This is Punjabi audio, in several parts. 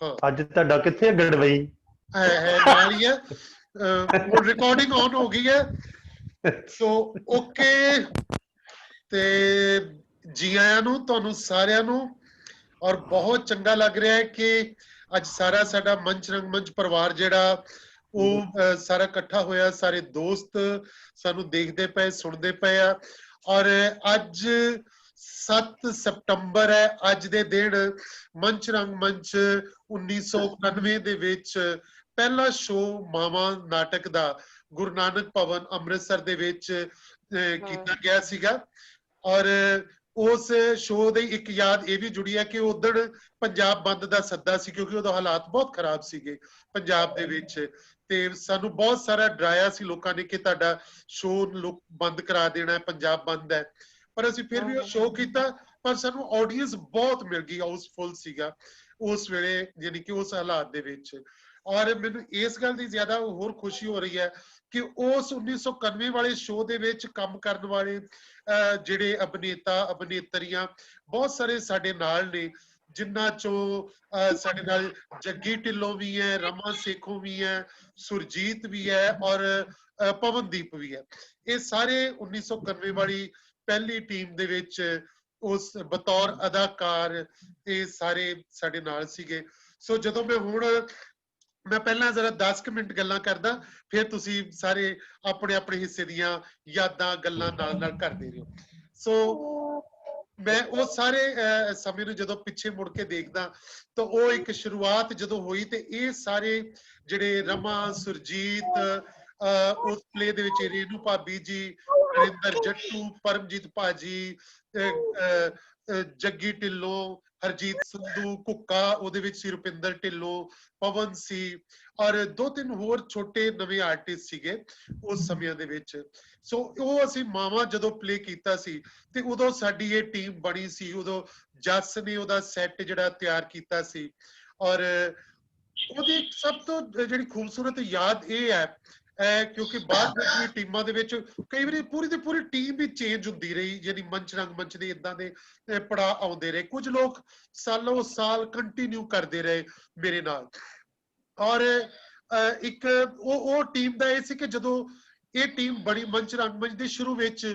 हाँ ਅੱਜ ਤੁਹਾਡਾ ਕਿੱਥੇ ਗੜਵਈ है नाल ही है। ਹੁਣ ਰਿਕਾਰਡਿੰਗ ਔਨ ਹੋ ਗਈ ਹੈ। ਸੋ ਓਕੇ ਤੇ ਜੀ ਆਇਆਂ ਨੂੰ ਤੁਹਾਨੂੰ ਸਾਰਿਆਂ ਨੂੰ। ਔਰ ਬਹੁਤ ਚੰਗਾ ਲੱਗ ਰਿਹਾ ਹੈ ਕਿ ਅੱਜ ਸਾਰਾ ਸਾਡਾ ਮੰਚ ਰੰਗਮੰਚ ਪਰਿਵਾਰ ਜਿਹੜਾ ਉਹ ਸਾਰਾ ਇਕੱਠਾ ਹੋਇਆ। ਸਾਰੇ ਦੋਸਤ ਸਾਨੂੰ ਦੇਖਦੇ ਪਏ ਸੁਣਦੇ ਪਏ ਆ। ਔਰ ਅੱਜ 7 ਸਤੰਬਰ ਹੈ। ਅੱਜ ਦੇ ਦਿਨ ਮੰਚ ਰੰਗਮੰਚ 1991 ਦੇ ਵਿੱਚ ਪਹਿਲਾ ਸ਼ੋਅ ਮਾਵਾਂ ਨਾਟਕ ਦਾ ਗੁਰੂ ਨਾਨਕ ਭਵਨ ਅੰਮ੍ਰਿਤਸਰ ਦੇ ਵਿੱਚ ਕੀਤਾ ਗਿਆ ਸੀਗਾ। ਔਰ ਉਸ ਸ਼ੋਅ ਦੀ ਇੱਕ ਯਾਦ ਇਹ ਵੀ ਜੁੜੀ ਹੈ ਕਿ ਉਦੋਂ ਪੰਜਾਬ ਬੰਦ ਦਾ ਸੱਦਾ ਸੀ ਕਿਉਂਕਿ ਉਦੋਂ ਹਾਲਾਤ ਬਹੁਤ ਖਰਾਬ ਸੀਗੇ ਪੰਜਾਬ ਦੇ ਵਿੱਚ। ਤੇ ਸਾਨੂੰ ਬਹੁਤ ਸਾਰਾ ਡਰਾਇਆ ਸੀ ਲੋਕਾਂ ਨੇ ਕਿ ਤੁਹਾਡਾ ਸ਼ੋਅ ਲੋਕ ਬੰਦ ਕਰਾ ਦੇਣਾ, ਪੰਜਾਬ ਬੰਦ ਹੈ। ਪਰ ਅਸੀਂ ਫਿਰ ਵੀ ਉਹ ਸ਼ੋਅ ਕੀਤਾ। ਪਰ ਸਾਨੂੰ ਆਡੀਅנס ਬਹੁਤ ਮਿਲ ਗਈ, ਹਾਊਸਫੁੱਲ ਸੀਗਾ ਉਸ ਵੇਲੇ, ਯਾਨੀ ਕਿ ਉਸ ਹਾਲਾਤ ਦੇ ਵਿੱਚ। ਔਰ ਮੈਨੂੰ ਇਸ ਗੱਲ ਦੀ ਜ਼ਿਆਦਾ ਹੋਰ ਖੁਸ਼ੀ ਹੋ ਰਹੀ ਹੈ ਕਿ ਉਸ 1991 ਵਾਲੇ ਸ਼ੋਅ ਦੇ ਵਿੱਚ ਕੰਮ ਕਰਨ ਵਾਲੇ ਜਿਹੜੇ ਅਭਿਨੇਤਾ ਅਭਿਨੇਤਰੀਆਂ ਬਹੁਤ ਸਾਰੇ ਸਾਡੇ ਨਾਲ ਨੇ, ਜਿਨ੍ਹਾਂ ਚੋਂ ਸਾਡੇ ਨਾਲ ਜੱਗੀ ਢਿੱਲੋਂ ਵੀ ਹੈ, ਰਮਾ ਸੇਖੋਂ ਵੀ ਹੈ, ਸੁਰਜੀਤ ਵੀ ਹੈ ਔਰ ਪਵਨਦੀਪ ਵੀ ਹੈ। ਇਹ ਸਾਰੇ 1991 ਵਾਲੀ ਪਹਿਲੀ ਟੀਮ ਦੇ ਵਿੱਚ ਉਸ ਬਤੌਰ ਅਦਾਕਾਰ ਇਹ ਸਾਰੇ ਸਾਡੇ ਨਾਲ ਸੀਗੇ। ਸੋ ਜਦੋਂ ਮੈਂ ਪਹਿਲਾਂ ਜ਼ਰਾ 10 ਮਿੰਟ ਗੱਲਾਂ ਕਰਦਾ, ਫਿਰ ਤੁਸੀਂ ਸਾਰੇ ਆਪਣੇ ਆਪਣੇ ਹਿੱਸੇ ਦੀਆਂ ਯਾਦਾਂ ਗੱਲਾਂ ਨਾਲ ਕਰਦੇ ਰਹੋ। ਸੋ ਮੈਂ ਉਹ ਸਾਰੇ ਸਮੇਂ ਨੂੰ ਜਦੋਂ ਪਿੱਛੇ ਮੁੜ ਕੇ ਦੇਖਦਾ ਤਾਂ ਉਹ ਇੱਕ ਸ਼ੁਰੂਆਤ ਜਦੋਂ ਹੋਈ ਤੇ ਇਹ ਸਾਰੇ ਜਿਹੜੇ ਰਮਾ ਸੁਰਜੀਤ ਉਸ ਪਲੇ ਦੇ ਵਿੱਚ ਰੇਨੂ ਭਾਬੀ ਜੀ, ਨਰਿੰਦਰ ਜੱਟੂ, ਪਰਮਜੀਤ ਭਾਜੀ, ਜੱਗੀ ਢਿੱਲੋਂ, ਹਰਜੀਤ ਸੰਧੂ, ਕੁੱਕਾ ਉਹਦੇ ਵਿੱਚ ਸੀ, ਰੁਪਿੰਦਰ ਢਿੱਲੋਂ, ਪਵਨ ਸੀ ਔਰ 2-3 ਹੋਰ ਛੋਟੇ ਨਵੇਂ ਆਰਟਿਸਟ ਸੀਗੇ ਉਸ ਸਮਿਆਂ ਦੇ ਵਿੱਚ। ਸੋ ਉਹ ਅਸੀਂ ਮਾਵਾਂ ਜਦੋਂ ਪਲੇ ਕੀਤਾ ਸੀ ਤੇ ਉਦੋਂ ਸਾਡੀ ਇਹ ਟੀਮ ਬਣੀ ਸੀ। ਉਦੋਂ ਜੱਸ ਨੇ ਉਹਦਾ ਸੈੱਟ ਜਿਹੜਾ ਤਿਆਰ ਕੀਤਾ ਸੀ। ਔਰ ਉਹਦੀ ਸਭ ਤੋਂ ਜਿਹੜੀ ਖੂਬਸੂਰਤ ਯਾਦ ਇਹ ਹੈ ਕਿਉਂਕਿ ਬਾਅਦ ਵਿੱਚ ਟੀਮਾਂ ਦੇ ਵਿੱਚ ਕਈ ਵਾਰੀ ਪੂਰੀ ਦੀ ਪੂਰੀ ਟੀਮ ਵੀ ਚੇਂਜ ਹੁੰਦੀ ਰਹੀ, ਯਾਨੀ ਮੰਚ ਰੰਗਮੰਚ ਦੇ ਇਦਾਂ ਦੇ ਪੜਾਅ ਆਉਂਦੇ ਰਹੇ। ਕੁਝ ਲੋਕ ਸਾਲੋਂ ਸਾਲ ਕੰਟੀਨਿਊ ਕਰਦੇ ਰਹੇ ਮੇਰੇ ਨਾਲ। ਔਰ ਇੱਕ ਉਹ ਟੀਮ ਦਾ ਇਹ ਸੀ ਕਿ ਜਦੋਂ ਇਹ ਟੀਮ ਬਣੀ ਮੰਚ ਰੰਗਮੰਚ ਦੇ ਸ਼ੁਰੂ ਵਿੱਚ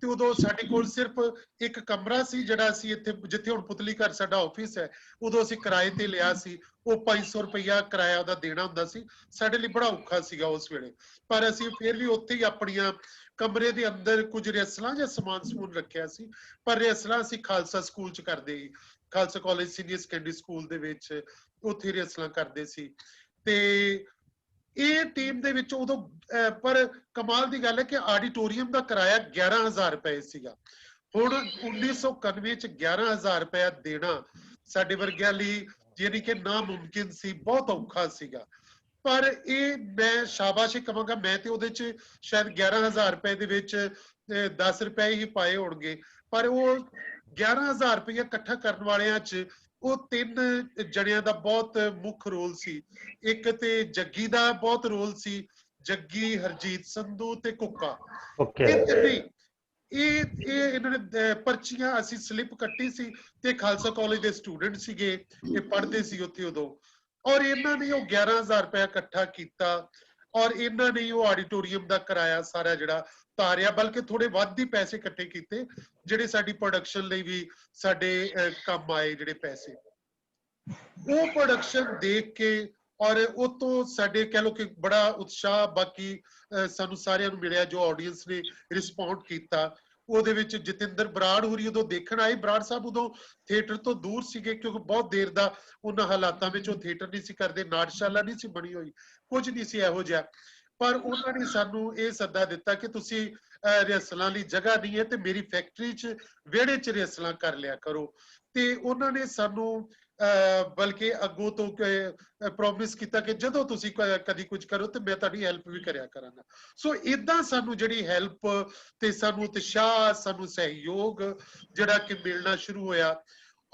ਤੇ ਉਦੋਂ ਸਾਡੇ ਕੋਲ ਸਿਰਫ ਇੱਕ ਕਮਰਾ ਸੀ ਜਿਹੜਾ ਅਸੀਂ ਇੱਥੇ ਜਿੱਥੇ ਹੁਣ ਪੁਤਲੀ ਘਰ ਸਾਡਾ ਆਫਿਸ ਹੈ, ਉਦੋਂ ਅਸੀਂ ਕਿਰਾਏ ਤੇ ਲਿਆ ਸੀ। ਉਹ 500 ਰੁਪਇਆ ਕਿਰਾਇਆ ਉਹਦਾ ਦੇਣਾ ਹੁੰਦਾ ਸੀ। ਸਾਡੇ ਲਈ ਬੜਾ ਔਖਾ ਸੀਗਾ ਉਸ ਵੇਲੇ, ਪਰ ਅਸੀਂ ਫਿਰ ਵੀ ਉੱਥੇ ਹੀ ਆਪਣੀਆਂ ਕਮਰੇ ਦੇ ਅੰਦਰ ਕੁਝ ਰਿਹਰਸਲਾਂ ਜਾਂ ਸਮਾਨ ਰੱਖਿਆ ਸੀ। ਪਰ ਰਿਹਰਸਲਾਂ ਅਸੀਂ ਖਾਲਸਾ ਸਕੂਲ ਚ ਕਰਦੇ ਸੀ, Khalsa college senior secondary school ਦੇ ਵਿੱਚ, ਉੱਥੇ ਰਿਹਰਸਲਾਂ ਕਰਦੇ ਸੀ। ਤੇ ਇਹ ਟੀਮ ਦੇ ਵਿੱਚ ਉਦੋਂ ਪਰ ਕਮਾਲ ਦੀ ਗੱਲ ਹੈ ਕਿ ਆਡੀਟੋਰੀਅਮ ਦਾ ਕਿਰਾਇਆ 11,000 ਰੁਪਏ ਸੀਗਾ। ਹੁਣ 1991 ਚ 11,000 ਰੁਪਇਆ ਦੇਣਾ ਸਾਡੇ ਵਰਗਿਆਂ ਲਈ ਯਾਨੀ ਕਿ ਨਾਮੁਮਕਿਨ ਸੀ, ਬਹੁਤ ਔਖਾ ਸੀਗਾ। ਪਰ ਇਹ ਮੈਂ ਸ਼ਾਬਾਸ਼ ਕਹਾਂਗਾ, ਮੈਂ ਤੇ ਉਹਦੇ ਚ ਸ਼ਾਇਦ 11,000 ਰੁਪਏ ਦੇ ਵਿੱਚ 10 ਰੁਪਏ ਹੀ ਪਾਏ ਹੋਣਗੇ, ਪਰ ਉਹ 11,000 ਰੁਪਇਆ ਇਕੱਠਾ ਕਰਨ ਵਾਲਿਆਂ ਚ ਉਹ 3 ਜਣਿਆਂ ਦਾ ਬਹੁਤ ਮੁੱਖ ਰੋਲ ਸੀ। ਇੱਕ ਤੇ ਜੱਗੀ ਦਾ ਬਹੁਤ ਰੋਲ ਸੀ, ਜੱਗੀ, ਹਰਜੀਤ ਸੰਧੂ ਤੇ ਕੁੱਕਾ। ਇਹ ਤਿੰਨੇ ਇਹ ਇਹਨਾਂ ਨੇ ਪਰਚੀਆਂ ਅਸੀਂ ਸਲਿੱਪ ਕੱਟੀ ਸੀ ਤੇ ਖਾਲਸਾ ਕਾਲਜ ਦੇ ਸਟੂਡੈਂਟ ਸੀਗੇ, ਇਹ ਪੜ੍ਹਦੇ ਸੀ ਉੱਥੇ ਉਦੋਂ। ਔਰ ਇਹਨਾਂ ਨੇ ਉਹ 11,000 ਰੁਪਇਆ ਇਕੱਠਾ ਕੀਤਾ ਔਰ ਇਹਨਾਂ ਨੇ ਉਹ ਆਡੀਟੋਰੀਅਮ ਦਾ ਕਿਰਾਇਆ ਸਾਰਾ ਜਿਹੜਾ ਤਾਰਿਆ, ਬਲਕਿ ਥੋੜੇ ਵੱਧ ਹੀ ਪੈਸੇ ਇਕੱਠੇ ਕੀਤੇ ਜਿਹੜੇ ਸਾਡੀ ਪ੍ਰੋਡਕਸ਼ਨ ਲਈ ਵੀ ਸਾਡੇ ਕੰਮ ਆਏ ਜਿਹੜੇ ਪੈਸੇ। ਉਹ ਪ੍ਰੋਡਕਸ਼ਨ ਦੇਖ ਕੇ ਔਰ ਉਹ ਤੋਂ ਸਾਡੇ ਕਹਿ ਲਓ ਕਿ ਬੜਾ ਉਤਸ਼ਾਹ ਬਾਕੀ ਸਾਨੂੰ ਸਾਰਿਆਂ ਨੂੰ ਮਿਲਿਆ ਜੋ ਆਡੀਅנס ਨੇ ਰਿਸਪੌਂਡ ਕੀਤਾ। ਉਹਦੇ ਵਿੱਚ ਜਤਿੰਦਰ ਬਰਾੜ ਹੋਰੀ ਉਦੋਂ ਦੇਖਣ ਆਏ। ਬਰਾੜ ਸਾਹਿਬ ਉਦੋਂ ਥੀਏਟਰ ਤੋਂ ਦੂਰ ਸੀਗੇ ਕਿਉਂਕਿ ਬਹੁਤ ਦੇਰ ਦਾ ਉਹਨਾਂ ਹਾਲਾਤਾਂ ਵਿੱਚ ਉਹ ਥੀਏਟਰ ਨਹੀਂ ਸੀ ਕਰਦੇ, ਨਾਟਸ਼ਾਲਾ ਨਹੀਂ ਸੀ ਬਣੀ ਹੋਈ, ਕੁਝ ਨਹੀਂ ਸੀ ਇਹੋ ਜਿਹਾ। ਪਰ ਉਹਨਾਂ ਨੇ ਸਾਨੂੰ ਇਹ ਸੱਦਾ ਦਿੱਤਾ ਕਿ ਤੁਸੀਂ ਰਿਹਰਸਲਾਂ ਲਈ ਜਗ੍ਹਾ ਨਹੀਂ ਹੈ ਤੇ ਮੇਰੀ ਫੈਕਟਰੀ 'ਚ ਵਿਹੜੇ 'ਚ ਰਿਹਰਸਲਾਂ ਕਰ ਲਿਆ ਕਰੋ। ਤੇ ਉਹਨਾਂ ਨੇ ਸਾਨੂੰ ਬਲਕਿ ਅੱਗੋਂ ਤੋਂ ਪ੍ਰੋਮਿਸ ਕੀਤਾ ਕਿ ਜਦੋਂ ਤੁਸੀਂ ਕਦੀ ਕੁਝ ਕਰੋ ਤੇ ਮੈਂ ਤੁਹਾਡੀ ਹੈਲਪ ਵੀ ਕਰਿਆ ਕਰਾਂਗਾ। ਸੋ ਇਦਾਂ ਸਾਨੂੰ ਜਿਹੜੀ ਹੈਲਪ ਤੇ ਸਾਨੂੰ ਉਤਸ਼ਾਹ, ਸਾਨੂੰ ਸਹਿਯੋਗ ਜਿਹੜਾ ਕਿ ਮਿਲਣਾ ਸ਼ੁਰੂ ਹੋਇਆ।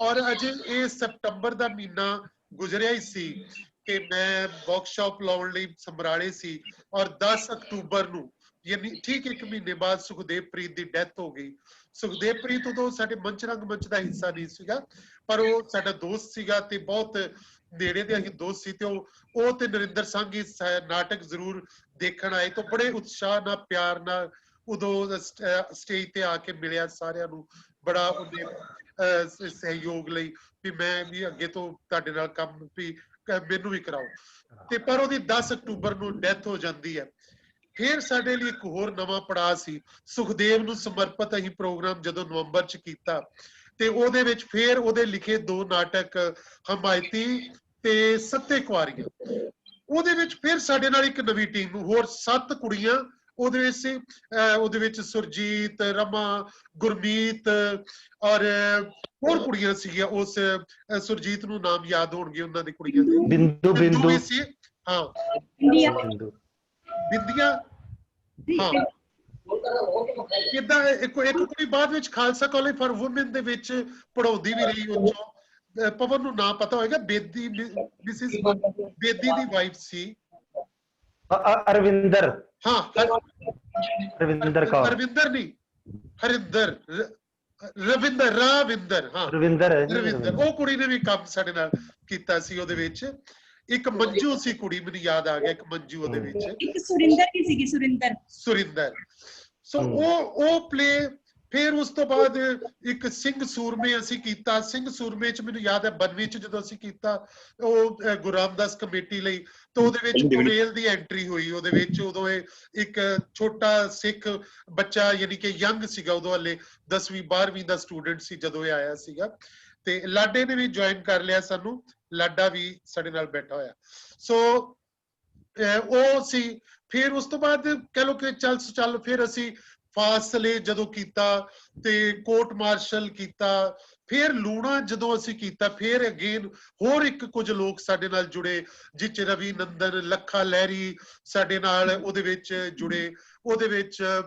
ਔਰ ਅਜੇ ਇਹ ਸਤੰਬਰ ਦਾ ਮਹੀਨਾ ਗੁਜ਼ਰਿਆ ਹੀ ਸੀ ਕਿ ਮੈਂ ਵਰਕਸ਼ਾਪ ਲਾਉਣ ਲਈ ਸਮਰਾਲੇ ਸੀ ਔਰ 10 ਅਕਤੂਬਰ ਨੂੰ ਯਾਨੀ ਠੀਕ 1 ਮਹੀਨੇ ਬਾਅਦ ਸੁਖਦੇਵ ਪ੍ਰੀਤ ਦੀ ਡੈਥ ਹੋ ਗਈ। ਸੁਖਦੇਵ ਪ੍ਰੀਤ ਉਦੋਂ ਸਾਡੇ ਮੰਚ ਰੰਗਮੰਚ ਦਾ ਹਿੱਸਾ ਨਹੀਂ ਸੀਗਾ, ਪਰ ਉਹ ਸਾਡਾ ਦੋਸਤ ਸੀਗਾ ਤੇ ਬਹੁਤ ਨੇੜੇ ਦੇ ਅਸੀਂ ਦੋਸਤ ਸੀ ਤੇ ਉਹ ਤੇ ਨਰਿੰਦਰ ਸੰਘੀ ਨਾਟਕ ਜ਼ਰੂਰ ਦੇਖਣ ਆਏ ਤਾਂ ਬੜੇ ਉਤਸ਼ਾਹ ਨਾਲ ਪਿਆਰ ਨਾਲ ਉਦੋਂ ਸਟੇਜ ਤੇ ਆ ਕੇ ਮਿਲਿਆ ਸਾਰਿਆਂ ਨੂੰ ਬੜਾ ਉਹਨੇ ਸਹਿਯੋਗ ਲਈ ਵੀ ਮੈਂ ਵੀ ਅੱਗੇ ਤੋਂ ਤੁਹਾਡੇ ਨਾਲ ਕੰਮ ਵੀ ਮੈਨੂੰ ਵੀ ਕਰਾਓ ਤੇ ਪਰ ਉਹਦੀ 10 ਅਕਤੂਬਰ ਨੂੰ ਡੈਥ ਹੋ ਜਾਂਦੀ ਹੈ। ਫਿਰ ਸਾਡੇ ਲਈ ਇੱਕ ਹੋਰ ਨਵਾਂ ਪੜਾਅ ਸੀ ਸੁਖਦੇਵ ਨੂੰ ਸਮਰਪਿਤ ਅਸੀਂ ਪ੍ਰੋਗਰਾਮ ਜਦੋਂ ਨਵੰਬਰ ਚ ਕੀਤਾ ਤੇ ਉਹਦੇ ਵਿੱਚ ਫਿਰ ਉਹਦੇ ਲਿਖੇ 2 ਨਾਟਕ ਹਮਾਇਤੀ ਤੇ ਸੱਤੇ ਕੁਆਰੀਆਂ ਉਹਦੇ ਵਿੱਚ ਫਿਰ ਸਾਡੇ ਨਾਲ ਇੱਕ ਨਵੀਂ ਟੀਮ ਹੋਰ 7 ਕੁੜੀਆਂ ਉਹਦੇ ਵਿੱਚ ਸੁਰਜੀਤ ਰਮਾ ਗੁਰਮੀਤ ਔਰ ਹੋਰ ਕੁੜੀਆਂ ਸੀਗੀਆਂ ਉਸ ਸੁਰਜੀਤ ਨੂੰ ਨਾਮ ਯਾਦ ਹੋਣਗੇ ਉਹਨਾਂ ਦੀ ਕੁੜੀਆਂ ਦੇ ਬਿੰਦੂ ਵੀ ਸੀ ਹਾਂ ਬਿੰਦੀਆਂ ਹਾਂ ਇਦਾਂ ਇੱਕ ਕੁੜੀ ਬਾਅਦ ਵਿੱਚ ਖਾਲਸਾ ਕਾਲਜ ਫਾਰ ਵੂਮਨ ਦੇ ਵਿੱਚ ਪੜਾਉਂਦੀ ਵੀ ਰਹੀ ਉਹ ਚੋਂ ਪਵਨ ਨੂੰ ਨਾਮ ਪਤਾ ਹੋਏਗਾ ਬੇਦੀ ਮਿਸਿਸ ਬੇਦੀ ਦੀ ਵਾਈਫ ਸੀ ਅਰਵਿੰਦਰ ਹਾਂ ਰਵਿੰਦਰ ਕੌਰ ਅਰਵਿੰਦਰ ਨਹੀਂ ਹਰਿੰਦਰ ਰਵਿੰਦਰ ਹਾਂ ਰਵਿੰਦਰ ਉਹ ਕੁੜੀ ਨੇ ਵੀ ਕੰਮ ਸਾਡੇ ਨਾਲ ਕੀਤਾ ਸੀ ਉਹਦੇ ਵਿੱਚ ਇੱਕ ਮੰਜੂ ਸੀ ਕੁੜੀ ਮੈਨੂੰ ਯਾਦ ਆ ਗਿਆ ਇੱਕ ਮੰਜੂ ਉਹਦੇ ਵਿੱਚ ਇੱਕ ਸੁਰਿੰਦਰ ਵੀ ਸੀਗੀ ਸੁਰਿੰਦਰ ਸੋ ਉਹ ਪਲੇ ਫਿਰ ਉਸ ਤੋਂ ਬਾਅਦ ਇੱਕ ਸਿੰਘ ਸੂਰਮੇ ਅਸੀਂ ਕੀਤਾ ਸਿੰਘ ਸੂਰਮੇ ਚ ਮੈਨੂੰ ਯਾਦ ਹੈ 92 ਚ ਜਦੋਂ ਅਸੀਂ ਕੀਤਾ ਉਹ ਗੁਰੂ ਰਾਮਦਾਸ ਕਮੇਟੀ ਲਈ ਤਾਂ ਉਹਦੇ ਵਿੱਚ ਕੁਵੇਲ ਦੀ ਐਂਟਰੀ ਹੋਈ ਉਹਦੇ ਵਿੱਚ ਉਦੋਂ ਇਹ ਇੱਕ ਛੋਟਾ ਸਿੱਖ ਬੱਚਾ ਯਾਨੀ ਕਿ ਯੰਗ ਸੀਗਾ ਉਦੋਂ ਹਲੇ 10ਵੀਂ 12ਵੀਂ ਦਾ ਸਟੂਡੈਂਟ ਸੀ ਜਦੋਂ ਇਹ ਆਇਆ ਸੀਗਾ ਤੇ ਲਾਡੇ ਨੇ ਵੀ ਜੁਆਇਨ ਕਰ ਲਿਆ ਸਾਨੂੰ ਲਾਡਾ ਵੀ ਸਾਡੇ ਨਾਲ ਬੈਠਾ ਹੋਇਆ ਸੋ ਉਹ ਸੀ ਫਿਰ ਉਸ ਤੋਂ ਬਾਅਦ ਕਹਿ ਲੋ ਕਿ ਚੱਲ ਫਿਰ ਅਸੀਂ ਫਾਸਲੇ ਜਦੋਂ ਕੀਤਾ ਤੇ ਕੋਰਟ ਮਾਰਸ਼ਲ ਕੀਤਾ ਫਿਰ ਲੂਣਾ ਜਦੋਂ ਅਸੀਂ ਕੀਤਾ ਫਿਰ ਅਗੇਨ ਹੋਰ ਇੱਕ ਕੁਝ ਲੋਕ ਸਾਡੇ ਨਾਲ ਜੁੜੇ ਜਿਹ ਚ ਰਵੀ ਨੰਦਨ ਲੱਖਾ ਲਹਿਰੀ ਸਾਡੇ ਨਾਲ ਉਹਦੇ ਵਿੱਚ ਜੁੜੇ ਉਹਦੇ ਵਿੱਚ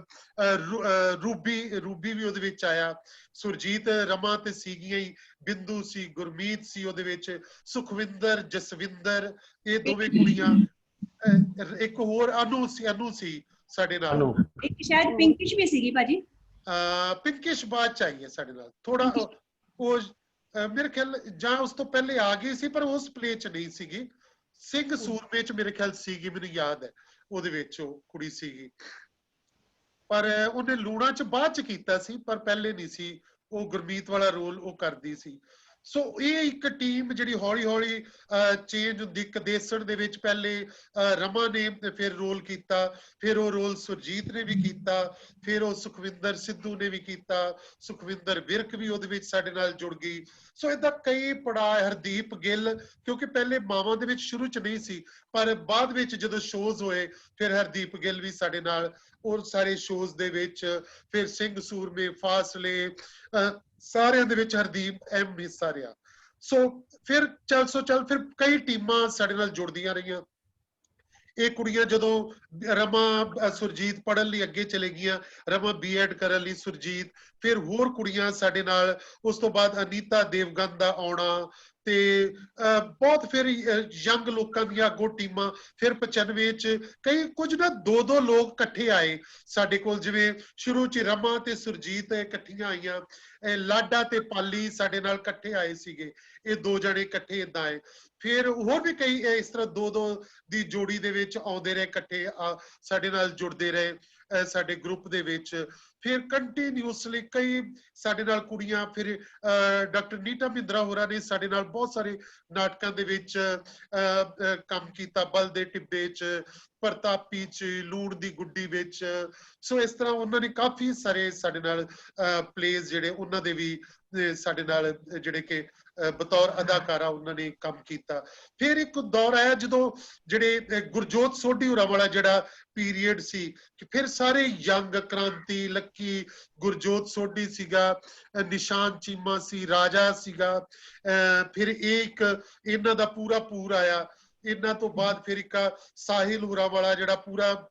ਰੂਬੀ ਵੀ ਉਹਦੇ ਵਿੱਚ ਆਇਆ ਸੁਰਜੀਤ ਰਮਾ ਤੇ ਸੀਗੀਆਂ ਹੀ ਬਿੰਦੂ ਸੀ ਗੁਰਮੀਤ ਸੀ ਉਹਦੇ ਵਿੱਚ ਸੁਖਵਿੰਦਰ ਜਸਵਿੰਦਰ ਇਹ ਦੋਵੇਂ ਕੁੜੀਆਂ ਇੱਕ ਹੋਰ ਅਨੂ ਸੀ ਸਾਡੇ ਨਾਲ ਇੱਕ ਸ਼ਾਇਦ ਪਿੰਕਿਸ਼ ਵੀ ਸੀਗੀ ਭਾਜੀ ਪਿੰਕਿਸ਼ ਬਾਅਦ ਚਾਹੀਏ ਸਾਡੇ ਨਾਲ ਥੋੜਾ ਉਹ ਮੇਰੇ ਖਿਆਲ ਜਾਂ ਉਸ ਤੋਂ ਪਹਿਲੇ ਆ ਗਈ ਸੀ ਪਰ ਉਸ ਪਲੇ ਚ ਨਹੀਂ ਸੀਗੀ ਸਿੰਘ ਸੂਰਮੇ ਚ ਮੇਰੇ ਖਿਆਲ ਸੀਗੀ ਮੈਨੂੰ ਯਾਦ ਹੈ ਉਹਦੇ ਵਿੱਚ ਉਹ ਕੁੜੀ ਸੀਗੀ ਪਰ ਉਹਨੇ ਲੂਣਾ ਚ ਬਾਅਦ ਚ ਕੀਤਾ ਸੀ ਪਰ ਪਹਿਲੇ ਨਹੀਂ ਸੀ ਉਹ ਗੁਰਮੀਤ ਵਾਲਾ ਰੋਲ ਉਹ ਕਰਦੀ ਸੀ ਸੋ ਇਹ ਇੱਕ ਟੀਮ ਜਿਹੜੀ ਹੌਲੀ ਹੌਲੀ ਚੇਂਜ ਹੁੰਦੀ ਕਦੇਸਣ ਦੇ ਵਿੱਚ ਪਹਿਲੇ ਰਮਾ ਨੇ ਫਿਰ ਰੋਲ ਕੀਤਾ ਫਿਰ ਉਹ ਰੋਲ ਸੁਰਜੀਤ ਨੇ ਵੀ ਕੀਤਾ ਫਿਰ ਉਹ ਸੁਖਵਿੰਦਰ ਸਿੱਧੂ ਨੇ ਵੀ ਕੀਤਾ ਸੁਖਵਿੰਦਰ ਵਿਰਕ ਵੀ ਉਹਦੇ ਵਿੱਚ ਸਾਡੇ ਨਾਲ ਜੁੜ ਗਈ ਸੋ ਏਦਾਂ ਕਈ ਪੜਾਅ ਹਰਦੀਪ ਗਿੱਲ ਕਿਉਂਕਿ ਪਹਿਲੇ ਮਾਵਾਂ ਦੇ ਵਿੱਚ ਸ਼ੁਰੂ ਚ ਨਹੀਂ ਸੀ ਪਰ ਬਾਅਦ ਵਿੱਚ ਜਦੋਂ ਸ਼ੋਜ਼ ਹੋਏ ਫਿਰ ਹਰਦੀਪ ਗਿੱਲ ਵੀ ਸਾਡੇ ਨਾਲ ਔਰ ਸਾਰੇ ਸ਼ੋਜ਼ ਦੇ ਵਿੱਚ ਫਿਰ ਸਿੰਘ ਸੂਰਮੇ ਫਾਸਲੇ ਸਾਰਿਆਂ ਦੇ ਵਿੱਚ ਹਰਦੀਪ ਅਹਿਮ ਹਿੱਸਾ ਰਿਹਾ ਸੋ ਫਿਰ ਚੱਲ ਫਿਰ ਕਈ ਟੀਮਾਂ ਸਾਡੇ ਨਾਲ ਜੁੜਦੀਆਂ ਰਹੀਆਂ ਇਹ ਕੁੜੀਆਂ ਜਦੋਂ ਰਮਾ ਸੁਰਜੀਤ ਪੜ੍ਹਨ ਲਈ ਅੱਗੇ ਚਲੇ ਗਈਆਂ ਰਮਾ ਬੀਐਡ ਕਰਨ ਲਈ ਸੁਰਜੀਤ ਫਿਰ ਹੋਰ ਕੁੜੀਆਂ ਸਾਡੇ ਨਾਲ ਉਸ ਤੋਂ ਬਾਅਦ ਅਨੀਤਾ ਦੇਵਗਨ ਦਾ ਆਉਣਾ ਤੇ ਬਹੁਤ ਫਿਰ ਯੰਗ ਲੋਕਾਂ ਦੀਆਂ ਅੱਗੋਂ ਟੀਮਾਂ ਫਿਰ 95 ਚ ਕਈ ਕੁਝ ਨਾ ਦੋ ਲੋਕ ਇਕੱਠੇ ਆਏ ਸਾਡੇ ਕੋਲ ਜਿਵੇਂ ਸ਼ੁਰੂ ਚ ਰਮਾ ਤੇ ਸੁਰਜੀਤ ਇਕੱਠੀਆਂ ਆਈਆਂ ਲਾਡਾ ਤੇ ਪਾਲੀ ਸਾਡੇ ਨਾਲ ਇਕੱਠੇ ਆਏ ਸੀਗੇ ਇਹ 2 ਜਣੇ ਇਕੱਠੇ ਏਦਾਂ ਆਏ ਫਿਰ ਹੋਰ ਵੀ ਕਈ ਇਸ ਤਰ੍ਹਾਂ ਦੋ ਦੀ ਜੋੜੀ ਦੇ ਵਿੱਚ ਆਉਂਦੇ ਰਹੇ ਇਕੱਠੇ ਸਾਡੇ ਨਾਲ ਜੁੜਦੇ ਰਹੇ ਸਾਡੇ ਗਰੁੱਪ ਦੇ ਵਿੱਚ ਫਿਰ ਕੰਟੀਨਿਊਸਲੀ ਕਈ ਸਾਡੇ ਨਾਲ ਕੁੜੀਆਂ ਫਿਰ ਡਾਕਟਰ ਨੀਟਾ ਮਿੰਦਰਾ ਹੋਰਾਂ ਨੇ ਸਾਡੇ ਨਾਲ ਬਹੁਤ ਸਾਰੇ ਨਾਟਕਾਂ ਦੇ ਵਿੱਚ ਕੰਮ ਕੀਤਾ ਬਲ ਦੇ ਟਿੱਬੇ ਚ ਪ੍ਰਤਾਪੀ ਚ ਲੂਣ ਦੀ ਗੁੱਡੀ ਵਿੱਚ ਸੋ ਇਸ ਤਰ੍ਹਾਂ ਉਹਨਾਂ ਨੇ ਕਾਫੀ ਸਾਰੇ ਸਾਡੇ ਨਾਲ ਪਲੇਜ਼ ਜਿਹੜੇ ਉਹਨਾਂ ਦੇ ਵੀ ਸਾਡੇ ਨਾਲ ਜਿਹੜੇ ਕਿ ਬਤੌਰ ਅਦਾਕਾਰਾ ਉਹਨਾਂ ਨੇ ਕੰਮ ਕੀਤਾ ਫਿਰ ਇੱਕ ਦੌਰ ਆਇਆ ਜਦੋਂ ਜਿਹੜੇ ਗੁਰਜੋਤ ਸੋਢੀ ਹੋਰਾਂ ਵਾਲਾ ਜਿਹੜਾ ਪੀਰੀਅਡ ਸੀ ਕਿ ਫਿਰ ਸਾਰੇ ਯੰਗ ਕ੍ਰਾਂਤੀ ਲੱਕੀ ਗੁਰਜੋਤ ਸੋਢੀ ਸੀਗਾ ਨਿਸ਼ਾਨ ਚੀਮਾ ਸੀ ਰਾਜਾ ਸੀਗਾ ਫਿਰ ਇੱਕ ਇਹਨਾਂ ਦਾ ਪੂਰਾ ਆਇਆ ਇਹਨਾਂ ਤੋਂ ਬਾਅਦ ਫਿਰ ਇੱਕ ਸਾਹਿਲ ਹੋਰਾਂ ਵਾਲਾ ਜਿਹੜਾ ਪੂਰਾ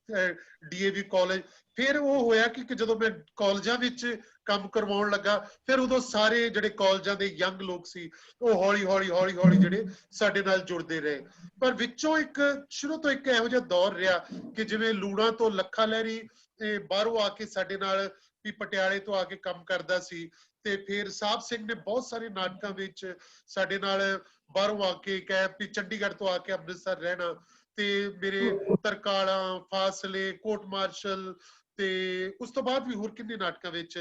ਡੀਏਵੀ ਕਾਲਜ ਫਿਰ ਉਹ ਹੋਇਆ ਕਿ ਜਦੋਂ ਮੈਂ ਕਾਲਜਾਂ ਵਿੱਚ ਕੰਮ ਕਰਵਾਉਣ ਲੱਗਾ ਫਿਰ ਉਦੋਂ ਸਾਰੇ ਜਿਹੜੇ ਕਾਲਜਾਂ ਦੇ ਯੰਗ ਲੋਕ ਸੀ ਉਹ ਹੌਲੀ ਜਿਹੜੇ ਸਾਡੇ ਨਾਲ ਜੁੜਦੇ ਰਹੇ ਪਰ ਵਿੱਚੋਂ ਇੱਕ ਸ਼ੁਰੂ ਤੋਂ ਇੱਕ ਇਹੋ ਜਿਹਾ ਦੌਰ ਰਿਹਾ ਕਿ ਜਿਵੇਂ ਲੂਣਾ ਤੋਂ ਲੱਖਾ ਲਹਿਰੀ ਬਾਹਰੋਂ ਆ ਕੇ ਸਾਡੇ ਨਾਲ ਵੀ ਪਟਿਆਲੇ ਤੋਂ ਆ ਕੇ ਕੰਮ ਕਰਦਾ ਸੀ ਤੇ ਫਿਰ ਸਾਹਿਬ ਸਿੰਘ ਨੇ ਬਹੁਤ ਸਾਰੇ ਨਾਟਕਾਂ ਵਿੱਚ ਸਾਡੇ ਨਾਲ ਬਾਹਰੋਂ ਆ ਕੇ ਕਹਿ ਵੀ ਚੰਡੀਗੜ੍ਹ ਤੋਂ ਆ ਕੇ ਅੰਮ੍ਰਿਤਸਰ ਰਹਿਣਾ, ਤੇ ਮੇਰੇ ਤਰਕਾਲਾਂ, ਫਾਸਲੇ, ਕੋਰਟ ਮਾਰਸ਼ਲ, ਤੇ ਉਸ ਤੋਂ ਬਾਅਦ ਵੀ ਹੋਰ ਕਿੰਨੇ ਨਾਟਕਾਂ ਵਿੱਚ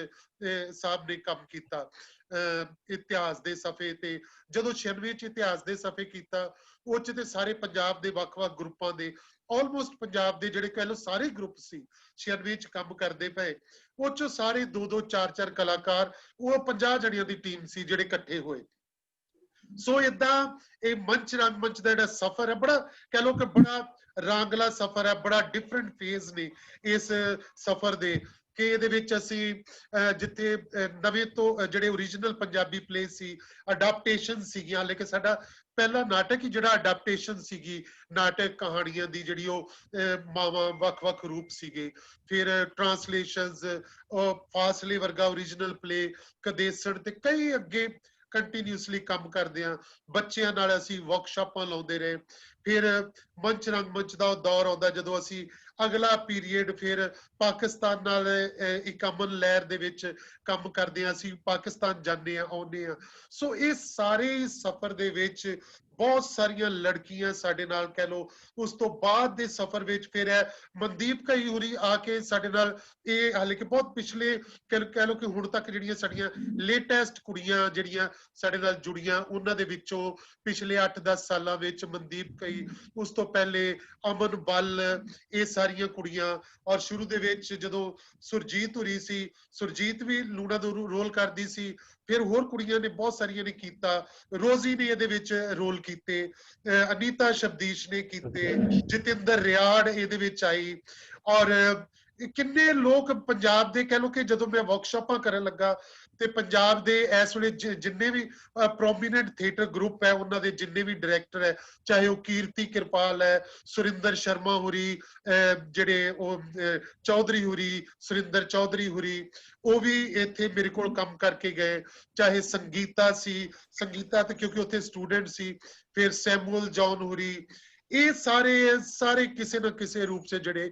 ਸਾਹਿਬ ਨੇ ਕੰਮ ਕੀਤਾ। ਇਤਿਹਾਸ ਦੇ ਸਫ਼ੇ ਤੇ ਜਦੋਂ 96 ਚ ਇਤਿਹਾਸ ਦੇ ਸਫ਼ੇ ਕੀਤਾ, ਉਹ ਚ ਤੇ ਸਾਰੇ ਪੰਜਾਬ ਦੇ ਵੱਖ-ਵੱਖ ਗਰੁੱਪਾਂ ਦੇ ਆਲਮੋਸਟ ਪੰਜਾਬ ਦੇ ਜਿਹੜੇ ਕਹਿ ਲਓ ਸਾਰੇ ਗਰੁੱਪ ਸੀ 96 ਚ ਕੰਮ ਕਰਦੇ ਪਏ। ਉਹ ਚੋਂ ਸਾਰੇ 2-2 4-4 ਕਲਾਕਾਰ, ਉਹ 50 ਜਣਿਆਂ ਦੀ ਟੀਮ ਸੀ ਜਿਹੜੇ ਇਕੱਠੇ ਹੋਏ। ਸੋ ਏਦਾਂ ਇਹ ਮੰਚ ਰੰਗਮੰਚ ਦਾ ਜਿਹੜਾ ਸਫ਼ਰ ਹੈ, ਬੜਾ ਕਹਿ ਲਓ ਕਿ ਬੜਾ ਰਾਂਗਲਾ ਸਫ਼ਰ ਹੈ, ਬੜਾ ਡਿਫਰੈਂਟ ਫੇਜ਼ ਨੇ ਇਸ ਸਫ਼ਰ ਦੇ, ਕਿ ਇਹਦੇ ਵਿੱਚ ਅਸੀਂ ਜਿੱਥੇ ਨਵੇਂ ਤੋਂ ਜਿਹੜੇ ਓਰੀਜਨਲ ਪੰਜਾਬੀ ਪਲੇ ਸੀ, ਅਡਾਪਟੇਸ਼ਨ ਸੀਗੀਆਂ, ਲੇਕਿਨ ਸਾਡਾ ਪਹਿਲਾ ਨਾਟਕ ਹੀ ਜਿਹੜਾ ਅਡਾਪਟੇਸ਼ਨ ਸੀਗੀ, ਨਾਟਕ ਕਹਾਣੀਆਂ ਦੀ ਜਿਹੜੀ ਉਹ ਮਾਵਾਂ ਵੱਖ-ਵੱਖ ਰੂਪ ਸੀਗੇ, ਫਿਰ ਟ੍ਰਾਂਸਲੇਸ਼ਨਸ, ਫਾਸਲੇ ਵਰਗਾ ਓਰੀਜਨਲ ਪਲੇ, ਕਦੇਸਣ, ਤੇ ਕਈ ਅੱਗੇ ਕੰਟੀਨਿਊਸਲੀ ਕੰਮ ਕਰਦੇ ਆ। ਬੱਚਿਆਂ ਨਾਲ ਅਸੀਂ ਵਰਕਸ਼ਾਪਾਂ ਲਾਉਂਦੇ ਰਹੇ। ਫਿਰ ਮੰਚ ਰੰਗਮੰਚ ਦਾ ਦੌਰ ਆਉਂਦਾ ਜਦੋਂ ਅਸੀਂ ਅਗਲਾ ਪੀਰੀਅਡ ਫਿਰ ਪਾਕਿਸਤਾਨ ਨਾਲ ਇੱਕ ਅਮਨ ਲਹਿਰ ਦੇ ਵਿੱਚ ਕੰਮ ਕਰਦੇ ਆ, ਅਸੀਂ ਪਾਕਿਸਤਾਨ ਜਾਂਦੇ ਆ, ਆਉਂਦੇ ਆ। ਸੋ ਇਹ ਸਾਰੇ ਸਫ਼ਰ ਦੇ ਵਿੱਚ ਬਹੁਤ ਸਾਰੀਆਂ ਲੜਕੀਆਂ ਸਾਡੇ ਨਾਲ ਕਹਿ ਲਓ। ਉਸ ਤੋਂ ਬਾਅਦ ਦੇ ਸਫ਼ਰ ਵਿੱਚ ਫਿਰ ਮਨਦੀਪ ਕਈ ਹੋਰੀ ਆ ਕੇ ਸਾਡੇ ਨਾਲ, ਇਹ ਹਾਲੇ ਕਿ ਬਹੁਤ ਪਿਛਲੇ ਕਹਿ ਲਓ ਕਿ ਹੁਣ ਤੱਕ ਜਿਹੜੀਆਂ ਸਾਡੀਆਂ ਲੇਟੈਸਟ ਕੁੜੀਆਂ ਜਿਹੜੀਆਂ ਸਾਡੇ ਨਾਲ ਜੁੜੀਆਂ, ਉਹਨਾਂ ਦੇ ਵਿੱਚੋਂ ਪਿਛਲੇ 8-10 ਸਾਲਾਂ ਵਿੱਚ ਮਨਦੀਪ ਕਈ, ਉਸ ਤੋਂ ਪਹਿਲੇ ਅਮਨ ਬੱਲ, ਇਹ ਸਾਰੀਆਂ ਕੁੜੀਆਂ। ਔਰ ਸ਼ੁਰੂ ਦੇ ਵਿੱਚ ਜਦੋਂ ਸੁਰਜੀਤ ਹੋਰੀ ਸੀ, ਸੁਰਜੀਤ ਵੀ ਲੂਣਾ ਦਾ ਰੋਲ ਕਰਦੀ ਸੀ, ਫਿਰ ਹੋਰ ਕੁੜੀਆਂ ਨੇ ਬਹੁਤ ਸਾਰੀਆਂ ਨੇ ਕੀਤਾ, ਰੋਜ਼ੀ ਨੇ ਇਹਦੇ ਵਿੱਚ ਰੋਲ ਕੀਤੇ, ਅਨੀਤਾ ਸ਼ਬਦੀਸ਼ ਨੇ ਕੀਤੇ, ਜਤਿੰਦਰ ਰਿਆੜ ਇਹਦੇ ਵਿੱਚ ਆਈ। ਔਰ ਕਿੰਨੇ ਲੋਕ ਪੰਜਾਬ ਦੇ ਕਹਿ ਲਓ ਕਿ ਜਦੋਂ ਮੈਂ ਵਰਕਸ਼ਾਪਾਂ ਕਰਨ ਲੱਗਾ ਤੇ ਪੰਜਾਬ ਦੇ ਇਸ ਵੇਲੇ ਜਿੰਨੇ ਵੀ ਪ੍ਰੋਮੀਨੈਂਟ ਥੀਏਟਰ ਗਰੁੱਪ ਹੈ, ਉਹਨਾਂ ਦੇ ਜਿੰਨੇ ਵੀ ਡਾਇਰੈਕਟਰ ਹੈ, ਚਾਹੇ ਉਹ ਕੀਰਤੀ ਕਿਰਪਾਲ ਹੈ, ਸੁਰਿੰਦਰ ਸ਼ਰਮਾ ਹੋਰੀ, ਜਿਹੜੇ ਉਹ ਚੌਧਰੀ ਹੋਰੀ, ਸੁਰਿੰਦਰ ਚੌਧਰੀ ਹੋਰੀ, ਉਹ ਵੀ ਇੱਥੇ ਮੇਰੇ ਕੋਲ ਕੰਮ ਕਰਕੇ ਗਏ। ਚਾਹੇ ਸੰਗੀਤਾ ਸੀ, ਸੰਗੀਤਾ ਤੇ ਕਿਉਂਕਿ ਉੱਥੇ ਸਟੂਡੈਂਟ ਸੀ, ਫਿਰ ਸੈਮੂਅਲ ਜੌਨ ਹੋਰੀ, ਇਹ ਸਾਰੇ ਕਿਸੇ ਨਾ ਕਿਸੇ ਰੂਪ ਚ ਜਿਹੜੇ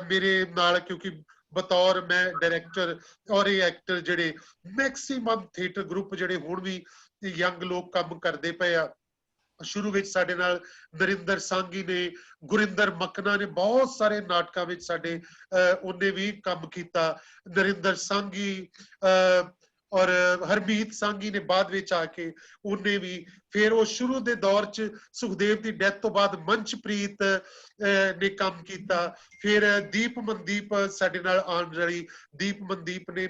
ਮੇਰੇ ਨਾਲ, ਕਿਉਂਕਿ ਬਤੌਰ ਮੈਂ ਡਾਇਰੈਕਟਰ ਔਰ ਇਹ ਐਕਟਰ, ਜਿਹੜੇ ਮੈਕਸੀਮਮ ਥੀਏਟਰ ਗਰੁੱਪ ਜਿਹੜੇ ਹੁਣ ਵੀ ਯੰਗ ਲੋਕ ਕੰਮ ਕਰਦੇ ਪਏ ਆ। ਸ਼ੁਰੂ ਵਿੱਚ ਸਾਡੇ ਨਾਲ ਨਰਿੰਦਰ ਸਾਂਗੀ ਨੇ, ਗੁਰਿੰਦਰ ਮਕਨਾ ਨੇ ਬਹੁਤ ਸਾਰੇ ਨਾਟਕਾਂ ਵਿੱਚ ਸਾਡੇ ਉਹਨੇ ਵੀ ਕੰਮ ਕੀਤਾ। ਨਰਿੰਦਰ ਸਾਂਗੀ ਔਰ ਹਰਮੀਤ ਸਾਂਗੀ ਨੇ ਬਾਅਦ ਵਿੱਚ ਆ ਕੇ ਉਹਨੇ ਵੀ, ਫਿਰ ਉਹ ਸ਼ੁਰੂ ਦੇ ਦੌਰ ਚ ਸੁਖਦੇਵ ਦੀ ਡੈਥ ਤੋਂ ਬਾਅਦ ਮੰਚਪ੍ਰੀਤ ਨੇ ਕੰਮ ਕੀਤਾ। ਫਿਰ ਦੀਪ ਮਨਦੀਪ ਸਾਡੇ ਨਾਲ ਆਉਣ ਵਾਲੀ, ਦੀਪ ਮਨਦੀਪ ਨੇ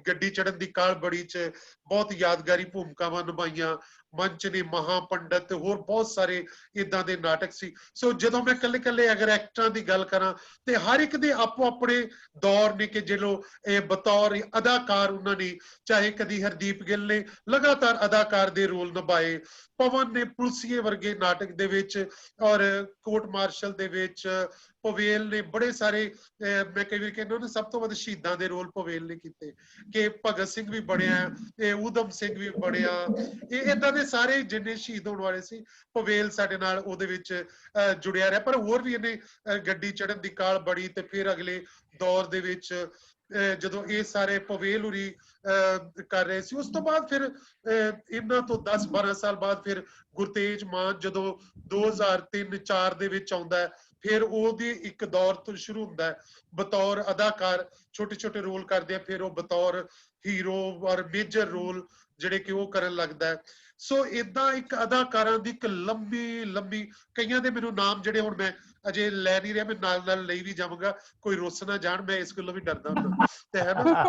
ਗੱਡੀ ਚੜ੍ਹਨ ਦੀ ਕਾਲ ਬੜੀ ਚ ਬਹੁਤ ਯਾਦਗਾਰੀ ਭੂਮਿਕਾਵਾਂ ਨਿਭਾਈਆਂ। ਮੰਚ ਨੇ ਮਹਾਪੰਡਤ ਤੇ ਹੋਰ ਬਹੁਤ ਸਾਰੇ ਇਦਾਂ ਦੇ ਨਾਟਕ ਸੀ। ਸੋ ਜਦੋਂ ਮੈਂ ਕੱਲੇ ਅਗਰ ਐਕਟਰਾਂ ਦੀ ਗੱਲ ਕਰਾਂ ਤੇ ਹਰ ਇੱਕ ਦੇ ਆਪੋ ਆਪਣੇ ਦੌਰ ਨੇ, ਕਿ ਜਿਹੜੋ ਬਤੌਰ ਅਦਾਕਾਰ ਉਹਨਾਂ ਨੇ, ਚਾਹੇ ਕਦੀ ਹਰਦੀਪ ਗਿੱਲ ਨੇ ਲਗਾਤਾਰ ਅਦਾਕਾਰ ਦੇ ਰੋਲ ਨਿਭਾਏ, ਪਵਨ ਨੇ ਪੁਲਸੀਏ ਵਰਗੇ ਨਾਟਕ ਦੇ ਵਿੱਚ, ਔਰ ਕੋਰਟ ਮਾਰਸ਼ਲ ਦੇ ਵਿੱਚ ਪਵੇਲ ਨੇ ਬੜੇ ਸਾਰੇ, ਮੈਂ ਕਈ ਵਾਰ ਕਹਿੰਦਾ ਸਭ ਤੋਂ ਵੱਧ ਸ਼ਹੀਦਾਂ ਦੇ ਰੋਲ ਪਵੇਲ ਨੇ ਕੀਤੇ, ਕਿ ਭਗਤ ਸਿੰਘ ਵੀ ਬਣਿਆ, ਊਧਮ ਸਿੰਘ ਵੀ ਬਣਿਆ, ਇਹ ਏਦਾਂ ਦੇ ਸਾਰੇ ਜਿੰਨੇ ਸ਼ਹੀਦ ਹੋਣ ਵਾਲੇ ਸੀ, ਪਵੇਲ ਸਾਡੇ ਨਾਲ ਉਹਦੇ ਵਿੱਚ ਜੁੜਿਆ ਰਿਹਾ। ਪਰ ਹੋਰ ਵੀ ਇਹਨੇ ਗੱਡੀ ਚੜ੍ਹਨ ਦੀ ਕਾਲ ਬੜੀ, ਤੇ ਫਿਰ ਅਗਲੇ ਦੌਰ ਦੇ ਵਿੱਚ ਜਦੋਂ ਇਹ ਸਾਰੇ ਪਵੇਲ ਉਰੀ ਕਰ ਰਹੇ ਸੀ, ਉਸ ਤੋਂ ਬਾਅਦ ਫਿਰ ਇਹਨਾਂ ਤੋਂ 10-12 ਸਾਲ ਬਾਅਦ ਫਿਰ ਗੁਰਤੇਜ ਮਾਨ ਜਦੋਂ 2003-4 ਦੇ ਵਿੱਚ ਆਉਂਦਾ, ਫਿਰ ਉਹਦੀ ਇੱਕ ਦੌਰ ਤੋਂ ਸ਼ੁਰੂ ਹੁੰਦਾ ਬਤੌਰ ਅਦਾਕਾਰ, ਛੋਟੇ ਰੋਲ ਕਰਦੇ ਆ, ਫਿਰ ਉਹ ਬਤੌਰ ਹੀਰੋ ਔਰ ਮੇਜਰ ਰੋਲ ਜਿਹੜੇ ਕਿ ਉਹ ਕਰਨ ਲੱਗਦਾ। ਸੋ ਇਦਾਂ ਇੱਕ ਅਦਾਕਾਰਾਂ ਦੀ ਇੱਕ ਲੰਬੀ ਕਈਆਂ ਦੇ ਮੈਨੂੰ ਨਾਮ ਜਿਹੜੇ ਹੁਣ ਮੈਂ ਅਜੇ ਲੈ ਨਹੀਂ ਰਿਹਾ, ਮੈਂ ਨਾਲ ਲਈ ਵੀ ਜਾਵਾਂਗਾ, ਕੋਈ ਰੁੱਸ ਨਾ ਜਾਣ, ਮੈਂ ਇਸ ਗੱਲੋਂ ਵੀ ਡਰਦਾ ਹੁੰਦਾ ਤੇ ਹੈ ਨਾ।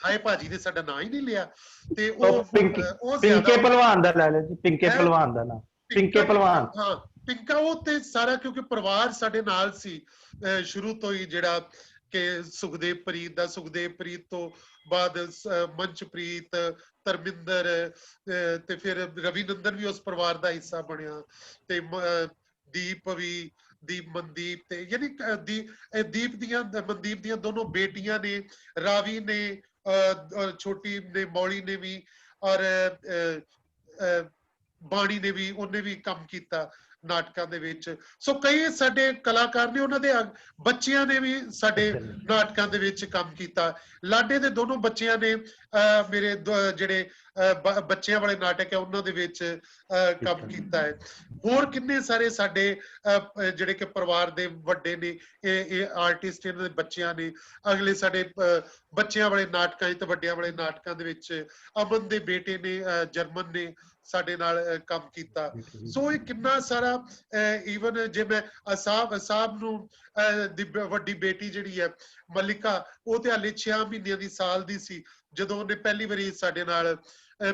ਹਾਏ ਭਾਜੀ ਨੇ ਸਾਡਾ ਨਾਂ ਹੀ ਨਹੀਂ ਲਿਆ, ਤੇ ਉਹ ਪਿੰਕੇ ਪਹਿਲਵਾਨ ਦਾ ਲੈ ਲਓ ਜੀ, ਪਿੰਕੇ ਪਹਿਲਵਾਨ ਦਾ ਨਾਮ, ਪਿੰਕੇ ਪਹਿਲਵਾਨ। ਹਾਂ ਪਿੰਕਾ, ਉਹ ਤੇ ਸਾਰਾ ਕਿਉਂਕਿ ਪਰਿਵਾਰ ਸਾਡੇ ਨਾਲ ਸੀ ਸ਼ੁਰੂ ਤੋਂ ਹੀ, ਜਿਹੜਾ ਕਿ ਸੁਖਦੇਵ ਪ੍ਰੀਤ ਤੋਂ ਬਾਅਦ ਮੰਚਪ੍ਰੀਤ, ਧਰਮਿੰਦਰ, ਤੇ ਫਿਰ ਰਵੀ ਨੰਦਨ ਵੀ ਉਸ ਪਰਿਵਾਰ ਦਾ ਹਿੱਸਾ ਬਣਿਆ, ਤੇ ਦੀਪ ਮਨਦੀਪ, ਤੇ ਯਾਨੀ ਮਨਦੀਪ ਦੀਆਂ ਦੋਨੋਂ ਬੇਟੀਆਂ ਨੇ, ਰਾਵੀ ਨੇ, ਛੋਟੀ ਨੇ, ਮੌਲੀ ਨੇ ਵੀ, ਔਰ ਬਾਣੀ ਨੇ ਵੀ ਉਹਨੇ ਵੀ ਕੰਮ ਕੀਤਾ ਨਾਟਕਾਂ ਦੇ ਵਿੱਚ। ਸੋ ਕਈ ਸਾਡੇ ਕਲਾਕਾਰ ਨੇ ਉਹਨਾਂ ਦੇ ਬੱਚਿਆਂ ਨੇ ਵੀ ਸਾਡੇ ਨਾਟਕਾਂ ਦੇ ਵਿੱਚ ਕੰਮ ਕੀਤਾ। ਲਾਡੇ ਦੇ ਦੋਨੋਂ ਬੱਚਿਆਂ ਨੇ ਮੇਰੇ ਜਿਹੜੇ ਬੱਚਿਆਂ ਵਾਲੇ ਨਾਟਕ ਹੈ ਉਹਨਾਂ ਦੇ ਵਿੱਚ ਕੰਮ ਕੀਤਾ ਹੈ। ਹੋਰ ਕਿੰਨੇ ਸਾਰੇ ਸਾਡੇ ਜਿਹੜੇ ਕਿ ਪਰਿਵਾਰ ਦੇ ਵੱਡੇ ਨੇ ਇਹ ਆਰਟਿਸਟ ਇਹਨਾਂ ਦੇ ਬੱਚਿਆਂ ਨੇ ਅਗਲੇ ਸਾਡੇ ਬੱਚਿਆਂ ਵਾਲੇ ਨਾਟਕਾਂ ਤੇ ਵੱਡਿਆਂ ਵਾਲੇ ਨਾਟਕਾਂ ਦੇ ਵਿੱਚ ਅਮਨ ਦੇ ਬੇਟੇ ਨੇ ਜਰਮਨ ਨੇ ਸਾਡੇ ਨਾਲ ਕੰਮ ਕੀਤਾ। ਸੋ ਇਹ ਕਿੰਨਾ ਸਾਰਾ ਈਵਨ ਜੇ ਮੈਂ ਸਾਹਿਬ ਨੂੰ ਦੀ ਵੱਡੀ ਬੇਟੀ ਜਿਹੜੀ ਹੈ ਮਲਿਕਾ ਉਹ ਤੇ ਹਾਲੇ 6 ਮਹੀਨਿਆਂ ਦੀ ਸਾਲ ਦੀ ਸੀ ਜਦੋਂ ਉਹਨੇ ਪਹਿਲੀ ਵਾਰੀ ਸਾਡੇ ਨਾਲ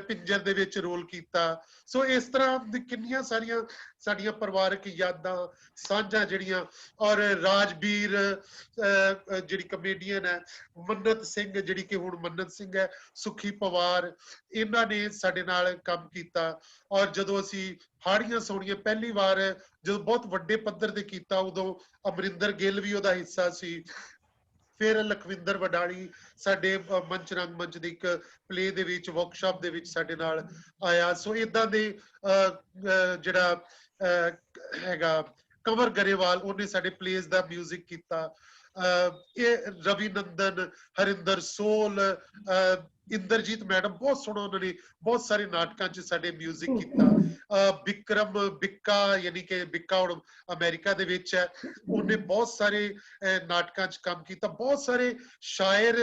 ਪਿੰਜਰ ਦੇ ਵਿੱਚ ਰੋਲ ਕੀਤਾ। ਸੋ ਇਸ ਤਰ੍ਹਾਂ ਦੀ ਕਿੰਨੀਆਂ ਸਾਰੀਆਂ ਸਾਡੀਆਂ ਪਰਿਵਾਰਕ ਯਾਦਾਂ ਸਾਂਝਾਂ ਜਿਹੜੀਆਂ। ਔਰ ਰਾਜਵੀਰ ਜਿਹੜੀ ਕਮੇਡੀਅਨ ਹੈ ਮੰਨਤ ਸਿੰਘ ਜਿਹੜੀ ਕਿ ਹੁਣ ਮੰਨਤ ਸਿੰਘ ਹੈ ਸੁਖੀ ਪਵਾਰ ਇਹਨਾਂ ਨੇ ਸਾਡੇ ਨਾਲ ਕੰਮ ਕੀਤਾ। ਔਰ ਜਦੋਂ ਅਸੀਂ ਹਾੜੀਆਂ ਸੋਣੀਆਂ ਪਹਿਲੀ ਵਾਰ ਜਦੋਂ ਬਹੁਤ ਵੱਡੇ ਪੱਧਰ ਤੇ ਕੀਤਾ ਉਦੋਂ ਅਮਰਿੰਦਰ ਗਿੱਲ ਵੀ ਉਹਦਾ ਹਿੱਸਾ ਸੀ। ਫਿਰ ਲਖਵਿੰਦਰ ਵਡਾਲੀ ਸਾਡੇ ਮੰਚ ਰੰਗਮੰਚ ਦੀ ਇੱਕ ਪਲੇ ਦੇ ਵਿੱਚ ਵਰਕਸ਼ਾਪ ਦੇ ਵਿੱਚ ਸਾਡੇ ਨਾਲ ਆਇਆ। ਸੋ ਇਦਾਂ ਦੇ ਜਿਹੜਾ ਹੈਗਾ ਕੰਵਰ ਗਰੇਵਾਲ ਉਹਨੇ ਸਾਡੇ ਪਲੇਸ ਦਾ ਮਿਊਜ਼ਿਕ ਕੀਤਾ। ਇਹ ਰਵੀ ਨੰਦਨ ਹਰਿੰਦਰ ਸੋਲ ਇੰਦਰਜੀਤ ਮੈਡਮ ਬਹੁਤ ਸੋਹਣਾ ਉਹਨਾਂ ਨੇ ਬਹੁਤ ਸਾਰੇ ਨਾਟਕਾਂ 'ਚ ਸਾਡੇ ਮਿਊਜ਼ਿਕ ਕੀਤਾ। ਵਿਕਰਮ ਬਿੱਕਾ ਯਾਨੀ ਕਿ ਬਿੱਕਾ ਹੁਣ ਅਮਰੀਕਾ ਦੇ ਵਿੱਚ ਹੈ ਉਹਨੇ ਬਹੁਤ ਸਾਰੇ ਨਾਟਕਾਂ 'ਚ ਕੰਮ ਕੀਤਾ। ਬਹੁਤ ਸਾਰੇ ਸ਼ਾਇਰ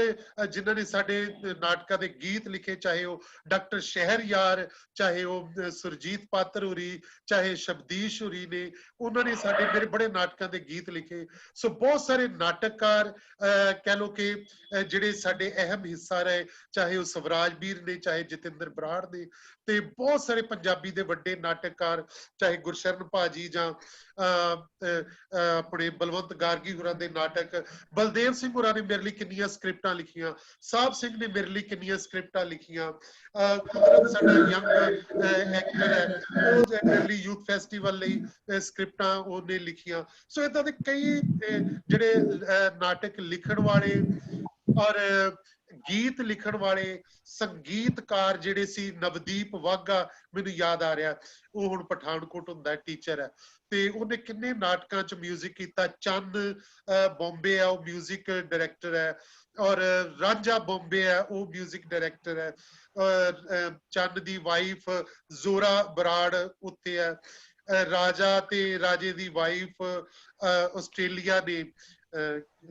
ਜਿਨ੍ਹਾਂ ਨੇ ਸਾਡੇ ਨਾਟਕਾਂ ਦੇ ਗੀਤ ਲਿਖੇ ਚਾਹੇ ਉਹ ਡਾਕਟਰ ਸ਼ਹਿਰਯਾਰ ਚਾਹੇ ਉਹ ਸੁਰਜੀਤ ਪਾਤਰ ਹੋਰੀ ਚਾਹੇ ਸ਼ਬਦੀਸ਼ ਹੋਰੀ ਨੇ ਉਹਨਾਂ ਨੇ ਸਾਡੇ ਮੇਰੇ ਬੜੇ ਨਾਟਕਾਂ ਦੇ ਗੀਤ ਲਿਖੇ। ਸੋ ਬਹੁਤ ਸਾਰੇ ਨਾਟਕਕਾਰ ਕਹਿ ਲਓ ਕਿ ਜਿਹੜੇ ਸਾਡੇ ਅਹਿਮ ਹਿੱਸਾ ਰਹੇ ਚਾਹੇ ਉਹ ਸਵਰਾਜ ਵੀਰ ਨੇ ਚਾਹੇ ਜਤਿੰਦਰ ਬਰਾੜ ਨੇ ਤੇ ਬਹੁਤ ਸਾਰੇ ਪੰਜਾਬੀ ਦੇ ਵੱਡੇ ਨਾਟਕਕਾਰ ਚਾਹੇ ਗੁਰਸ਼ਰਨ ਭਾਜੀ ਜਾਂ ਆਪਣੇ ਬਲਵੰਤ ਗਾਰਗੀ ਹੋਰਾਂ ਦੇ ਨਾਟਕ ਬਲਦੇਵ ਸਿੰਘ ਹੋਰਾਂ ਨੇ ਮੇਰੇ ਲਈ ਕਿੰਨੀਆਂ ਸਕ੍ਰਿਪਟਾਂ ਲਿਖੀਆਂ ਸਾਹਿਬ ਸਿੰਘ ਨੇ ਮੇਰੇ ਲਈ ਕਿੰਨੀਆਂ ਸਕ੍ਰਿਪਟਾਂ ਲਿਖੀਆਂ। ਕੁਦਰਤ ਸਾਡਾ ਯੰਗ ਐਕਟਰ ਹੈ ਉਹ ਮੇਰੇ ਲਈ ਯੂਥ ਫੈਸਟੀਵਲ ਲਈ ਸਕ੍ਰਿਪਟਾਂ ਉਹਨੇ ਲਿਖੀਆਂ। ਸੋ ਏਦਾਂ ਦੇ ਕਈ ਜਿਹੜੇ ਨਾਟਕ ਲਿਖਣ ਵਾਲੇ ਔਰ ਗੀਤ ਲਿਖਣ ਵਾਲੇ ਸੰਗੀਤਕਾਰ ਜਿਹੜੇ ਸੀ ਨਵਦੀਪ ਵਾਘਾ ਮੈਨੂੰ ਯਾਦ ਆ ਰਿਹਾ ਉਹ ਹੁਣ ਪਠਾਨਕੋਟ ਹੁੰਦਾ ਟੀਚਰ ਹੈ ਤੇ ਉਹਨੇ ਕਿੰਨੇ ਨਾਟਕਾਂ 'ਚ ਮਿਊਜ਼ਿਕ ਕੀਤਾ। ਚੰਦ ਬੰਬੇ ਹੈ ਉਹ ਮਿਊਜ਼ਿਕ ਡਾਇਰੈਕਟਰ ਹੈ ਔਰ ਰਾਂਝਾ ਬੰਬੇ ਹੈ ਉਹ ਮਿਊਜ਼ਿਕ ਡਾਇਰੈਕਟਰ ਹੈ। ਚੰਦ ਦੀ ਵਾਈਫ ਜ਼ੋਰਾ ਬਰਾੜ ਉੱਥੇ ਹੈ। ਰਾਜਾ ਤੇ ਰਾਜੇ ਦੀ ਵਾਈਫ ਆਸਟ੍ਰੇਲੀਆ ਨੇ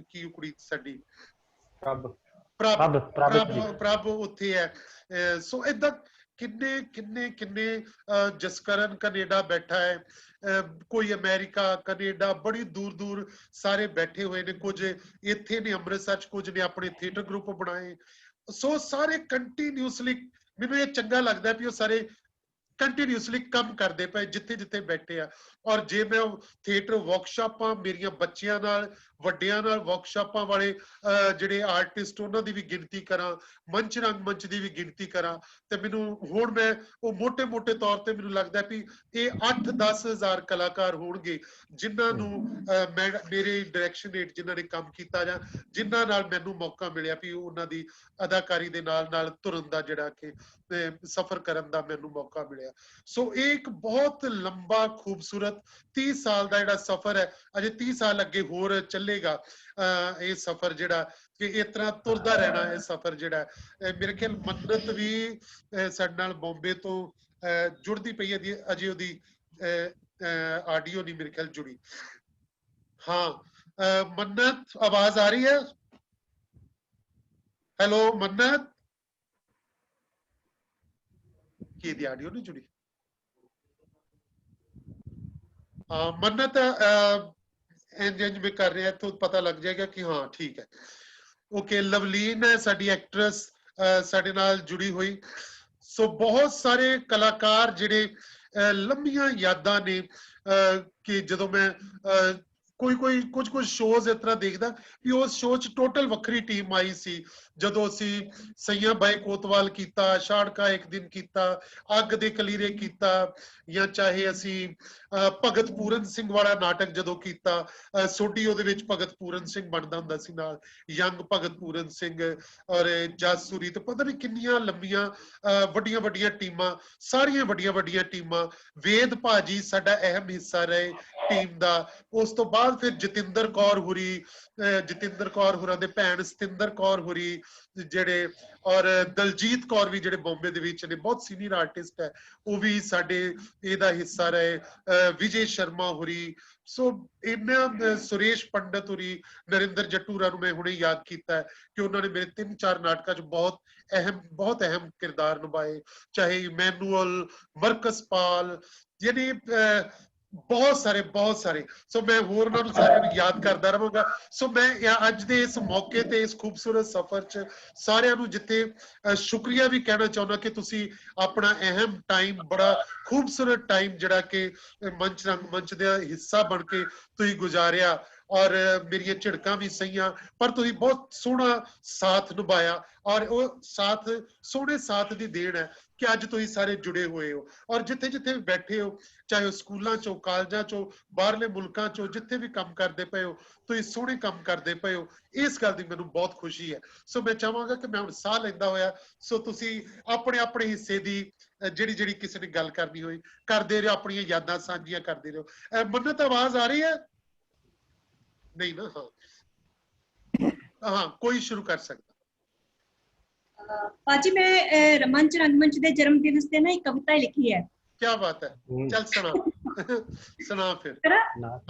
ਕੀ ਕੁੜੀ ਸਾਡੀ ਪ੍ਰਭ ਉੱਥੇ ਹੈ। ਸੋ ਏਦਾਂ ਕਿੰਨੇ ਕਿੰਨੇ ਕਿੰਨੇ ਜਸਕਰਨ ਕੈਨੇਡਾ ਬੈਠਾ ਹੈ ਕੋਈ ਅਮਰੀਕਾ ਕੈਨੇਡਾ ਬੜੀ ਦੂਰ ਦੂਰ ਸਾਰੇ ਬੈਠੇ ਹੋਏ ਨੇ ਕੁਝ ਇੱਥੇ ਨੇ ਅੰਮ੍ਰਿਤਸਰ 'ਚ ਕੁਝ ਨੇ ਆਪਣੇ ਥੀਏਟਰ ਗਰੁੱਪ ਬਣਾਏ। ਸੋ ਸਾਰੇ ਕੰਟੀਨਿਊਸਲੀ ਮੈਨੂੰ ਇਹ ਚੰਗਾ ਲੱਗਦਾ ਵੀ ਉਹ ਸਾਰੇ ਕੰਟੀਨਿਊਸਲੀ ਕੰਮ ਕਰਦੇ ਪਏ ਜਿੱਥੇ ਜਿੱਥੇ ਬੈਠੇ ਆ। ਔਰ ਜੇ ਮੈਂ ਥੀਏਟਰ ਵਰਕਸ਼ਾਪਾਂ ਮੇਰੀਆਂ ਬੱਚਿਆਂ ਨਾਲ ਵੱਡਿਆਂ ਨਾਲ ਵਰਕਸ਼ਾਪਾਂ ਵਾਲੇ ਜਿਹੜੇ ਆਰਟਿਸਟ ਉਹਨਾਂ ਦੀ ਵੀ ਗਿਣਤੀ ਕਰਾਂ ਮੰਚ ਰੰਗਮੰਚ ਦੀ ਵੀ ਗਿਣਤੀ ਕਰਾਂ ਤੇ ਮੈਨੂੰ ਹੁਣ ਮੈਂ ਉਹ ਮੋਟੇ ਤੌਰ ਤੇ ਮੈਨੂੰ ਲੱਗਦਾ ਵੀ ਇਹ 8-10 ਹਜ਼ਾਰ ਕਲਾਕਾਰ ਹੋਣਗੇ ਜਿਨ੍ਹਾਂ ਨੂੰ ਮੇਰੇ ਡਾਇਰੈਕਸ਼ਨ ਹੇਠ ਜਿਨ੍ਹਾਂ ਨੇ ਕੰਮ ਕੀਤਾ ਜਾਂ ਜਿਨ੍ਹਾਂ ਨਾਲ ਮੈਨੂੰ ਮੌਕਾ ਮਿਲਿਆ ਵੀ ਉਹਨਾਂ ਦੀ ਅਦਾਕਾਰੀ ਦੇ ਨਾਲ ਤੁਰਨ ਦਾ ਜਿਹੜਾ ਕਿ ਸਫ਼ਰ ਕਰਨ ਦਾ ਮੈਨੂੰ ਮੌਕਾ ਮਿਲਿਆ। ਸੋ ਇਹ ਇੱਕ ਬਹੁਤ ਲੰਬਾ ਖੂਬਸੂਰਤ 30 ਸਾਲ ਦਾ ਜਿਹੜਾ ਸਫ਼ਰ ਹੈ ਅਜੇ 30 ਸਾਲ ਅੱਗੇ ਹੋਰ ਚੱਲੇਗਾ ਇਹ ਸਫ਼ਰ ਜਿਹੜਾ ਕਿ ਇਸ ਤਰ੍ਹਾਂ ਤੁਰਦਾ ਰਹਿਣਾ ਇਹ ਸਫ਼ਰ ਜਿਹੜਾ ਮੇਰੇ ਖਿਆਲ ਮੰਨਤ ਵੀ ਸਾਡੇ ਨਾਲ ਬੰਬੇ ਤੋਂ ਜੁੜਦੀ ਪਈ ਹੈ ਅਜੇ ਉਹਦੀ ਆਡੀਓ ਨਹੀਂ ਮੇਰੇ ਖਿਆਲ ਜੁੜੀ। ਹਾਂ ਮੰਨਤ ਆਵਾਜ਼ ਆ ਰਹੀ ਹੈ? ਹੈਲੋ ਮੰਨਤ ਕੀ ਦੀ ਆਡੀਓ ਨਹੀਂ ਜੁੜੀ? ਮੰਨਤ ਇੰਜ ਮੈਂ ਕਰ ਰਿਹਾ तो पता लग जाएगा कि हाँ ठीक है। ओके लवलीन है साडी एक्ट्रेस साडे नाल जुड़ी हुई। सो बहुत सारे कलाकार जिहड़े लंबियां यादां ने कि जदों मैं ਕੋਈ ਕੁਝ ਸ਼ੋਜ਼ ਇਸ ਤਰ੍ਹਾਂ ਦੇਖਦਾ ਵੀ ਉਸ ਸ਼ੋਅ 'ਚ ਟੋਟਲ ਵੱਖਰੀ ਟੀਮ ਆਈ ਸੀ। ਜਦੋਂ ਅਸੀਂ ਸਈਆਂ ਬਾਈ ਕੋਤਵਾਲ ਕੀਤਾ, ਸ਼ਾੜਕਾ ਇੱਕ ਦਿਨ ਕੀਤਾ, ਅੱਗ ਦੇ ਕਲੀਰੇ ਕੀਤਾ, ਜਾਂ ਚਾਹੇ ਅਸੀਂ ਭਗਤ ਪੂਰਨ ਸਿੰਘ ਵਾਲਾ ਨਾਟਕ ਜਦੋਂ ਕੀਤਾ, ਸੋਢੀ ਉਹਦੇ ਵਿੱਚ ਭਗਤ ਪੂਰਨ ਸਿੰਘ ਬਣਦਾ ਹੁੰਦਾ ਸੀ, ਨਾਲ ਯੰਗ ਭਗਤ ਪੂਰਨ ਸਿੰਘ ਔਰ ਜਾਸੂਰੀ, ਤੇ ਪਤਾ ਨਹੀਂ ਕਿੰਨੀਆਂ ਲੰਬੀਆਂ ਵੱਡੀਆਂ ਵੱਡੀਆਂ ਟੀਮਾਂ, ਸਾਰੀਆਂ ਵੱਡੀਆਂ ਵੱਡੀਆਂ ਟੀਮਾਂ। ਵੇਦ ਭਾਜੀ ਸਾਡਾ ਅਹਿਮ ਹਿੱਸਾ ਰਹੇ ਟੀਮ ਦਾ। ਉਸ ਤੋਂ ਬਾਅਦ ਫਿਰ ਜਤਿੰਦਰ ਕੌਰ ਹੁਰੀ, ਜਤਿੰਦਰ ਕੌਰ ਹੋਰਾਂ ਦੇ ਭੈਣ ਸਤਿੰਦਰ ਕੌਰ ਹੁਰੀ ਜਿਹੜੇ, ਔਰ ਦਲਜੀਤ ਕੌਰ ਵੀ ਜਿਹੜੇ ਬੰਬੇ ਦੇ ਵਿੱਚ ਨੇ, ਬਹੁਤ ਸੀਨੀਅਰ ਆਰਟਿਸਟ ਹੈ, ਉਹ ਵੀ ਸਾਡੇ ਇਹਦਾ ਹਿੱਸਾ ਰਹੇ, ਵਿਜੇ ਸ਼ਰਮਾ ਹੁਰੀ। ਸੋ ਇਹਨਾਂ ਸੁਰੇਸ਼ ਪੰਡਤ ਹੁਰੀ, ਨਰਿੰਦਰ ਜੱਟੂਰਾ ਨੂੰ ਮੈਂ ਹੁਣੇ ਯਾਦ ਕੀਤਾ ਕਿ ਉਹਨਾਂ ਨੇ ਮੇਰੇ 3-4 ਨਾਟਕਾਂ 'ਚ ਬਹੁਤ ਅਹਿਮ ਕਿਰਦਾਰ ਨਿਭਾਏ, ਚਾਹੇ ਇਮੈਨੂਅਲ, ਮਰਕਸ ਪਾਲ, ਯਾਨੀ ਬਹੁਤ ਸਾਰੇ। ਸੋ ਮੈਂ ਹੋਰ ਉਹਨਾਂ ਨੂੰ ਸਾਰਿਆਂ ਨੂੰ ਯਾਦ ਕਰਦਾ ਰਹਾਂਗਾ। ਸੋ ਮੈਂ ਅੱਜ ਦੇ ਇਸ ਮੌਕੇ ਤੇ, ਇਸ ਖੂਬਸੂਰਤ ਸਫ਼ਰ 'ਚ ਸਾਰਿਆਂ ਨੂੰ ਜਿੱਥੇ ਸ਼ੁਕਰੀਆ ਵੀ ਕਹਿਣਾ ਚਾਹੁੰਦਾ ਕਿ ਤੁਸੀਂ ਆਪਣਾ ਅਹਿਮ ਟਾਈਮ, ਬੜਾ ਖੂਬਸੂਰਤ ਟਾਈਮ ਜਿਹੜਾ ਕਿ ਮੰਚ ਦਾ ਹਿੱਸਾ ਬਣ ਕੇ ਤੁਸੀਂ ਗੁਜ਼ਾਰਿਆ, ਔਰ ਮੇਰੀਆਂ ਝਿੜਕਾਂ ਵੀ ਸਹੀਆਂ, ਪਰ ਤੁਸੀਂ ਬਹੁਤ ਸੋਹਣਾ ਸਾਥ ਨਿਭਾਇਆ, ਔਰ ਉਹ ਸਾਥ, ਸੋਹਣੇ ਸਾਥ ਦੀ ਦੇਣ ਹੈ ਕਿ ਅੱਜ ਤੁਸੀਂ ਸਾਰੇ ਜੁੜੇ ਹੋਏ ਹੋ, ਔਰ ਜਿੱਥੇ ਜਿੱਥੇ ਵੀ ਬੈਠੇ ਹੋ, ਚਾਹੇ ਉਹ ਸਕੂਲਾਂ 'ਚੋਂ, ਕਾਲਜਾਂ 'ਚੋਂ, ਬਾਹਰਲੇ ਮੁਲਕਾਂ 'ਚੋਂ, ਜਿੱਥੇ ਵੀ ਕੰਮ ਕਰਦੇ ਪਏ ਹੋ, ਤੁਸੀਂ ਸੋਹਣੇ ਕੰਮ ਕਰਦੇ ਪਏ ਹੋ। ਇਸ ਗੱਲ ਦੀ ਮੈਨੂੰ ਬਹੁਤ ਖੁਸ਼ੀ ਹੈ। ਸੋ ਮੈਂ ਚਾਹਾਂਗਾ ਕਿ ਮੈਂ ਹੁਣ ਸਾਹ ਲੈਂਦਾ ਹੋਇਆ, ਸੋ ਤੁਸੀਂ ਆਪਣੇ ਆਪਣੇ ਹਿੱਸੇ ਦੀ ਜਿਹੜੀ ਕਿਸੇ ਨੇ ਗੱਲ ਕਰਨੀ ਹੋਈ ਕਰਦੇ ਰਹੋ, ਆਪਣੀਆਂ ਯਾਦਾਂ ਸਾਂਝੀਆਂ ਕਰਦੇ ਰਹੋ। ਮੰਨਤ, ਆਵਾਜ਼ ਆ ਰਹੀ ਹੈ? ਨਹੀਂ ਨਾ? ਹਾਂ, ਕੋਈ ਸ਼ੁਰੂ ਕਰ ਸਕਦਾ। पाजी मैं मंच रंगमंच के जन्म दिवस से ना एक कविता लिखी है। क्या बात है, चल सुना। सुना फिर।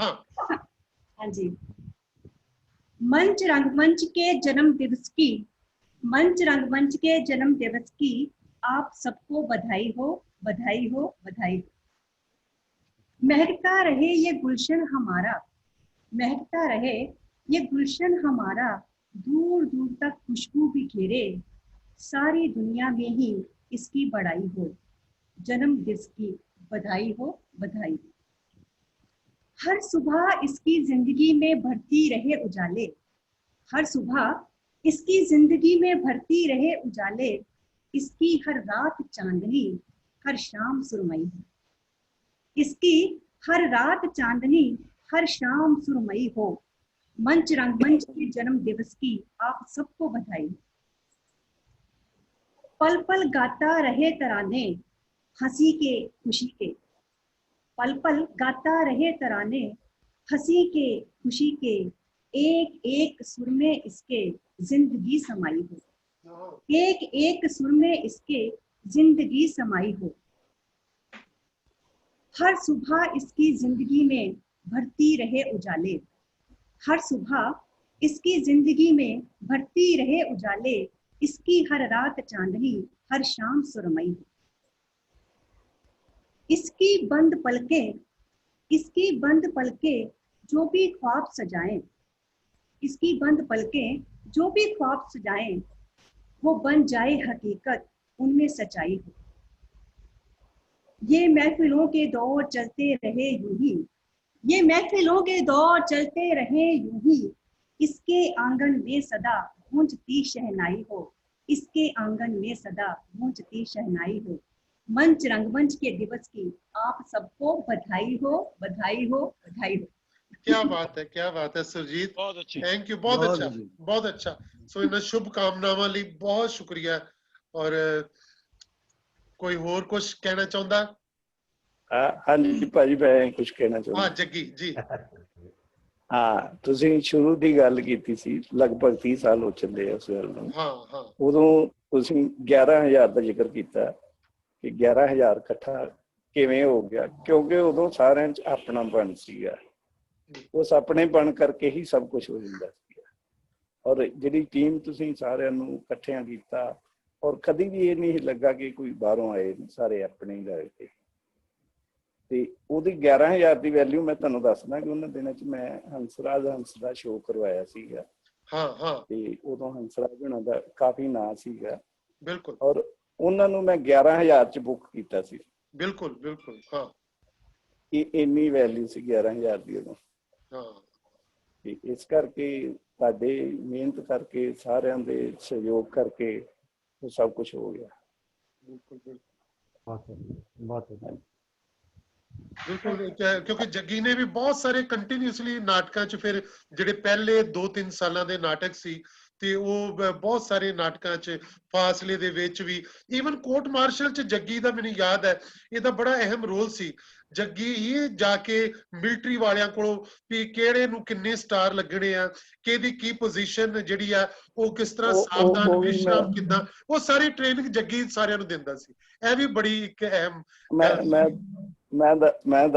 हाँ हाँ जी। मंच रंगमंच के जन्म दिवस की, मंच रंगमंच के जन्म दिवस की आप सबको बधाई हो, बधाई हो, बधाई हो। महकता रहे ये गुलशन हमारा, महकता रहे ये गुलशन हमारा, दूर दूर तक खुशबू भी घेरे, सारी दुनिया में ही इसकी बड़ाई हो, जन्म दिवस की बधाई हो, बधाई हो। हर सुबह इसकी जिंदगी में भरती रहे उजाले, हर सुबह इसकी जिंदगी में भरती रहे उजाले, इसकी हर रात चांदनी, हर शाम सुरमई हो, इसकी हर रात चांदनी, हर शाम सुरमई हो। मंच रंगमंच के जन्म दिवस की आप सबको बधाई। पल पल गाता रहे तराने, हंसी के खुशी के, पल पल गाता रहे तराने, हंसी के खुशी के, एक एक सुर में इसके जिंदगी समाई हो, एक एक सुर में इसके जिंदगी समाई हो। हर सुबह इसकी जिंदगी में भरती रहे उजाले, हर सुबह इसकी जिंदगी में भरती रहे उजाले, इसकी हर रात चांदनी, हर शाम सुरमई हो। इसकी बंद पलकें, इसकी बंद पलकें जो भी ख्वाब सजाएं, इसकी बंद पलकें जो भी ख्वाब सजाएं, वो बन जाए हकीकत, उनमें सच्चाई हो। ये महफिलों के दौर चलते रहे यूं ही, ये महफिलों के दौर चलते रहे यूं ही, इसके आंगन में सदा गूंजती शहनाई हो, इसके आंगन में सदा गूंजती शहनाई हो। मंच रंगमंच के दिवस की आप सबको बधाई हो, बधाई हो, बधाई हो। क्या बात है सुरजीत, बहुत अच्छी, थैंक यू, बहुत अच्छा। सो इन शुभकामनावां ਲਈ बहुत शुक्रिया। और कोई होर कुछ कहना चाਹੁੰਦਾ? हाँ जी भाजी, मैं कुछ कहना चाहूँगा। हाँ जग्गी जी। हाँ, ਤੁਸੀਂ ਸ਼ੁਰੂ ਦੀ ਗੱਲ ਕੀਤੀ ਸੀ, ਲਗਭਗ 30 ਸਾਲ ਹੋ ਚੱਲੇ ਉਸ ਗੱਲ ਨੂੰ। ਹਾਂ ਉਦੋਂ ਤੁਸੀਂ 11000 ਦਾ ਜ਼ਿਕਰ ਕੀਤਾ ਕਿ 11000 ਇਕੱਠਾ ਕਿਵੇਂ ਹੋ ਗਿਆ, ਕਿਉਂਕਿ ਉਦੋਂ ਸਾਰਿਆਂ 'ਚ ਆਪਣਾਪਣ ਸੀਗਾ, ਉਸ ਆਪਣੇਪਣ ਕਰਕੇ ਹੀ ਸਭ ਕੁਝ ਹੋ ਜਾਂਦਾ ਸੀਗਾ। ਔਰ ਜਿਹੜੀ ਟੀਮ ਤੁਸੀਂ ਸਾਰਿਆਂ ਨੂੰ ਇਕੱਠਿਆਂ ਕੀਤਾ, ਔਰ ਕਦੀ ਵੀ ਇਹ ਨਹੀਂ ਲੱਗਾ ਕਿ ਕੋਈ ਬਾਹਰੋਂ ਆਏ, ਸਾਰੇ ਆਪਣੇ ਹੀ ਲੱਗਦੇ। ਤੇ ਉਹਦੀ 11000 ਦੀ ਵੈਲਿਊ ਮੈਂ ਤੁਹਾਨੂੰ ਦੱਸਦਾ ਕਿ ਉਹਨਾਂ ਦਿਨਾਂ 'ਚ ਮੈਂ ਹੰਸ ਦਾ ਸ਼ੋਅ ਕਰਵਾਇਆ ਸੀਗਾ। ਤੇ ਉਦੋਂ ਹੰਸਰਾਜ ਹੋਣਾ ਦਾ ਕਾਫੀ ਨਾਂ ਸੀਗਾ। ਬਿਲਕੁਲ। ਔਰ ਉਹਨਾਂ ਨੂੰ ਮੈਂ 11000 'ਚ ਬੁੱਕ ਕੀਤਾ ਸੀ। ਬਿਲਕੁਲ। ਇਹ ਇੰਨੀ ਵੈਲਿਊ ਸੀ 11000 ਦੀ ਉਦੋਂ। ਤੇ ਇਸ ਕਰਕੇ ਤੁਹਾਡੇ ਮਿਹਨਤ ਕਰਕੇ, ਸਾਰਿਆਂ ਦੇ ਸਹਿਯੋਗ ਕਰਕੇ ਉਹ ਸਭ ਕੁਝ ਹੋ ਗਿਆ। ਬਿਲਕੁਲ ਬਿਲਕੁਲ ਬਹੁਤ ਵਧੀਆ, ਬਹੁਤ ਵਧੀਆ। ਬਿਲਕੁਲ ਕਿਉਂਕਿ ਜੱਗੀ ਨੇ ਵੀ ਬਹੁਤ ਸਾਰੇ ਕੰਟੀਨਿਊਸਲੀ ਨਾਟਕਾਂ 'ਚ, ਫਿਰ ਜਿਹੜੇ ਪਹਿਲੇ 2-3 ਸਾਲਾਂ ਦੇ ਨਾਟਕ ਸੀ ਤੇ ਉਹ ਬਹੁਤ ਸਾਰੇ ਨਾਟਕਾਂ 'ਚ, ਫਾਸਲੇ ਦੇ ਵਿੱਚ ਵੀ, ਈਵਨ ਕੋਰਟ ਮਾਰਸ਼ਲ 'ਚ ਜੱਗੀ ਦਾ ਮੈਨੂੰ ਯਾਦ ਹੈ, ਇਹਦਾ ਬੜਾ ਅਹਿਮ ਰੋਲ ਸੀ। ਜੱਗੀ ਹੀ ਜਾ ਕੇ ਮਿਲਟਰੀ ਵਾਲਿਆਂ ਕੋਲੋਂ ਵੀ ਕਿਹੜੇ ਨੂੰ ਕਿੰਨੇ ਸਟਾਰ ਲੱਗਣੇ ਆ, ਕਿਹਦੀ ਕੀ ਪੋਜੀਸ਼ਨ ਜਿਹੜੀ ਆ, ਉਹ ਕਿਸ ਤਰ੍ਹਾਂ ਸਾਵਧਾਨ ਉਹ ਵੀ ਵਿਸ਼ਰਾਮ ਕਿੱਦਾਂ, ਉਹ ਸਾਰੀ ਟ੍ਰੇਨਿੰਗ ਜੱਗੀ ਸਾਰਿਆਂ ਨੂੰ ਦਿੰਦਾ ਸੀ। ਇਹ ਵੀ ਬੜੀ ਇੱਕ ਅਹਿਮ ਮੈਂ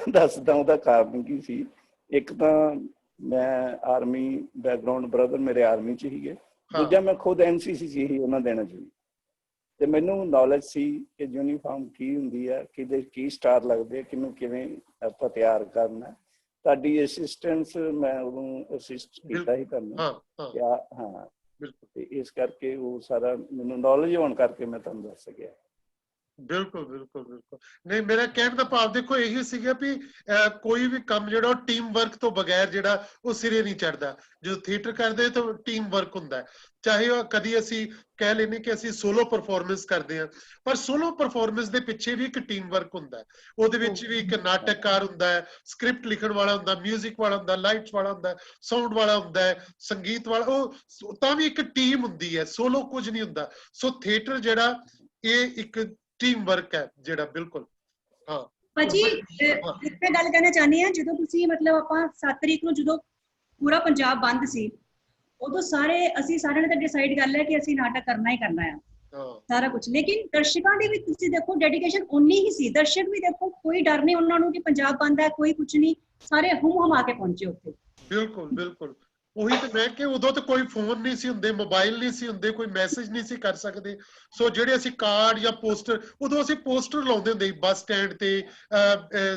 ਦੱਸਦਾ ਉਹਦਾ ਕਾਰਨ ਕੀ ਸੀ। ਇੱਕ ਤਾਂ ਮੈਂ ਆਰਮੀ ਬੈਕਗਰਾਉਂਡ, ਬ੍ਰਦਰ ਮੇਰੇ ਆਰਮੀ 'ਚ ਸੀਗੇ। ਦੂਜਾ ਮੈਂ ਖੁਦ NCC 'ਚ ਹੀ ਉਹਨਾਂ ਦਿਨਾਂ 'ਚ ਵੀ, ਤੇ ਮੈਨੂੰ ਨੌਲੇਜ ਸੀ ਕਿ ਯੂਨੀਫਾਰਮ ਕੀ ਹੁੰਦੀ ਹੈ, ਕਿਹਦੇ ਕੀ ਸਟਾਰ ਲੱਗਦੇ, ਕਿਹਨੂੰ ਕਿਵੇਂ ਆਪਾਂ ਤਿਆਰ ਕਰਨਾ। ਤੁਹਾਡੀ ਅਸਿਸਟੈਂਸ ਮੈਂ ਉਦੋਂ ਅਸਿਸਟ ਕੀਤਾ ਹੀ ਕਰਨਾ। ਹਾਂ ਤੇ ਇਸ ਕਰਕੇ ਉਹ ਸਾਰਾ ਮੈਨੂੰ ਨੌਲੇਜ ਹੋਣ ਕਰਕੇ ਮੈਂ ਤੁਹਾਨੂੰ ਦੱਸ ਸਕਿਆ। ਬਿਲਕੁਲ ਬਿਲਕੁਲ ਬਿਲਕੁਲ। ਨਹੀਂ, ਮੇਰਾ ਕਹਿਣ ਦਾ ਭਾਵ ਦੇਖੋ ਇਹੀ ਸੀਗਾ ਵੀ ਕੋਈ ਵੀ ਕੰਮ ਜਿਹੜਾ ਉਹ ਟੀਮ ਵਰਕ ਤੋਂ ਬਗੈਰ ਜਿਹੜਾ ਉਹ ਸਿਰੇ ਨਹੀਂ ਚੜਦਾ। ਜਦੋਂ ਥੀਏਟਰ ਕਰਦੇ ਤਾਂ ਟੀਮ ਵਰਕ ਹੁੰਦਾ ਹੈ। ਚਾਹੇ ਉਹ ਕਦੀ ਅਸੀਂ ਕਹਿ ਲੈਂਦੇ ਕਿ ਅਸੀਂ ਸੋਲੋ ਪਰਫਾਰਮੈਂਸ ਕਰਦੇ ਹਾਂ, ਪਰ ਸੋਲੋ ਪਰਫਾਰਮੈਂਸ ਦੇ ਪਿੱਛੇ ਵੀ ਇੱਕ ਟੀਮ ਵਰਕ ਹੁੰਦਾ ਹੈ। ਉਹਦੇ ਵਿੱਚ ਵੀ ਇੱਕ ਨਾਟਕਕਾਰ ਹੁੰਦਾ ਹੈ, ਸਕ੍ਰਿਪਟ ਲਿਖਣ ਵਾਲਾ ਹੁੰਦਾ, ਮਿਊਜ਼ਿਕ ਵਾਲਾ ਹੁੰਦਾ, ਲਾਈਟਸ ਵਾਲਾ ਹੁੰਦਾ, ਸਾਊਂਡ ਵਾਲਾ ਹੁੰਦਾ ਹੈ, ਸੰਗੀਤ ਵਾਲਾ, ਉਹ ਤਾਂ ਵੀ ਇੱਕ ਟੀਮ ਹੁੰਦੀ ਹੈ, ਸੋਲੋ ਕੁਝ ਨਹੀਂ ਹੁੰਦਾ। ਸੋ ਥੀਏਟਰ ਜਿਹੜਾ ਇਹ ਇੱਕ ਟੀਮ ਵਰਕ ਹੈ ਜਿਹੜਾ। ਬਿਲਕੁਲ ਹਾਂ ਭਾਜੀ ਇੱਕ ਮੈਂ ਗੱਲ ਕਹਿਣਾ ਚਾਹੁੰਦੀ ਹਾਂ, ਜਦੋਂ ਤੁਸੀਂ ਮਤਲਬ ਆਪਾਂ 7 ਤਰੀਕ ਨੂੰ ਜਦੋਂ ਪੂਰਾ ਪੰਜਾਬ ਬੰਦ ਸੀ, ਉਦੋਂ ਅਸੀਂ ਸਾਰਿਆਂ ਨੇ ਤਾਂ ਡਿਸਾਈਡ ਕਰ ਲਿਆ ਕਿ ਅਸੀਂ ਨਾਟਕ ਕਰਨਾ ਹੀ ਕਰਨਾ ਆ, ਸਾਰਾ ਕੁਝ। ਲੇਕਿਨ ਦਰਸ਼ਕਾਂ ਦੇ ਵਿੱਚ ਤੁਸੀਂ ਦੇਖੋ ਡੈਡੀਕੇਸ਼ਨ ਉਨੀ ਹੀ ਸੀ। ਦਰਸ਼ਕ ਵੀ ਦੇਖੋ, ਕੋਈ ਡਰ ਨਹੀਂ ਉਹਨਾਂ ਨੂੰ ਕਿ ਪੰਜਾਬ ਬੰਦ ਹੈ, ਕੋਈ ਕੁਝ ਨਹੀਂ, ਸਾਰੇ ਹੁਮ-ਹੁਮਾ ਕੇ ਪਹੁੰਚੇ ਉੱਥੇ। ਬਿਲਕੁਲ ਬਿਲਕੁਲ। ਉਹੀ ਤੇ ਮੈਂ ਕਿ ਉਦੋਂ ਤਾਂ ਕੋਈ ਫੋਨ ਨਹੀਂ ਸੀ ਹੁੰਦੇ, ਮੋਬਾਈਲ ਨਹੀਂ ਸੀ ਹੁੰਦੇ, ਕੋਈ ਮੈਸੇਜ ਨਹੀਂ ਸੀ ਕਰ ਸਕਦੇ। ਸੋ ਜਿਹੜੇ ਅਸੀਂ ਕਾਰਡ ਜਾਂ ਪੋਸਟਰ, ਉਦੋਂ ਅਸੀਂ ਪੋਸਟਰ ਲਾਉਂਦੇ ਹੁੰਦੇ ਸੀ ਬੱਸ ਸਟੈਂਡ ਤੇ,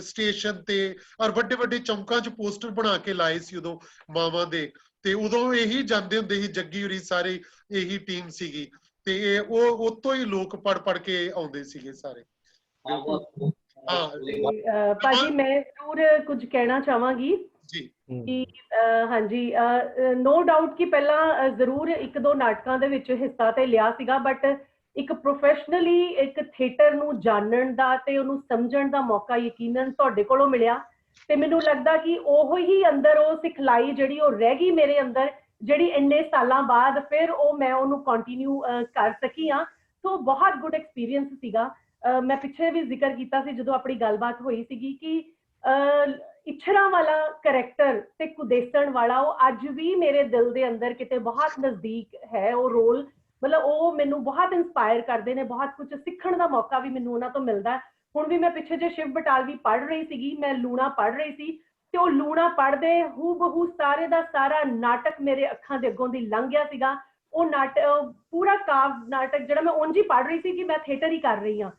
ਸਟੇਸ਼ਨ ਤੇ, ਔਰ ਵੱਡੇ ਵੱਡੇ ਚੌਂਕਾਂ 'ਚ ਪੋਸਟਰ ਬਣਾ ਕੇ ਲਾਏ ਸੀ ਉਦੋਂ ਮਾਵਾਂ ਦੇ। ਤੇ ਉਦੋਂ ਇਹੀ ਜਾਂਦੇ ਹੁੰਦੇ ਸੀ, ਜੱਗੀ ਹੋਰੀ ਸਾਰੇ ਇਹੀ ਟੀਮ ਸੀਗੀ, ਤੇ ਉਹ ਉਤੋਂ ਹੀ ਲੋਕ ਪੜ ਕੇ ਆਉਂਦੇ ਸੀਗੇ ਸਾਰੇ। ਭਾਜੀ ਮੈਂ ਜ਼ਰੂਰ ਕੁਝ ਕਹਿਣਾ ਚਾਹਾਂਗੀ ਜੀ ਕਿ ਹਾਂਜੀ, ਨੋ ਡਾਊਟ ਕਿ ਪਹਿਲਾਂ ਜ਼ਰੂਰ 1-2 ਨਾਟਕਾਂ ਦੇ ਵਿੱਚ ਹਿੱਸਾ ਤੇ ਲਿਆ ਸੀਗਾ, ਬਟ ਇੱਕ ਪ੍ਰੋਫੈਸ਼ਨਲੀ ਇੱਕ ਥੀਏਟਰ ਨੂੰ ਜਾਣਨ ਦਾ ਤੇ ਉਹਨੂੰ ਸਮਝਣ ਦਾ ਮੌਕਾ ਯਕੀਨਨ ਤੁਹਾਡੇ ਕੋਲੋਂ ਮਿਲਿਆ। ਤੇ ਮੈਨੂੰ ਲੱਗਦਾ ਕਿ ਉਹ ਹੀ ਅੰਦਰ ਉਹ ਸਿਖਲਾਈ ਜਿਹੜੀ ਉਹ ਰਹਿ ਗਈ ਮੇਰੇ ਅੰਦਰ, ਜਿਹੜੀ ਇੰਨੇ ਸਾਲਾਂ ਬਾਅਦ ਫਿਰ ਮੈਂ ਉਹਨੂੰ ਕੰਟੀਨਿਊ ਕਰ ਸਕੀ ਹਾਂ। ਸੋ ਬਹੁਤ ਗੁੱਡ ਐਕਸਪੀਰੀਅੰਸ ਸੀਗਾ। ਮੈਂ ਪਿੱਛੇ ਵੀ ਜ਼ਿਕਰ ਕੀਤਾ ਸੀ ਜਦੋਂ ਆਪਣੀ ਗੱਲਬਾਤ ਹੋਈ ਸੀਗੀ ਕਿ ਇਛਰਾਂ ਵਾਲਾ ਕਰੈਕਟਰ ਤੇ ਕੁਦੇਸਣ ਵਾਲਾ ਉਹ ਅੱਜ ਵੀ ਮੇਰੇ ਦਿਲ ਦੇ ਅੰਦਰ ਕਿਤੇ ਬਹੁਤ ਨਜ਼ਦੀਕ ਹੈ ਉਹ ਰੋਲ। ਮਤਲਬ ਉਹ ਮੈਨੂੰ ਬਹੁਤ ਇੰਸਪਾਇਰ ਕਰਦੇ ਨੇ, ਬਹੁਤ ਕੁਝ ਸਿੱਖਣ ਦਾ ਮੌਕਾ ਵੀ ਮੈਨੂੰ ਉਹਨਾਂ ਤੋਂ ਮਿਲਦਾ। ਹੁਣ ਵੀ ਮੈਂ ਪਿੱਛੇ ਜੇ ਸ਼ਿਵ ਬਟਾਲਵੀ ਪੜ੍ਹ ਰਹੀ ਸੀਗੀ, ਮੈਂ ਲੂਣਾ ਪੜ੍ਹ ਰਹੀ ਸੀ, ਤੇ ਉਹ ਲੂਣਾ ਪੜ੍ਹਦੇ ਹੂ ਬਹੂ ਸਾਰੇ ਦਾ ਸਾਰਾ ਨਾਟਕ ਮੇਰੇ ਅੱਖਾਂ ਦੇ ਅੱਗੋਂ ਦੀ ਲੰਘ ਗਿਆ ਸੀਗਾ। ਉਹ ਪੂਰਾ ਕਾਵ ਨਾਟਕ ਜਿਹੜਾ ਮੈਂ ਉਂਝ ਹੀ ਪੜ੍ਹ ਰਹੀ ਸੀ ਕਿ ਮੈਂ ਥੀਏਟਰ ਹੀ ਕਰ ਰਹੀ ਹਾਂ।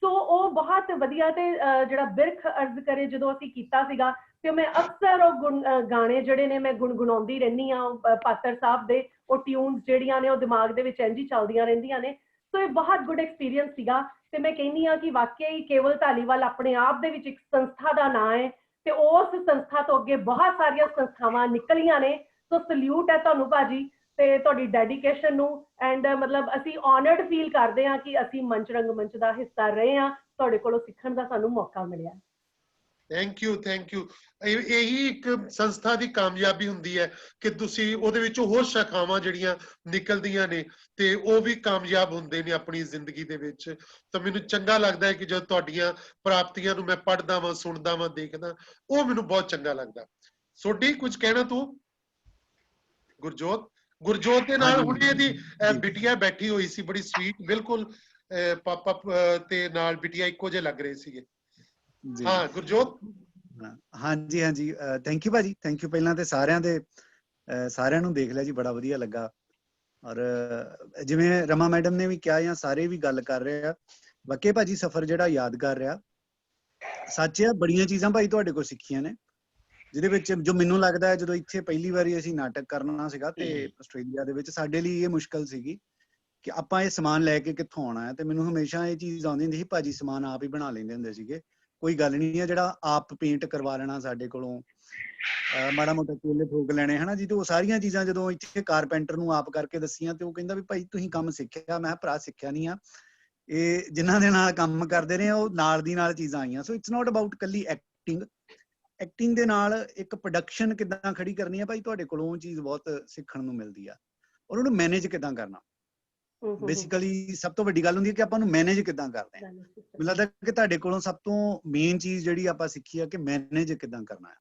ਸੋ ਉਹ ਬਹੁਤ ਵਧੀਆ। ਤੇ ਜਿਹੜਾ ਬਿਰਖ ਅਰਜ਼ ਕਰੇ ਜਦੋਂ ਅਸੀਂ ਕੀਤਾ ਸੀਗਾ, ਤੇ ਮੈਂ ਅਕਸਰ ਉਹ ਗਾਣੇ ਜਿਹੜੇ ਨੇ ਮੈਂ ਗੁਣਗੁਣਾਉਂਦੀ ਰਹਿੰਦੀ ਹਾਂ ਪਾਤਰ ਸਾਹਿਬ ਦੇ। ਉਹ ਟਿਊਨਸ ਜਿਹੜੀਆਂ ਨੇ ਉਹ ਦਿਮਾਗ ਦੇ ਵਿੱਚ ਇੰਝ ਹੀ ਚੱਲਦੀਆਂ ਰਹਿੰਦੀਆਂ ਨੇ। ਸੋ ਇਹ ਬਹੁਤ ਗੁੱਡ ਐਕਸਪੀਰੀਅੰਸ ਸੀਗਾ। ਤੇ ਮੈਂ ਕਹਿੰਦੀ ਹਾਂ ਕਿ ਵਾਕਿਆ ਹੀ ਕੇਵਲ ਧਾਲੀਵਾਲ ਆਪਣੇ ਆਪ ਦੇ ਵਿੱਚ ਇੱਕ ਸੰਸਥਾ ਦਾ ਨਾਂ ਹੈ, ਤੇ ਉਸ ਸੰਸਥਾ ਤੋਂ ਅੱਗੇ ਬਹੁਤ ਸਾਰੀਆਂ ਸੰਸਥਾਵਾਂ ਨਿਕਲੀਆਂ ਨੇ। ਸੋ ਸਲੂਟ ਹੈ ਤੁਹਾਨੂੰ ਭਾਜੀ ਤੇ ਤੁਹਾਡੀ ਡੈਡੀਕੇਸ਼ਨ ਨੂੰ। ਐਂਡ ਮਤਲਬ ਅਸੀਂ ਆਨਰਡ ਫੀਲ ਕਰਦੇ ਹਾਂ ਕਿ ਅਸੀਂ ਮੰਚ ਰੰਗਮੰਚ ਦਾ ਹਿੱਸਾ ਰਹੇ ਹਾਂ, ਤੁਹਾਡੇ ਕੋਲੋਂ ਸਿੱਖਣ ਦਾ ਸਾਨੂੰ ਮੌਕਾ ਮਿਲਿਆ। Thank you thank you. ਇਹੀ ਇੱਕ ਸੰਸਥਾ ਦੀ ਕਾਮਯਾਬੀ ਹੁੰਦੀ ਹੈ ਕਿ ਤੁਸੀਂ ਉਹਦੇ ਵਿੱਚੋਂ ਹੋਰ ਸ਼ਾਖਾਵਾਂ ਜਿਹੜੀਆਂ ਨਿਕਲਦੀਆਂ ਨੇ ਤੇ ਉਹ ਵੀ ਕਾਮਯਾਬ ਹੁੰਦੇ ਨੇ ਆਪਣੀ ਜ਼ਿੰਦਗੀ ਦੇ ਵਿੱਚ। ਤਾਂ ਮੈਨੂੰ ਚੰਗਾ ਲੱਗਦਾ ਹੈ ਕਿ ਜਦੋਂ ਤੁਹਾਡੀਆਂ ਪ੍ਰਾਪਤੀਆਂ ਨੂੰ ਮੈਂ ਪੜ੍ਹਦਾ ਵਾਂ, ਸੁਣਦਾ ਵਾਂ, ਦੇਖਦਾ, ਉਹ ਮੈਨੂੰ ਬਹੁਤ ਚੰਗਾ ਲੱਗਦਾ। ਸੋਢੀ ਕੁਝ ਕਹਿਣਾ ਤੂੰ? ਗੁਰਜੋਤ ਦੇ ਨਾਲ ਹੁਣੇ ਇਹਦੀ ਬਿਟੀਆ ਬੈਠੀ ਹੋਈ ਸੀ, ਬੜੀ ਸਵੀਟ, ਬਿਲਕੁਲ ਪਾਪਾ ਤੇ ਨਾਲ ਬਿਟੀਆ ਇੱਕੋ ਜਿਹੇ ਲੱਗ ਰਹੇ ਸੀਗੇ। ਹਾਂ ਗੁਰਜੋਤ। ਹਾਂਜੀ ਹਾਂਜੀ, ਥੈਂਕ ਯੂ ਭਾਜੀ, ਥੈਂਕ ਯੂ। ਪਹਿਲਾਂ ਤੇ ਸਾਰਿਆਂ ਨੂੰ ਦੇਖ ਲਿਆ ਜੀ, ਬੜਾ ਵਧੀਆ ਲੱਗਾ। ਔਰ ਜਿਵੇਂ ਰਮਾ ਮੈਡਮ ਨੇ ਵੀ ਕਿਹਾ ਜਾਂ ਸਾਰੇ ਵੀ ਗੱਲ ਕਰ ਰਹੇ ਆ, ਵਾਕਈ ਭਾਜੀ ਸਫ਼ਰ ਜਿਹੜਾ ਯਾਦਗਾਰ ਰਿਹਾ। ਸੱਚ ਆ, ਬੜੀਆਂ ਚੀਜ਼ਾਂ ਭਾਈ ਤੁਹਾਡੇ ਕੋਲ ਸਿੱਖੀਆਂ ਨੇ, ਜਿਹਦੇ ਵਿੱਚ ਜੋ ਮੈਨੂੰ ਲੱਗਦਾ ਹੈ ਜਦੋਂ ਇੱਥੇ ਪਹਿਲੀ ਵਾਰੀ ਅਸੀਂ ਨਾਟਕ ਕਰਨਾ ਸੀਗਾ ਤੇ ਆਸਟ੍ਰੇਲੀਆ ਦੇ ਵਿੱਚ, ਸਾਡੇ ਲਈ ਇਹ ਮੁਸ਼ਕਲ ਸੀਗੀ ਕਿ ਆਪਾਂ ਇਹ ਸਮਾਨ ਲੈ ਕੇ ਕਿੱਥੋਂ ਆਉਣਾ ਹੈ। ਤੇ ਮੈਨੂੰ ਹਮੇਸ਼ਾ ਇਹ ਚੀਜ਼ ਆਉਂਦੀ ਹੁੰਦੀ ਸੀ, ਭਾਜੀ ਸਮਾਨ ਆਪ ਹੀ ਬਣਾ ਲੈਂਦੇ ਹੁੰਦੇ ਸੀਗੇ, ਕੋਈ ਗੱਲ ਨਹੀਂ ਹੈ, ਜਿਹੜਾ ਆਪ ਪੇਂਟ ਕਰਵਾ ਲੈਣਾ ਸਾਡੇ ਕੋਲੋਂ, ਮਾੜਾ ਮੋਟਾ ਕੇਲੇ ਠੋਕ ਲੈਣੇ ਹਨਾ ਜੀ। ਤੇ ਉਹ ਸਾਰੀਆਂ ਚੀਜ਼ਾਂ ਜਦੋਂ ਇੱਥੇ ਕਾਰਪੈਂਟਰ ਨੂੰ ਆਪ ਕਰਕੇ ਦੱਸੀਆਂ ਤੇ ਉਹ ਕਹਿੰਦਾ ਵੀ ਭਾਈ ਤੁਸੀਂ ਕੰਮ ਸਿੱਖਿਆ? ਮੈਂ ਕਿਹਾ ਭਰਾ ਸਿੱਖਿਆ ਨਹੀਂ ਆ, ਇਹ ਜਿਨ੍ਹਾਂ ਦੇ ਨਾਲ ਕੰਮ ਕਰਦੇ ਰਹੇ ਉਹ ਨਾਲ ਦੀ ਨਾਲ ਚੀਜ਼ਾਂ ਆਈਆਂ। ਸੋ ਇਟਸ ਨਾਟ ਅਬਾਊਟ ਕੱਲੀ ਐਕਟਿੰਗ। ਐਕਟਿੰਗ ਦੇ ਨਾਲ ਇੱਕ ਪ੍ਰੋਡਕਸ਼ਨ ਕਿੱਦਾਂ ਖੜੀ ਕਰਨੀ ਹੈ ਭਾਈ, ਤੁਹਾਡੇ ਕੋਲੋਂ ਉਹ ਚੀਜ਼ ਬਹੁਤ ਸਿੱਖਣ ਨੂੰ ਮਿਲਦੀ ਆ। ਔਰ ਉਹਨੂੰ ਮੈਨੇਜ ਕਿੱਦਾਂ ਕਰਨਾ, ਬੇਸਿਕਲੀ ਸਭ ਤੋਂ ਵੱਡੀ ਗੱਲ ਹੁੰਦੀ ਹੈ ਕਿ ਆਪਾਂ ਨੂੰ ਮੈਨੇਜ ਕਿੱਦਾਂ ਕਰਦੇ ਹਾਂ। ਮੈਨੂੰ ਲੱਗਦਾ ਕਿ ਤੁਹਾਡੇ ਕੋਲੋਂ ਸਭ ਤੋਂ ਮੇਨ ਚੀਜ਼ ਜਿਹੜੀ ਆਪਾਂ ਸਿੱਖੀ ਆ ਕਿ ਮੈਨੇਜ ਕਿੱਦਾਂ ਕਰਨਾ ਹੈ,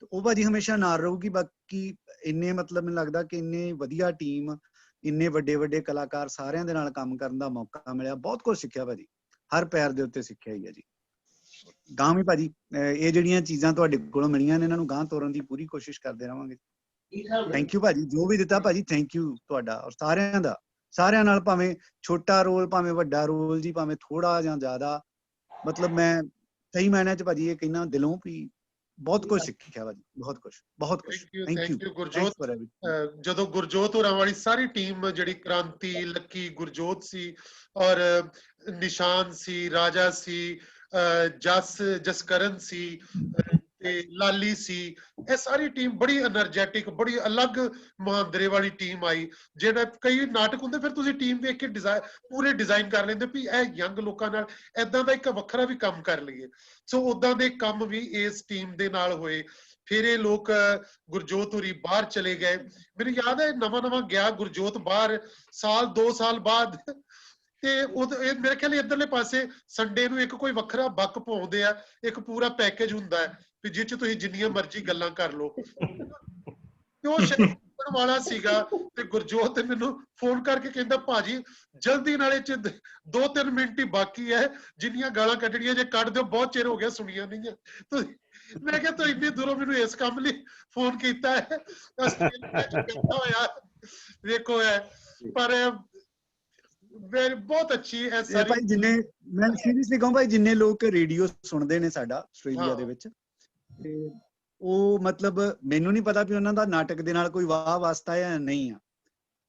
ਤੇ ਉਹ ਭਾਜੀ ਹਮੇਸ਼ਾ ਨਾਲ ਰਹੂਗੀ। ਬਾਕੀ ਇੰਨੇ ਮਤਲਬ ਮੈਨੂੰ ਲੱਗਦਾ ਕਿ ਇੰਨੇ ਵਧੀਆ ਟੀਮ, ਇੰਨੇ ਵੱਡੇ ਵੱਡੇ ਕਲਾਕਾਰ, ਸਾਰਿਆਂ ਦੇ ਨਾਲ ਕੰਮ ਕਰਨ ਦਾ ਮੌਕਾ ਮਿਲਿਆ। ਬਹੁਤ ਕੁਝ ਸਿੱਖਿਆ ਭਾਜੀ, ਹਰ ਪੈਰ ਦੇ ਉੱਤੇ ਸਿੱਖਿਆ ਹੀ ਹੈ ਜੀ। ਗਾਂਹ ਵੀ ਭਾਜੀ ਇਹ ਜਿਹੜੀਆਂ ਚੀਜ਼ਾਂ ਤੁਹਾਡੇ ਕੋਲੋਂ ਮਿਲੀਆਂ ਨੇ ਇਹਨਾਂ ਨੂੰ ਗਾਂਹ ਤੋਰਨ ਦੀ ਪੂਰੀ ਕੋਸ਼ਿਸ਼ ਕਰਦੇ ਰਹਾਂਗੇ। ਥੈਂਕ ਯੂ ਭਾਜੀ, ਜੋ ਵੀ ਦਿੱਤਾ ਭਾਜੀ ਥੈਂਕ ਯੂ ਤੁਹਾਡਾ ਔਰ ਸਾਰਿਆਂ ਦਾ। ਸਾਰਿਆਂ ਨਾਲ ਭਾਵੇਂ ਛੋਟਾ ਰੋਲ ਭਾਵੇਂ ਵੱਡਾ ਰੋਲ ਜੀ, ਭਾਵੇਂ ਥੋੜਾ ਜਾਂ ਜ਼ਿਆਦਾ, ਮਤਲਬ ਮੈਂ ਸਹੀ ਮਾਇਨਿਆਂ 'ਚ ਭਾਜੀ ਇਹ ਕਹਿਣਾ ਦਿਲੋਂ ਵੀ ਬਹੁਤ ਕੁਝ ਸਿੱਖਿਆ ਭਾਜੀ, ਬਹੁਤ ਕੁਝ ਬਹੁਤ ਕੁਝ। Thank you Gurjot. ਜਦੋਂ ਗੁਰਜੋਤ ਹੋਰਾਂ ਵਾਲੀ ਸਾਰੀ ਟੀਮ ਜਿਹੜੀ ਕ੍ਰਾਂਤੀ, ਲੱਕੀ, ਗੁਰਜੋਤ ਸੀ ਔਰ ਨਿਸ਼ਾਨ ਸੀ, ਰਾਜਾ ਸੀ, ਜਸਕਰਨ ਸੀ ਤੇ ਲਾਲੀ ਸੀ, ਇਹ ਸਾਰੀ ਟੀਮ ਬੜੀ એનર્ਜੈਟਿਕ, ਬੜੀ ਅਲੱਗ ਮੁਹਾਂਦਰੇ ਵਾਲੀ ਟੀਮ ਆਈ। ਜਿਹੜਾ ਕਈ ਨਾਟਕ ਹੁੰਦੇ ਫਿਰ ਤੁਸੀਂ ਟੀਮ ਵੇਖ ਕੇ ਪੂਰੇ ਡਿਜ਼ਾਈਨ ਕਰ ਲੈਂਦੇ ਵੀ ਇਹ ਯੰਗ ਲੋਕਾਂ ਨਾਲ ਏਦਾਂ ਦਾ ਇੱਕ ਵੱਖਰਾ ਵੀ ਕੰਮ ਕਰ ਲਈਏ। ਸੋ ਉਦਾਂ ਦੇ ਕੰਮ ਵੀ ਇਸ ਟੀਮ ਦੇ ਨਾਲ ਹੋਏ। ਫਿਰ ਇਹ ਲੋਕ ਗੁਰਜੋਤ ਹੋਰੀ ਬਾਹਰ ਚਲੇ ਗਏ। ਮੈਨੂੰ ਯਾਦ ਹੈ ਨਵਾਂ ਗਿਆ ਗੁਰਜੋਤ ਬਾਹਰ ਸਾਲ 2 ਸਾਲ ਬਾਅਦ, ਤੇ ਇਹ ਮੇਰੇ ਖਿਆਲ ਇੱਧਰਲੇ ਪਾਸੇ ਸੰਡੇ ਨੂੰ ਇੱਕ ਕੋਈ ਵੱਖਰਾ ਬੱਕ ਪਾਉਂਦੇ ਆ, ਇੱਕ ਪੂਰਾ ਪੈਕੇਜ ਹੁੰਦਾ ਹੈ ਵੀ ਜਿਹ 'ਚ ਤੁਸੀਂ ਜਿੰਨੀਆਂ ਮਰਜ਼ੀ ਗੱਲਾਂ ਕਰ ਲਓ। ਤੇ ਉਹ ਸ਼ਿਕਣ ਵਾਲਾ ਸੀਗਾ ਤੇ ਗੁਰਜੋਤ ਮੈਨੂੰ ਫੋਨ ਕਰਕੇ ਕਹਿੰਦਾ ਭਾਜੀ ਜਲਦੀ ਨਾਲੇ 'ਚ 2-3 ਮਿੰਟ ਹੀ ਬਾਕੀ ਹੈ, ਜਿੰਨੀਆਂ ਗਾਲਾਂ ਕੱਢਣੀਆਂ ਜੇ ਕੱਢ ਦਿਓ, ਬਹੁਤ ਚਿਰ ਹੋ ਗਿਆ ਸੁਣੀਆਂ ਨਹੀਂ ਆ। ਮੈਂ ਕਿਹਾ ਤੂੰ ਇੰਨੀ ਦੂਰੋਂ ਮੈਨੂੰ ਇਸ ਕੰਮ ਲਈ ਫੋਨ ਕੀਤਾ ਹੈ, ਹੋਇਆ ਵੇਖੋ ਹੈ। ਪਰ ਬਹੁਤ ਅੱਛੀ ਹੈ ਸਾਰੀ ਭਾਈ। ਜਿੰਨੇ ਮੈਂ ਸੀਰੀਅਸਲੀ ਕਹਾਂ ਭਾਈ, ਜਿੰਨੇ ਲੋਕ ਰੇਡੀਓ ਸੁਣਦੇ ਨੇ ਸਾਡਾ ਆਸਟ੍ਰੇਲੀਆ ਦੇ ਵਿੱਚ, ਤੇ ਉਹ ਮਤਲਬ ਮੈਨੂੰ ਨਹੀਂ ਪਤਾ ਵੀ ਉਹਨਾਂ ਦਾ ਨਾਟਕ ਦੇ ਨਾਲ ਕੋਈ ਵਾਹ ਵਾਸਤਾ ਹੈ ਜਾਂ ਨਹੀਂ ਆ,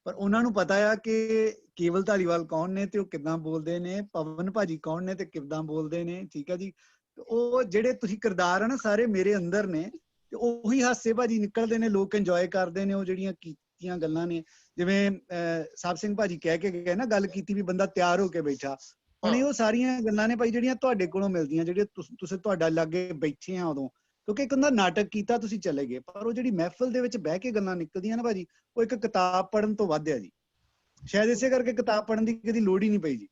ਪਰ ਉਹਨਾਂ ਨੂੰ ਪਤਾ ਆ ਕਿ ਕੇਵਲ ਧਾਲੀਵਾਲ ਕੌਣ ਨੇ ਤੇ ਉਹ ਕਿੱਦਾਂ ਬੋਲਦੇ ਨੇ, ਪਵਨ ਭਾਜੀ ਕੌਣ ਨੇ ਤੇ ਕਿੱਦਾਂ ਬੋਲਦੇ ਨੇ। ਠੀਕ ਹੈ ਜੀ, ਉਹ ਜਿਹੜੇ ਤੁਸੀਂ ਕਿਰਦਾਰ ਆ ਨਾ ਸਾਰੇ ਮੇਰੇ ਅੰਦਰ ਨੇ, ਤੇ ਉਹੀ ਹਾਸੇ ਭਾਜੀ ਨਿਕਲਦੇ ਨੇ, ਲੋਕ ਇੰਜੋਏ ਕਰਦੇ ਨੇ ਉਹ ਜਿਹੜੀਆਂ ਕੀਤੀਆਂ ਗੱਲਾਂ ਨੇ। ਜਿਵੇਂ ਸਾਹਿਬ ਸਿੰਘ ਭਾਜੀ ਕਹਿ ਕੇ ਗਏ ਨਾ, ਗੱਲ ਕੀਤੀ ਵੀ ਬੰਦਾ ਤਿਆਰ ਹੋ ਕੇ ਬੈਠਾ, ਹੁਣ ਇਹ ਉਹ ਸਾਰੀਆਂ ਗੱਲਾਂ ਨੇ ਭਾਈ ਜਿਹੜੀਆਂ ਤੁਹਾਡੇ ਕੋਲੋਂ ਮਿਲਦੀਆਂ, ਜਿਹੜੇ ਤੁਸੀਂ ਤੁਹਾਡਾ ਲਾਗੇ ਬੈਠੇ ਆ ਉਦੋਂ, ਕਿਉਂਕਿ ਇੱਕ ਹੁੰਦਾ ਨਾਟਕ ਕੀਤਾ ਤੁਸੀਂ ਚਲੇ ਗਏ, ਪਰ ਉਹ ਜਿਹੜੀ ਮਹਿਫਲ ਦੇ ਵਿੱਚ ਬਹਿ ਕੇ ਗੱਲਾਂ ਨਿਕਲਦੀਆਂ ਨਾ ਭਾਜੀ, ਉਹ ਇੱਕ ਕਿਤਾਬ ਪੜ੍ਹਨ ਤੋਂ ਵੱਧ ਆ ਜੀ। ਸ਼ਾਇਦ ਇਸੇ ਕਰਕੇ ਕਿਤਾਬ ਪੜ੍ਹਨ ਦੀ ਕਦੀ ਲੋੜ ਹੀ ਨਹੀਂ ਪਈ ਜੀ।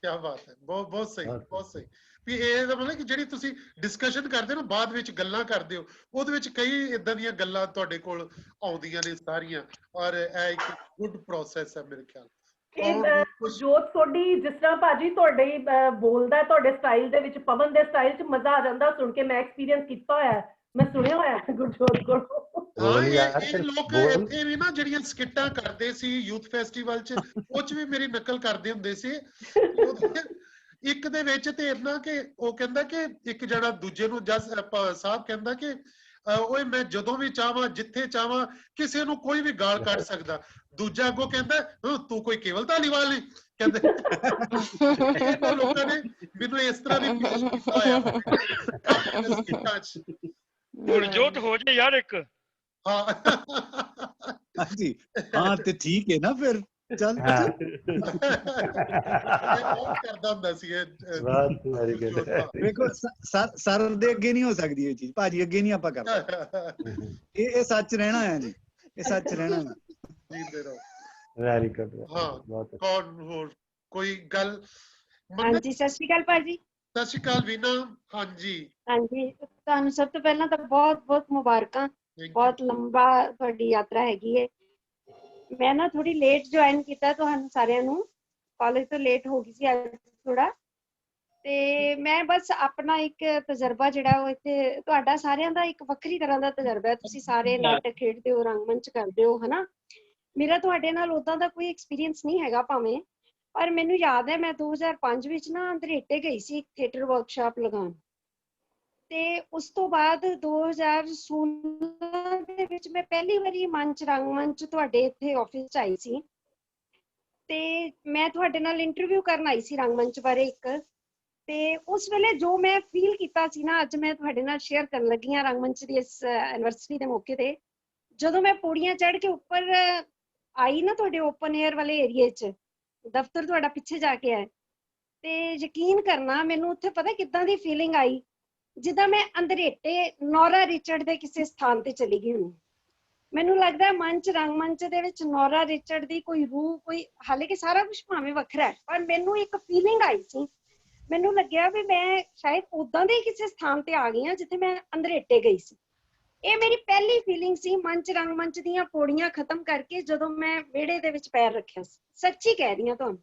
ਕਿਆ ਬਾਤ ਹੈ, ਬਹੁਤ ਸਹੀ, ਬਹੁਤ ਸਹੀ। ਵੀ ਇਹ ਮਤਲਬ ਕਿ ਜਿਹੜੀ ਤੁਸੀਂ ਡਿਸਕਸ਼ਨ ਕਰਦੇ ਹੋ ਬਾਅਦ ਵਿੱਚ ਗੱਲਾਂ ਕਰਦੇ ਹੋ, ਉਹਦੇ ਵਿੱਚ ਕਈ ਇਦਾਂ ਦੀਆਂ ਗੱਲਾਂ ਤੁਹਾਡੇ ਕੋਲ ਆਉਂਦੀਆਂ ਨੇ ਸਾਰੀਆਂ, ਔਰ ਇਹ ਇੱਕ ਗੁੱਡ ਪ੍ਰੋਸੈਸ ਹੈ ਮੇਰੇ ਖਿਆਲ। ਜੋਤ ਤੁਹਾਡੀ ਜਿਸ ਤਰ੍ਹਾਂ ਭਾਜੀ ਤੁਹਾਡੇ ਬੋਲਦਾ, ਤੁਹਾਡੇ ਸਟਾਈਲ ਦੇ ਵਿੱਚ, ਪਵਨ ਦੇ ਸਟਾਈਲ 'ਚ ਮਜ਼ਾ ਆ ਜਾਂਦਾ ਸੁਣ ਕੇ। ਮੈਂ ਐਕਸਪੀਰੀਅੰਸ ਕੀਤਾ ਹੋਇਆ, ਮੈਂ ਸੁਣਿਆ ਹੋਇਆ ਗੁਰਜੋਤ ਕੋਲੋਂ। ਹਾਂ, ਇਹ ਲੋਕ ਇੱਥੇ ਵੀ ਨਾ ਜਿਹੜੀਆਂ ਸਕਿੱਟਾਂ ਕਰਦੇ ਸੀ ਯੂਥ ਫੈਸਟੀਵਲ 'ਚ, ਉਹ 'ਚ ਵੀ ਮੇਰੀ ਨਕਲ ਕਰਦੇ ਹੁੰਦੇ ਸੀ। ਇੱਕ ਦੇ ਵਿੱਚ ਤੇ ਇੰਨਾ ਕਿ ਉਹ ਕਹਿੰਦਾ ਕਿ ਇੱਕ ਜਣਾ ਦੂਜੇ ਨੂੰ, ਜੱਜ ਸਾਹਿਬ ਕਹਿੰਦਾ ਕਿ ਓਏ ਮੈਂ ਜਦੋਂ ਵੀ ਚਾਹਾਂ, ਜਿੱਥੇ ਚਾਹਾਂ, ਕਿਸੇ ਨੂੰ ਕੋਈ ਵੀ ਗਾਲ ਕੱਢ ਸਕਦਾ। ਦੂਜਾ ਅੱਗੋਂ ਕਹਿੰਦਾ ਤੂੰ ਕੋਈ ਕੇਵਲ ਧਾਲੀਵਾਲ ਨਹੀਂ, ਕਹਿੰਦੇ ਲੋਕਾਂ ਨੇ ਮੈਨੂੰ ਇਸ ਤਰ੍ਹਾਂ ਵੀ ਕੀਤਾ ਹੋਇਆ। ਗੁਰਜੋਤ ਹੋ ਜੇ ਯਾਰ ਇੱਕ। ਹਾਂ ਹਾਂਜੀ, ਹਾਂ ਤੇ ਠੀਕ ਹੈ ਨਾ ਫਿਰ ਚੱਲ। ਕਰਦਾ ਹੁੰਦਾ ਸੀ ਵੇਖੋ, ਸਰ ਦੇ ਅੱਗੇ ਨਹੀਂ ਹੋ ਸਕਦੀ ਇਹ ਚੀਜ਼, ਭਾਜੀ ਅੱਗੇ ਨਹੀਂ ਆਪਾਂ ਕਰਦੇ। ਇਹ ਸੱਚ ਰਹਿਣਾ ਹੈ ਜੀ, ਇਹ ਸੱਚ ਰਹਿਣਾ ਹੈ। Very good. ਹਾਂ, ਕੌਣ ਹੋਰ ਕੋਈ ਗੱਲ? ਹਾਂਜੀ, ਸਤਿ ਸ਼੍ਰੀ ਅਕਾਲ ਭਾਜੀ। ਸਤਿ ਸ਼੍ਰੀ ਅਕਾਲ ਵੀਨਾ। ਹਾਂਜੀ ਤੁਹਾਨੂੰ ਸਭ ਤੋਂ ਪਹਿਲਾਂ ਤਾਂ ਬਹੁਤ ਬਹੁਤ ਮੁਬਾਰਕਾਂ। ਬਹੁਤ ਲੰਬਾ ਤੁਹਾਡੀ ਯਾਤਰਾ ਹੈਗੀ ਹੈ। ਮੈਂ ਨਾ ਥੋੜੀ ਲੇਟ ਜੁਆਇਨ ਕੀਤਾ ਤੁਹਾਨੂੰ ਸਾਰਿਆਂ ਨੂੰ, ਕਾਲਜ ਤੋਂ ਲੇਟ ਹੋ ਗਈ ਸੀ ਅੱਜ ਥੋੜਾ। ਤੇ ਮੈਂ ਬਸ ਆਪਣਾ ਇੱਕ ਤਜਰਬਾ ਜਿਹੜਾ ਉਹ ਇੱਥੇ, ਤੁਹਾਡਾ ਸਾਰਿਆਂ ਦਾ ਇੱਕ ਵੱਖਰੀ ਤਰ੍ਹਾਂ ਦਾ ਤਜਰਬਾ ਹੈ। ਤੁਸੀਂ ਸਾਰੇ ਨਾਟਕ ਖੇਡਦੇ ਹੋ, ਰੰਗਮੰਚ ਕਰਦੇ ਹੋ, ਹਨਾ। ਮੇਰਾ ਤੁਹਾਡੇ ਨਾਲ ਉਦਾਂ ਦਾ ਕੋਈ ਐਕਸਪੀਰੀਅੰਸ ਨਹੀਂ ਹੈਗਾ ਭਾਵੇਂ, ਪਰ ਮੈਨੂੰ ਯਾਦ ਹੈ ਮੈਂ 2005 ਵਿੱਚ ਨਾ ਅੰਦਰੇਟੇ ਗਈ ਸੀ ਥੀਏਟਰ ਵਰਕਸ਼ਾਪ ਲਗਾਉਣ, ਤੇ ਉਸ ਤੋਂ ਬਾਅਦ 2016 ਦੇ ਵਿੱਚ ਮੈਂ ਪਹਿਲੀ ਵਾਰੀ ਰੰਗਮੰਚ ਤੁਹਾਡੇ ਇੱਥੇ ਆਫਿਸ 'ਚ ਆਈ ਸੀ, ਤੇ ਮੈਂ ਤੁਹਾਡੇ ਨਾਲ ਇੰਟਰਵਿਊ ਕਰਨ ਆਈ ਸੀ ਰੰਗਮੰਚ ਬਾਰੇ ਇੱਕ। ਤੇ ਉਸ ਵੇਲੇ ਜੋ ਮੈਂ ਫੀਲ ਕੀਤਾ ਸੀ ਨਾ, ਅੱਜ ਮੈਂ ਤੁਹਾਡੇ ਨਾਲ ਸ਼ੇਅਰ ਕਰਨ ਲੱਗੀ ਹਾਂ ਰੰਗਮੰਚ ਦੀ ਇਸ ਐਨਵਰਸਰੀ ਦੇ ਮੌਕੇ ਤੇ। ਜਦੋਂ ਮੈਂ ਪੌੜੀਆਂ ਚੜ੍ਹ ਕੇ ਉੱਪਰ ਆਈ ਨਾ ਤੁਹਾਡੇ ਓਪਨ 에ਅਰ ਵਾਲੇ ਏਰੀਏ 'ਚ, ਦਫ਼ਤਰ ਤੁਹਾਡਾ ਪਿੱਛੇ ਜਾ ਕੇ ਹੈ, ਤੇ ਯਕੀਨ ਕਰਨਾ ਮੈਨੂੰ ਉੱਥੇ ਪਤਾ ਕਿੱਦਾਂ ਦੀ ਫੀਲਿੰਗ ਆਈ, ਜਿੱਦਾਂ ਮੈਂ ਅੰਦਰੇਟੇ ਨੋਰਾ ਰਿਚਰਡ ਦੇ ਕਿਸੇ ਸਥਾਨ ਤੇ ਚਲੀ ਗਈ ਹਾਂ। ਮੈਨੂੰ ਲੱਗਦਾ ਮੰਚ ਰੰਗਮੰਚ ਦੇ ਵਿੱਚ ਨੋਰਾ ਰਿਚਰਡ ਦੀ ਕੋਈ ਰੂਹ, ਕੋਈ, ਹਾਲਾਂਕਿ ਸਾਰਾ ਕੁਝ ਭਾਵੇਂ ਵੱਖਰਾ ਹੈ, ਪਰ ਮੈਨੂੰ ਇੱਕ ਫੀਲਿੰਗ ਆਈ ਸੀ। ਮੈਨੂੰ ਲੱਗਿਆ ਵੀ ਮੈਂ ਸ਼ਾਇਦ ਉਦਾਂ ਦੇ ਕਿਸੇ ਸਥਾਨ ਤੇ ਆ ਗਈ ਹਾਂ ਜਿੱਥੇ ਮੈਂ ਅੰਦਰੇਟੇ ਗਈ ਸੀ। ਇਹ ਮੇਰੀ ਪਹਿਲੀ ਫੀਲਿੰਗ ਸੀ ਮੰਚ ਰੰਗਮੰਚ ਦੀਆਂ ਪੌੜੀਆਂ ਖਤਮ ਕਰਕੇ ਜਦੋਂ ਮੈਂ ਵਿਹੜੇ ਦੇ ਵਿੱਚ ਪੈਰ ਰੱਖਿਆ ਸੀ। ਸੱਚੀ ਕਹਿ ਰਹੀ ਹਾਂ ਤੁਹਾਨੂੰ।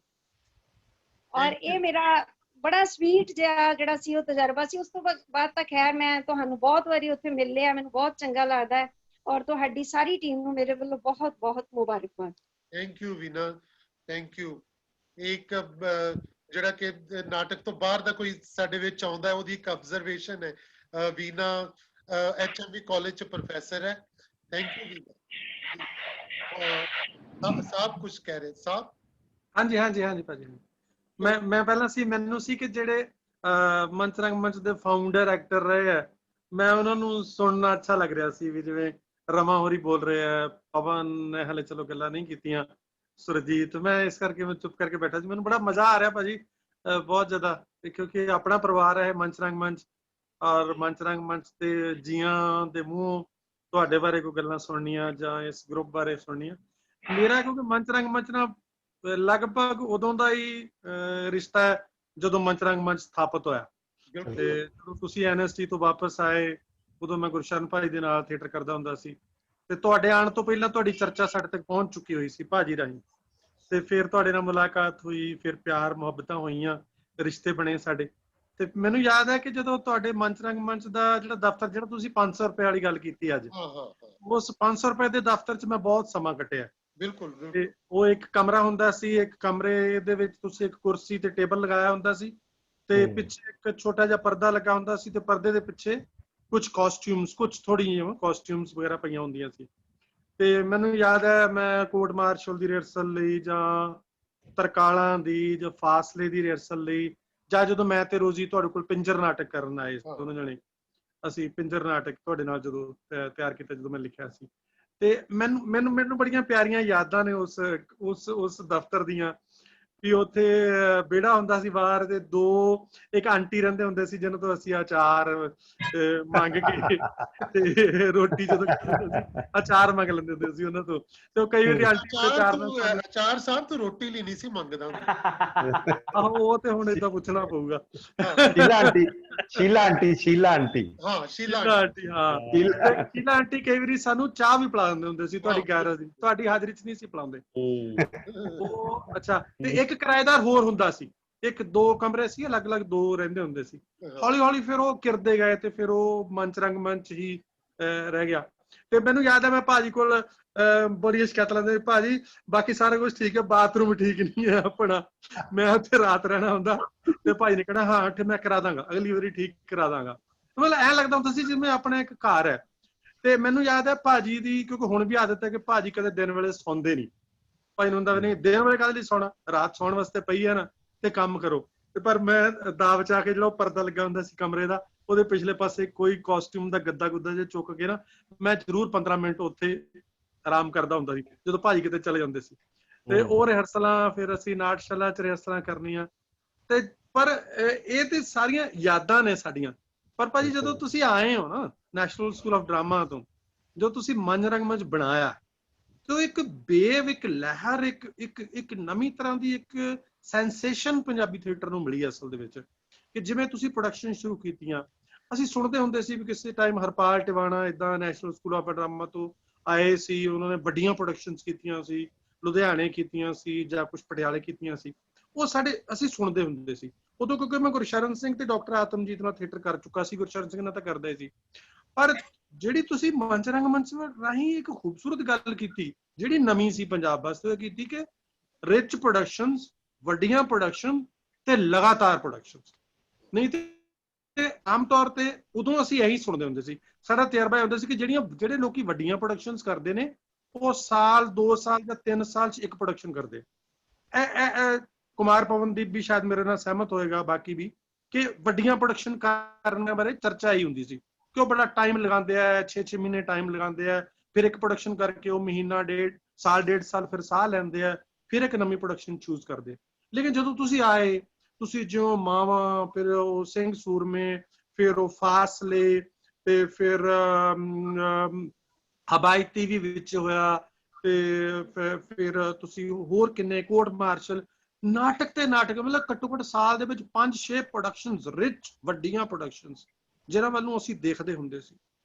ਔਰ ਇਹ ਮੇਰਾ ਬੜਾ ਸਵੀਟ ਜਿਹਾ ਜਿਹੜਾ ਸੀ ਉਹ ਤਜਰਬਾ ਸੀ। ਉਸ ਤੋਂ ਬਾਅਦ ਤਾਂ ਖੈਰ ਮੈਂ ਤੁਹਾਨੂੰ ਬਹੁਤ ਵਾਰੀ ਉੱਥੇ ਮਿਲ ਲਿਆ, ਮੈਨੂੰ ਬਹੁਤ ਚੰਗਾ ਲੱਗਦਾ ਹੈ। ਔਰ ਤੁਹਾਡੀ ਸਾਰੀ ਟੀਮ ਨੂੰ ਮੇਰੇ ਵੱਲੋਂ ਬਹੁਤ ਬਹੁਤ ਮੁਬਾਰਕਬਾਦ। Thank you Veena, thank you. ਇੱਕ ਜਿਹੜਾ ਕਿ ਨਾਟਕ ਤੋਂ ਬਾਹਰ ਦਾ ਕੋਈ ਸਾਡੇ ਵਿੱਚ ਆਉਂਦਾ ਹੈ, ਉਹਦੀ ਇੱਕ ਆਬਜ਼ਰਵੇਸ਼ਨ ਹੈ। ਵੀਨਾ HMV ਕਾਲਜ ਚ ਪ੍ਰੋਫੈਸਰ ਹੈ। ਥੈਂਕ ਯੂ ਵੀਨਾ। ਸਾਹਿਬ ਕੁਝ ਕਹਿ ਰਹੇ ਸਾਹਿਬ? ਹਾਂਜੀ ਹਾਂਜੀ ਹਾਂਜੀ ਭਾਜੀ। ਮੈਂ ਪਹਿਲਾਂ ਸੀ, ਮੈਨੂੰ ਸੀ ਕਿ ਜਿਹੜੇ ਮੰਚ ਰੰਗਮੰਚ ਦੇ ਫਾਊਂਡਰ ਐਕਟਰ ਰਹੇ ਆ, ਮੈਂ ਉਹਨਾਂ ਨੂੰ ਸੁਣਨਾ ਅੱਛਾ ਲੱਗ ਰਿਹਾ ਸੀ ਵੀ ਜਿਵੇਂ ਰਮਾ ਹੋਰੀ ਬੋਲ ਰਹੇ ਆ, ਪਵਨ ਨੇ ਹਲੇ ਚਲੋ ਗੱਲਾਂ ਨਹੀਂ ਕੀਤੀਆਂ, ਸੁਰਜੀਤ, ਮੈਂ ਇਸ ਕਰਕੇ ਮੈਂ ਚੁੱਪ ਕਰਕੇ ਬੈਠਾ ਸੀ। ਮੈਨੂੰ ਬੜਾ ਮਜ਼ਾ ਆ ਰਿਹਾ ਭਾਜੀ, ਬਹੁਤ ਜ਼ਿਆਦਾ, ਕਿਉਂਕਿ ਆਪਣਾ ਪਰਿਵਾਰ ਹੈ ਮੰਚ ਰੰਗਮੰਚ, ਔਰ ਮੰਚ ਰੰਗਮੰਚ ਦੇ ਜੀਆਂ ਦੇ ਮੂੰਹੋਂ ਤੁਹਾਡੇ ਬਾਰੇ ਕੋਈ ਗੱਲਾਂ ਸੁਣਨੀਆਂ ਜਾਂ ਇਸ ਗਰੁੱਪ ਬਾਰੇ ਸੁਣਨੀਆਂ। ਮੇਰਾ ਕਿਉਂਕਿ ਮੰਚ ਰੰਗਮੰਚ ਨਾਲ ਲਗਭਗ ਉਦੋਂ ਦਾ ਹੀ ਰਿਸ਼ਤਾ ਹੈ ਜਦੋਂ ਮੰਚ ਰੰਗਮੰਚ ਸਥਾਪਿਤ ਹੋਇਆ। ਤੇ ਜਦੋਂ ਤੁਸੀਂ NST ਤੋਂ ਵਾਪਸ ਆਏ, ਉਦੋਂ ਮੈਂ ਗੁਰਸ਼ਰਨ ਭਾਈ ਦੇ ਨਾਲ ਥੀਏਟਰ ਕਰਦਾ ਹੁੰਦਾ ਸੀ, ਤੇ ਤੁਹਾਡੇ ਆਉਣ ਤੋਂ ਪਹਿਲਾਂ ਤੁਹਾਡੀ ਚਰਚਾ ਸਾਡੇ ਤੱਕ ਪਹੁੰਚ ਚੁੱਕੀ ਹੋਈ ਸੀ ਭਾਜੀ ਰਾਹੀਂ, ਤੇ ਫਿਰ ਤੁਹਾਡੇ ਨਾਲ ਮੁਲਾਕਾਤ ਹੋਈ, ਫਿਰ ਪਿਆਰ ਮੁਹੱਬਤਾਂ ਹੋਈਆਂ, ਰਿਸ਼ਤੇ ਬਣੇ ਸਾਡੇ। ਤੇ ਮੈਨੂੰ ਯਾਦ ਹੈ ਕਿ ਜਦੋਂ ਤੁਹਾਡੇ ਮੰਚ ਰੰਗਮੰਚ ਦਾ ਜਿਹੜਾ ਦਫ਼ਤਰ, ਜਿਹੜਾ ਤੁਸੀਂ 500 ਰੁਪਏ ਵਾਲੀ ਗੱਲ ਕੀਤੀ ਅੱਜ, ਉਸ 500 ਰੁਪਏ ਦੇ ਦਫ਼ਤਰ 'ਚ ਮੈਂ ਬਹੁਤ ਸਮਾਂ ਕੱਟਿਆ। ਬਿਲਕੁਲ। ਤੇ ਉਹ ਇੱਕ ਕਮਰਾ ਹੁੰਦਾ ਸੀ, ਇੱਕ ਕਮਰੇ ਦੇ ਵਿੱਚ ਤੁਸੀਂ ਇੱਕ ਕੁਰਸੀ ਤੇ ਟੇਬਲ ਲਗਾਇਆ ਹੁੰਦਾ ਸੀ, ਤੇ ਪਿੱਛੇ ਇੱਕ ਛੋਟਾ ਜਿਹਾ ਪਰਦਾ ਲੱਗਾ ਹੁੰਦਾ ਸੀ, ਤੇ ਪਰਦੇ ਦੇ ਪਿੱਛੇ ਕੁਝ ਕਾਸਟਿਊਮਸ, ਕੁਝ ਥੋੜੀ ਜਿਹੀਆਂ ਕਾਸਟਿਊਮਸ ਵਗੈਰਾ ਪਈਆਂ ਹੁੰਦੀਆਂ ਸੀ। ਤੇ ਮੈਨੂੰ ਯਾਦ ਹੈ ਮੈਂ ਕੋਰਟ ਮਾਰਸ਼ਲ ਦੀ ਰਿਹਰਸਲ ਲਈ, ਜਾਂ ਤਰਕਾਲਾਂ ਦੀ, ਜਾਂ ਫਾਸਲੇ ਦੀ ਰਿਹਰਸਲ ਲਈ, ਜਾਂ ਜਦੋਂ ਮੈਂ ਤੇ ਰੋਜੀ ਤੁਹਾਡੇ ਕੋਲ ਪਿੰਜਰ ਨਾਟਕ ਕਰਨ ਆਏ ਦੋਨੋਂ ਜਣੇ, ਅਸੀਂ ਪਿੰਜਰ ਨਾਟਕ ਤੁਹਾਡੇ ਨਾਲ ਜਦੋਂ ਤਿਆਰ ਕੀਤਾ, ਜਦੋਂ ਮੈਂ ਲਿਖਿਆ ਸੀ, ਤੇ ਮੈਨੂੰ ਬੜੀਆਂ ਪਿਆਰੀਆਂ ਯਾਦਾਂ ਨੇ ਉਸ ਦਫ਼ਤਰ ਦੀਆਂ। ਵੀ ਉੱਥੇ ਵਿਹੜਾ ਹੁੰਦਾ ਸੀ ਬਾਹਰ, ਤੇ ਇੱਕ ਆਂਟੀ ਰਹਿੰਦੇ ਹੁੰਦੇ ਸੀ ਜਿਹਨਾਂ ਤੋਂ ਅਸੀਂ ਅਚਾਰ ਮੰਗ ਕੇ, ਤੇ ਰੋਟੀ ਜਦੋਂ ਅਚਾਰ ਮੰਗ ਲੈਂਦੇ ਹੁੰਦੇ ਸੀ ਉਹਨਾਂ ਤੋਂ, ਤੇ ਉਹ ਕਈ ਵਾਰੀ ਆਂਟੀ ਅਚਾਰ ਸਾਹਿਬ ਤੋਂ ਰੋਟੀ ਲਈ ਨਹੀਂ ਸੀ ਮੰਗਦਾ ਹੁੰਦਾ। ਆਹੋ, ਉਹ ਤੇ ਹੁਣ ਏਦਾਂ ਪੁੱਛਣਾ ਪਊਗਾ। ਸ਼ੀਲਾ ਆਂਟੀ ਹਾਂ, ਸ਼ੀਲਾ ਆਂਟੀ ਕਈ ਵਾਰੀ ਸਾਨੂੰ ਚਾਹ ਵੀ ਪਿਲਾ ਦਿੰਦੇ ਹੁੰਦੇ ਸੀ ਤੁਹਾਡੀ ਗੈਰ ਦੀ, ਤੁਹਾਡੀ ਹਾਜ਼ਰੀ 'ਚ ਨਹੀਂ ਸੀ ਪਿਲਾਉਂਦੇ ਉਹ। ਅੱਛਾ, ਤੇ ਇੱਕ ਕਿਰਾਏਦਾਰ ਹੋਰ ਹੁੰਦਾ ਸੀ, ਇੱਕ ਦੋ ਕਮਰੇ ਸੀ ਅਲੱਗ-ਅਲੱਗ, ਦੋ ਰਹਿੰਦੇ ਹੁੰਦੇ ਸੀ। ਹੌਲੀ ਹੌਲੀ ਫਿਰ ਉਹ ਕਿਰਦੇ ਗਏ, ਤੇ ਫਿਰ ਉਹ ਮੰਚ ਰੰਗਮੰਚ ਹੀ ਰਹਿ ਗਿਆ। ਤੇ ਮੈਨੂੰ ਯਾਦ ਹੈ ਮੈਂ ਭਾਜੀ ਕੋਲ ਬੜੀਆਂ ਸ਼ਿਕਾਇਤਾਂ ਲੈਂਦੇ, ਭਾਜੀ ਬਾਕੀ ਸਾਰਾ ਕੁਝ ਠੀਕ ਹੈ, ਬਾਥਰੂਮ ਠੀਕ ਨਹੀਂ ਹੈ ਆਪਣਾ। ਮੈਂ ਉੱਥੇ ਰਾਤ ਰਹਿਣਾ ਹੁੰਦਾ, ਤੇ ਭਾਜੀ ਨੇ ਕਹਿਣਾ ਹਾਂ ਮੈਂ ਕਰਾ ਦਾਂਗਾ, ਅਗਲੀ ਵਾਰੀ ਠੀਕ ਕਰਾ ਦਾਂਗਾ। ਮਤਲਬ ਐਂ ਲੱਗਦਾ ਹੁੰਦਾ ਸੀ ਜਿਵੇਂ ਆਪਣਾ ਇੱਕ ਘਰ ਹੈ। ਤੇ ਮੈਨੂੰ ਯਾਦ ਹੈ ਭਾਜੀ ਦੀ, ਕਿਉਂਕਿ ਹੁਣ ਵੀ ਆਦਤ ਹੈ ਕਿ ਭਾਜੀ ਕਦੇ ਦਿਨ ਵੇਲੇ ਸੌਂਦੇ ਨਹੀਂ। ਭਾਈ ਨੂੰ ਹੁੰਦਾ ਵੀ ਨਹੀਂ, ਦਿਨ ਵੇਲੇ ਕਾਹਦੇ ਲਈ ਸੌਣਾ, ਰਾਤ ਸੌਣ ਵਾਸਤੇ ਪਈ ਹੈ ਨਾ, ਤੇ ਕੰਮ ਕਰੋ। ਤੇ ਪਰ ਮੈਂ ਦਾਅ ਬਚਾ ਕੇ, ਜਿਹੜਾ ਉਹ ਪਰਦਾ ਲੱਗਾ ਹੁੰਦਾ ਸੀ ਕਮਰੇ ਦਾ, ਉਹਦੇ ਪਿਛਲੇ ਪਾਸੇ ਕੋਈ ਕਾਸਟਿਊਮ ਦਾ ਗੱਦਾ ਗੁੱਦਾ ਜੇ ਚੁੱਕ ਕੇ ਨਾ, ਮੈਂ ਜ਼ਰੂਰ 15 ਮਿੰਟ ਉੱਥੇ ਆਰਾਮ ਕਰਦਾ ਹੁੰਦਾ ਸੀ ਜਦੋਂ ਭਾਜੀ ਕਿਤੇ ਚਲੇ ਜਾਂਦੇ ਸੀ। ਤੇ ਉਹ ਰਿਹਰਸਲਾਂ, ਫਿਰ ਅਸੀਂ ਨਾਟਸ਼ਾਲਾ 'ਚ ਰਿਹਰਸਲਾਂ ਕਰਨੀਆਂ। ਤੇ ਪਰ ਇਹ ਤੇ ਸਾਰੀਆਂ ਯਾਦਾਂ ਨੇ ਸਾਡੀਆਂ। ਪਰ ਭਾਜੀ ਜਦੋਂ ਤੁਸੀਂ ਆਏ ਹੋ ਨਾ ਨੈਸ਼ਨਲ ਸਕੂਲ ਆਫ ਡਰਾਮਾ ਤੋਂ, ਜੋ ਤੁਸੀਂ ਮੰਚ ਰੰਗਮੰਚ ਬਣਾਇਆ, ਤੇ ਇੱਕ ਵੇਵ, ਇੱਕ ਲਹਿਰ, ਇੱਕ ਨਵੀਂ ਤਰ੍ਹਾਂ ਦੀ ਇੱਕ ਸੈਂਸੇਸ਼ਨ ਪੰਜਾਬੀ ਥੀਏਟਰ ਨੂੰ ਮਿਲੀ ਅਸਲ ਦੇ ਵਿੱਚ। ਕਿ ਜਿਵੇਂ ਤੁਸੀਂ ਪ੍ਰੋਡਕਸ਼ਨ ਸ਼ੁਰੂ ਕੀਤੀਆਂ, ਅਸੀਂ ਸੁਣਦੇ ਹੁੰਦੇ ਸੀ ਵੀ ਕਿਸੇ ਟਾਈਮ ਹਰਪਾਲ ਟਿਵਾਣਾ ਏਦਾਂ ਨੈਸ਼ਨਲ ਸਕੂਲ ਆਫ ਡਰਾਮਾ ਤੋਂ ਆਏ ਸੀ, ਉਹਨਾਂ ਨੇ ਵੱਡੀਆਂ ਪ੍ਰੋਡਕਸ਼ਨਸ ਕੀਤੀਆਂ ਸੀ, ਲੁਧਿਆਣੇ ਕੀਤੀਆਂ ਸੀ, ਜਾਂ ਕੁਝ ਪਟਿਆਲੇ ਕੀਤੀਆਂ ਸੀ। ਉਹ ਅਸੀਂ ਸੁਣਦੇ ਹੁੰਦੇ ਸੀ ਉਦੋਂ, ਕਿਉਂਕਿ ਮੈਂ ਗੁਰਸ਼ਰਨ ਸਿੰਘ ਤੇ ਡਾਕਟਰ ਆਤਮਜੀਤ ਨਾਲ ਥੀਏਟਰ ਕਰ ਚੁੱਕਾ ਸੀ, ਗੁਰਸ਼ਰਨ ਸਿੰਘ ਨਾਲ ਤਾਂ ਕਰਦਾ ਸੀ। ਪਰ ਜਿਹੜੀ ਤੁਸੀਂ ਮੰਚ ਰੰਗਮੰਚ ਰਾਹੀਂ ਇੱਕ ਖੂਬਸੂਰਤ ਗੱਲ ਕੀਤੀ, ਜਿਹੜੀ ਨਵੀਂ ਸੀ ਪੰਜਾਬ ਵਾਸਤੇ ਕੀਤੀ, ਕਿ ਰਿਚ ਪ੍ਰੋਡਕਸ਼ਨਸ, ਵੱਡੀਆਂ ਪ੍ਰੋਡਕਸ਼ਨ ਤੇ ਲਗਾਤਾਰ ਪ੍ਰੋਡਕਸ਼ਨਸ। ਨਹੀਂ ਤੇ ਆਮ ਤੌਰ ਤੇ ਉਦੋਂ ਅਸੀਂ ਇਹੀ ਸੁਣਦੇ ਹੁੰਦੇ ਸੀ, ਸਾਡਾ ਤਜਰਬਾ ਹੁੰਦਾ ਸੀ ਕਿ ਜਿਹੜੇ ਲੋਕੀ ਵੱਡੀਆਂ ਪ੍ਰੋਡਕਸ਼ਨਸ ਕਰਦੇ ਨੇ, ਉਹ ਸਾਲ 2 ਸਾਲ ਜਾਂ 3 ਸਾਲ 'ਚ ਇੱਕ ਪ੍ਰੋਡਕਸ਼ਨ ਕਰਦੇ। ਕੁਮਾਰ ਪਵਨਦੀਪ ਵੀ ਸ਼ਾਇਦ ਮੇਰੇ ਨਾਲ ਸਹਿਮਤ ਹੋਏਗਾ, ਬਾਕੀ ਵੀ, ਕਿ ਵੱਡੀਆਂ ਪ੍ਰੋਡਕਸ਼ਨ ਕਰਨ ਬਾਰੇ ਚਰਚਾ ਹੀ ਹੁੰਦੀ ਸੀ ਕਿ ਉਹ ਬੜਾ ਟਾਈਮ ਲਗਾਉਂਦੇ ਆ, 6-6 ਮਹੀਨੇ ਟਾਈਮ ਲਗਾਉਂਦੇ ਆ, ਫਿਰ ਇੱਕ ਪ੍ਰੋਡਕਸ਼ਨ ਕਰਕੇ ਉਹ ਮਹੀਨਾ ਡੇਢ ਸਾਲ ਫਿਰ ਸਾਹ ਲੈਂਦੇ ਆ, ਫਿਰ ਇੱਕ ਨਵੀਂ ਪ੍ਰੋਡਕਸ਼ਨ ਚੂਜ਼ ਕਰਦੇ। ਲੇਕਿਨ ਜਦੋਂ ਤੁਸੀਂ ਆਏ, ਤੁਸੀਂ ਜਿਉਂ ਮਾਵਾਂ, ਫਿਰ ਉਹ ਸਿੰਘ ਸੂਰਮੇ, ਫਿਰ ਉਹ ਫਾਸਲੇ, ਤੇ ਫਿਰ ਹਵਾਈ ਟੀਵੀ ਵਿੱਚ ਹੋਇਆ, ਤੇ ਫਿਰ ਤੁਸੀਂ ਹੋਰ ਕਿੰਨੇ ਕੋਰਟ ਮਾਰਸ਼ਲ ਨਾਟਕ ਤੇ ਨਾਟਕ, ਮਤਲਬ ਘੱਟੋ ਘੱਟ ਸਾਲ ਦੇ ਵਿੱਚ 5-6 ਪ੍ਰੋਡਕਸ਼ਨਸ, ਰਿਚ ਵੱਡੀਆਂ ਪ੍ਰੋਡਕਸ਼ਨਸ ਜਿਹਨਾਂ ਵੱਲ ਨੂੰ ਅਸੀਂ ਦੇਖਦੇ ਹੁੰਦੇ ਸੀ।